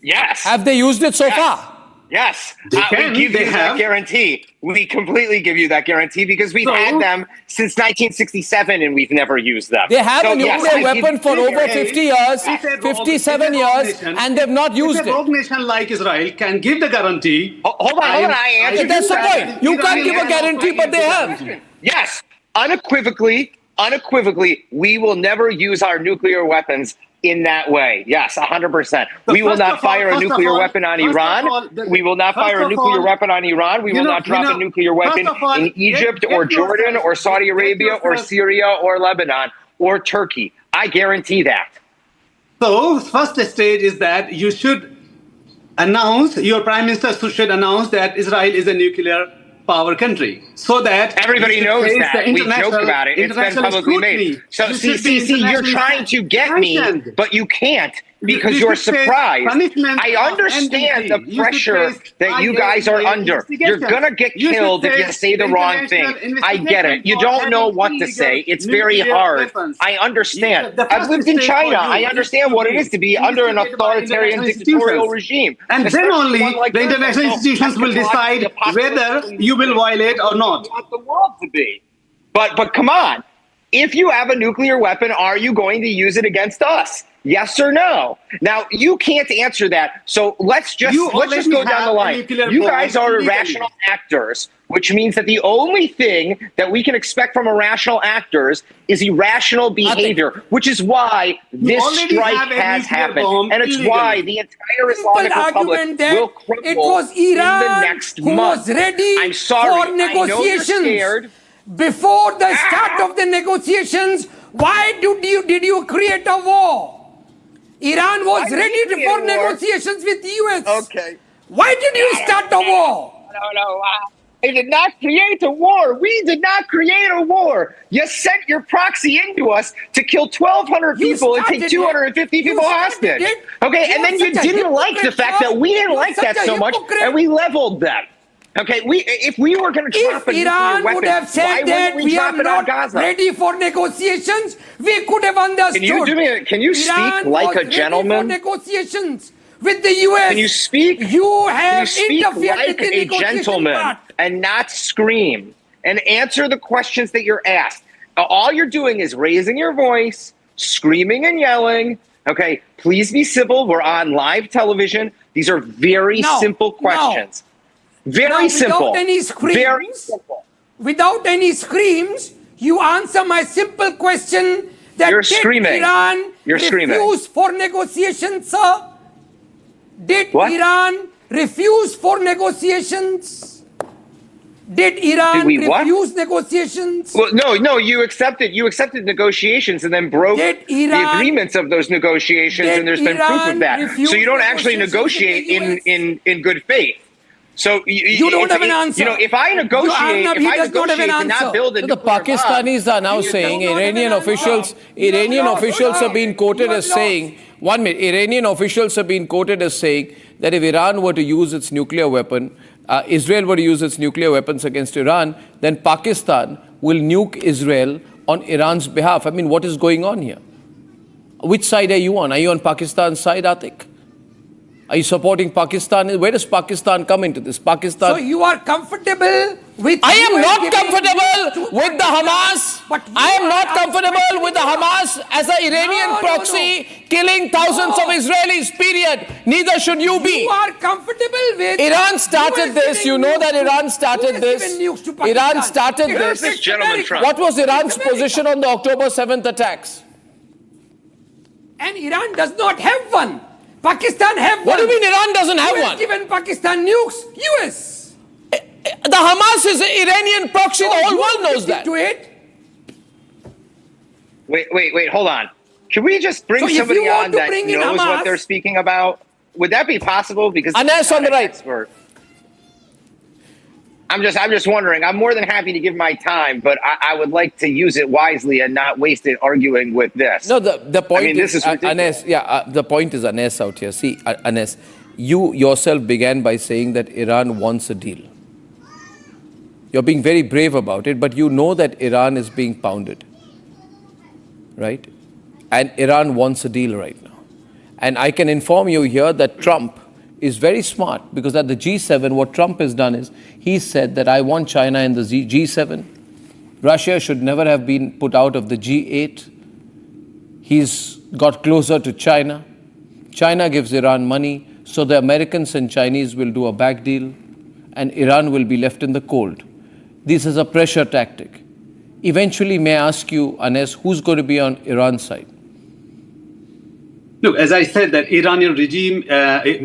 Yes. Have they used it so far? Yes. They can, we give they you have. that guarantee. We completely give you that guarantee because we've had them since 1967 and we've never used them. They have a nuclear weapon for over 50 years, If 57 years, and they've not used If a rogue nation like Israel can give the guarantee... Hold on, I answered That's the that. point. You can't give a guarantee, but they have. Yes. Unequivocally, we will never use our nuclear weapons in that way. Yes, 100%. We will not fire a nuclear weapon on Iran. We will not fire a nuclear weapon on Iran. We will not drop a nuclear weapon in Egypt or Jordan or Saudi Arabia or Syria or Lebanon or Turkey. I guarantee that. So, first stage is that you should announce, your Prime Minister should announce that Israel is a nuclear power country, so that everybody knows that. We joked about it. It's been publicly made. So, see, you're trying to get me, but you can't because you're surprised. I understand the pressure that you guys are under. You're gonna get killed if you say the wrong thing. I get it. You don't know what to say. It's very hard. I understand. I've lived in China. I understand what it is to be under an authoritarian dictatorial regime. And then only the international institutions will decide whether you will violate or not. Want the world to be. But come on. If you have a nuclear weapon, are you going to use it against us? Yes or no? Now, you can't answer that. So let's just go down the line. You guys are irrational actors, which means that the only thing that we can expect from irrational actors is irrational behavior, which is why this strike has happened. And it's why the entire Islamic Republic will crumble in the next month. I'm sorry. For negotiations. Before the start of the negotiations, why did you create a war? Iran was ready for negotiations with the US. Okay. Why did you start a war? No. I did not create a war. We did not create a war. You sent your proxy into us to kill 1,200 people and take 250 people hostage. Okay, and then you didn't like the fact that we didn't like that so much, and we leveled them. Okay, if we were going to drop a nuclear Iran weapon, would have said that we are not ready for negotiations, we could have understood. Can you speak like a gentleman? For negotiations with the US. Can you speak? You have interfered like with the a negotiation gentleman part. and not scream and answer the questions that you're asked. All you're doing is raising your voice, screaming and yelling. Okay, please be civil. We're on live television. These are very simple questions. Very simple. Without any screams, very simple. Without any screams, you answer my simple question that You're did screaming. Iran refuse for negotiations, sir? Did Iran refuse for negotiations? Did Iran refuse negotiations? Well, no, you accepted negotiations and then broke the agreements of those negotiations, and there's been proof of that. So you don't actually negotiate in good faith. So you don't have an answer. If I negotiate to not build a nuclear the Pakistanis are now saying Iranian officials have been quoted as saying, Iranian officials have been quoted as saying that if Iran were to use its nuclear weapon, Israel were to use its nuclear weapons against Iran, then Pakistan will nuke Israel on Iran's behalf. I mean, what is going on here? Which side are you on? Are you on Pakistan's side, Atik? Are you supporting Pakistan? Where does Pakistan come into this? Pakistan. So you are comfortable with... I am not comfortable with the Hamas. I am not comfortable with the Hamas as an Iranian proxy killing thousands of Israelis, period. Neither should you be. You are comfortable with... Iran started this. You know that Iran started this. Iran started this. What was Iran's position on the October 7th attacks? And Iran does not have one. Pakistan have one. What do you mean Iran doesn't have one? Given Pakistan nukes, US. The Hamas is an Iranian proxy. The whole world knows that. Wait, hold on. Can we just bring somebody on that knows what they're speaking about? would that be possible? Because Anas on the right. Expert. I'm just wondering. I'm more than happy to give my time, but I would like to use it wisely and not waste it arguing with this. No, the point this is Anas. The point is Anas out here. See, Anas, you yourself began by saying that Iran wants a deal. You're being very brave about it, but you know that Iran is being pounded, right? And Iran wants a deal right now. And I can inform you here that Trump is very smart, because at the G7, what Trump has done is he said that I want China in the G7. Russia should never have been put out of the G8. He's got closer to China. China gives Iran money, so the Americans and Chinese will do a back deal, and Iran will be left in the cold. This is a pressure tactic. Eventually, may I ask you, Anas, who's going to be on Iran's side? Look, as I said, that Iranian regime,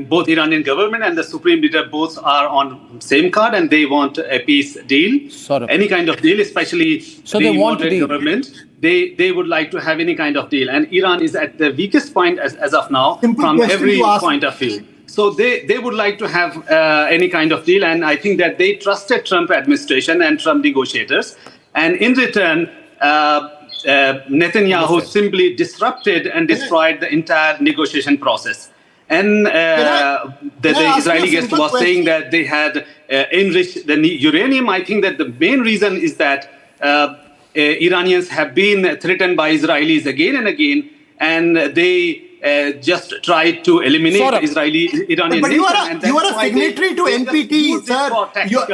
both Iranian government and the supreme leader, both are on same card, and they want a peace deal. Sort of. Any kind of deal, especially so the they want moderate government. They would like to have any kind of deal. And Iran is at the weakest point as of now from every point of view. So they would like to have any kind of deal. And I think that they trusted Trump administration and Trump negotiators. And in return, Netanyahu simply disrupted and destroyed the entire negotiation process. And the Israeli guest was saying that they had enriched the uranium. I think that the main reason is that Iranians have been threatened by Israelis again and again, and they just tried to eliminate Iranian nation. But you are a signatory to NPT, sir.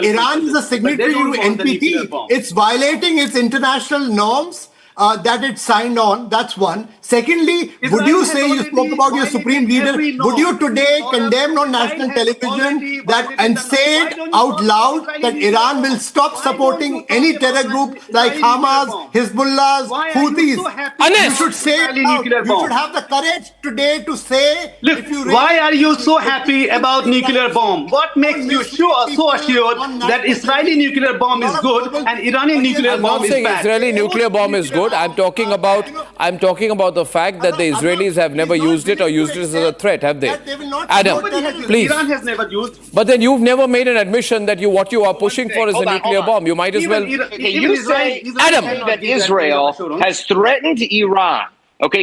Iran is a signatory to NPT. It's violating its international norms that it signed on. That's one. Secondly, would you say, you spoke about your supreme leader, would you today condemn on national television that and say it out loud that Iran will stop supporting any terror group like Hamas, Hezbollah, Houthis? You should say it out. You should have the courage today to say. Look, why are you so happy about nuclear bomb? What makes you so assured that Israeli nuclear bomb is good and Iranian nuclear bomb is bad? I'm not saying Israeli nuclear bomb is good. I'm talking about the fact that the Israelis have never used it or used it as a threat, have they? Adam, please. Iran has never used. But then you've never made an admission that what you are pushing for is a nuclear bomb. You might as well. You say, Adam, that Israel has threatened Iran,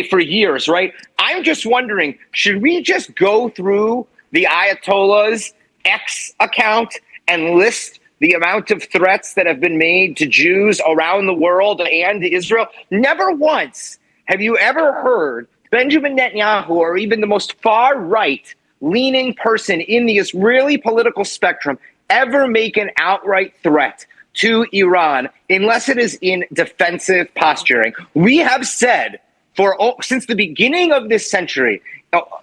for years, right? I'm just wondering, should we just go through the Ayatollah's X account and list the amount of threats that have been made to Jews around the world and to Israel? Never once have you ever heard Benjamin Netanyahu or even the most far-right leaning person in the Israeli political spectrum ever make an outright threat to Iran unless it is in defensive posturing. We have said since the beginning of this century,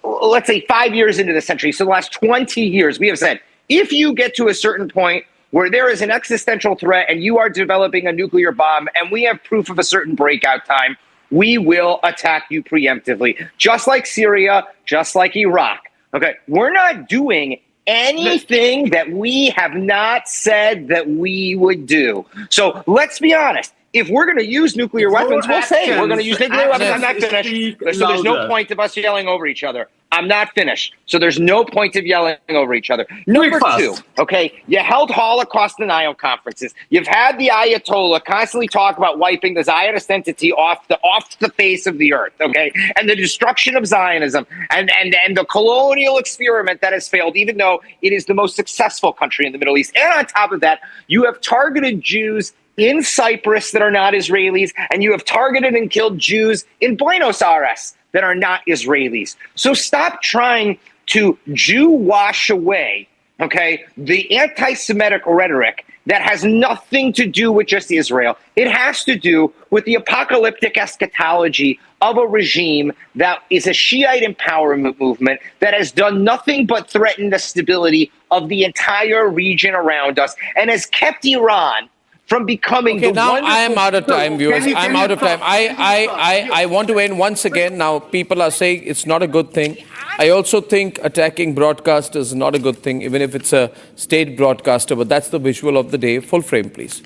let's say 5 years into the century, so the last 20 years, we have said, if you get to a certain point where there is an existential threat and you are developing a nuclear bomb and we have proof of a certain breakout time, we will attack you preemptively. Just like Syria, just like Iraq. We're not doing anything that we have not said that we would do. So let's be honest. If we're going to use nuclear weapons, we'll say we're going to use nuclear weapons. I'm not finished. So there's no point of us yelling over each other. I'm not finished. So there's no point of yelling over each other. Number two, you held Holocaust denial conferences. You've had the Ayatollah constantly talk about wiping the Zionist entity off the face of the earth, and the destruction of Zionism and the colonial experiment that has failed, even though it is the most successful country in the Middle East. And on top of that, you have targeted Jews in Cyprus that are not Israelis, and you have targeted and killed Jews in Buenos Aires that are not Israelis. So stop trying to Jew wash away, the anti-Semitic rhetoric that has nothing to do with just Israel. It has to do with the apocalyptic eschatology of a regime that is a Shiite empowerment movement that has done nothing but threaten the stability of the entire region around us and has kept Iran from becoming the now I am out of time, viewers. I'm out of time. I want to end once again. Now, people are saying it's not a good thing. I also think attacking broadcasters is not a good thing, even if it's a state broadcaster. But that's the visual of the day. Full frame, please.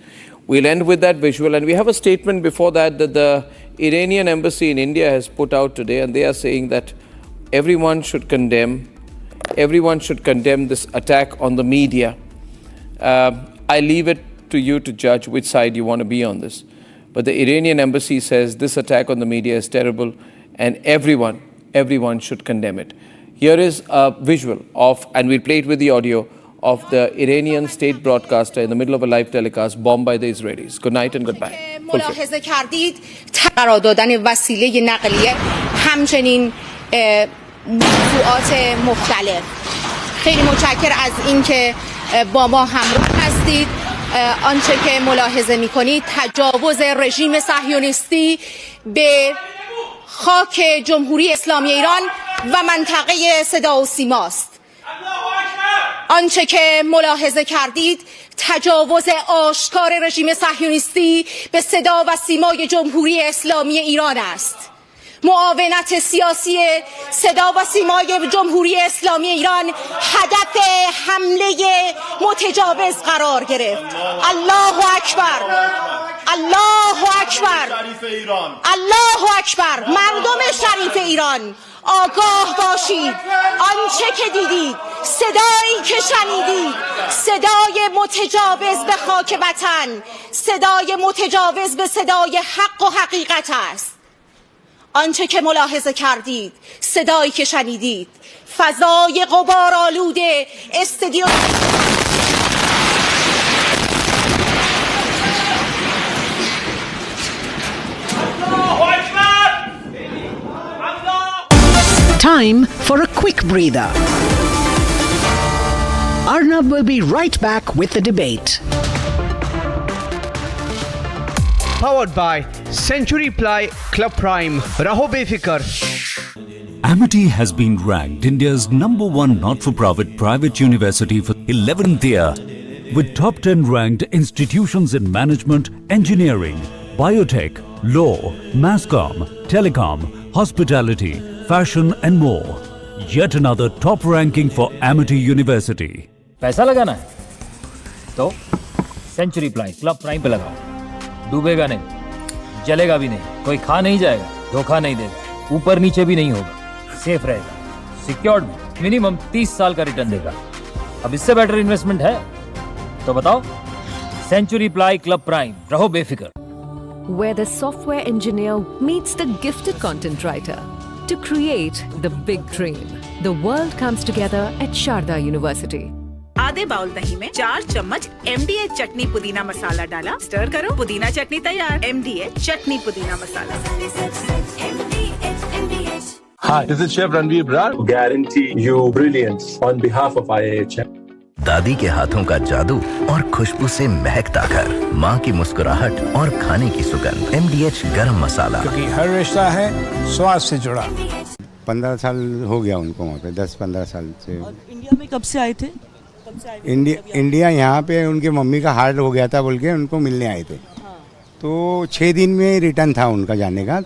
We'll end with that visual. And we have a statement before that the Iranian embassy in India has put out today. And they are saying that everyone should condemn everyone should condemn this attack on the media. I leave it to you to judge which side you want to be on this. But the Iranian embassy says this attack on the media is terrible and everyone should condemn it. Here is a visual of, and we'll play it with the audio, of the Iranian state broadcaster in the middle of a live telecast bombed by the Israelis. Good night and goodbye. ملاحظه کردید قرار دادن وسیله نقلیه همچنین موضوعات مختلف. خیلی متشکر از اینکه با ما همراه هستید. آنچه که ملاحظه می‌کنید تجاوز رژیم صهیونیستی به خاک جمهوری اسلامی ایران و منطقه صدا و سیماست. آنچه که ملاحظه کردید تجاوز آشکار رژیم صهیونیستی به صدا و سیمای جمهوری اسلامی ایران است. معاونت سیاسی صدا و سیمای جمهوری اسلامی ایران هدف حمله متجاوز قرار گرفت. الله اکبر، الله اکبر، الله اکبر. مردم شریف ایران آگاه باشید. آنچه که دیدید، صدایی که شنیدید، صدای متجاوز به خاک وطن، صدای متجاوز به صدای حق و حقیقت است. آنچه که ملاحظه کردید، صدایی که شنیدید، فضای غبارآلود استودیو Time for a quick breather. Arnab will be right back with the debate. Powered by Century Ply Club Prime. Raho befikar. Amity has been ranked India's #1 not-for-profit private university for 11th year, with top 10 ranked institutions in management, engineering, biotech, law, masscom, telecom, hospitality, fashion and more. Yet another top ranking for Amity University. पैसा लगाना है तो century ply club prime पे लगाओ, डूबेगा नहीं, जलेगा भी नहीं, कोई खा नहीं जाएगा, धोखा नहीं देगा, ऊपर नीचे भी नहीं होगा, सेफ रहेगा, सिक्योर्ड मिनिमम 30 साल का रिटर्न देगा। अब इससे बेटर इन्वेस्टमेंट है तो बताओ। सेंचुरी प्लाई क्लब प्राइम, रहो बेफिक्र। Where the software engineer meets the gifted content writer to create the big dream. The world comes together at Sharda University. आधे बाउल दही में 4 चम्मच MDH चटनी पुदीना मसाला डाला, स्टर करो, पुदीना चटनी तैयार। MDH चटनी पुदीना मसाला। Hi, this is Chef Ranveer Brar. Guarantee you brilliance on behalf of IIHM. दादी के हाथों का जादू और खुशबू से महकता घर, माँ की मुस्कुराहट और खाने की सुगंध। MDH गरम मसाला, क्योंकि हर रिश्ता है स्वाद से जुड़ा। 15 साल हो गया उनको वहाँ पे, 10-15 साल से। और इंडिया में कब से आए थे? इंडिया यहाँ पे उनके मम्मी का हार्ट हो गया था बोल के उनको मिलने आए थे। तो 6 दिन में रिटर्न था उनका जाने का।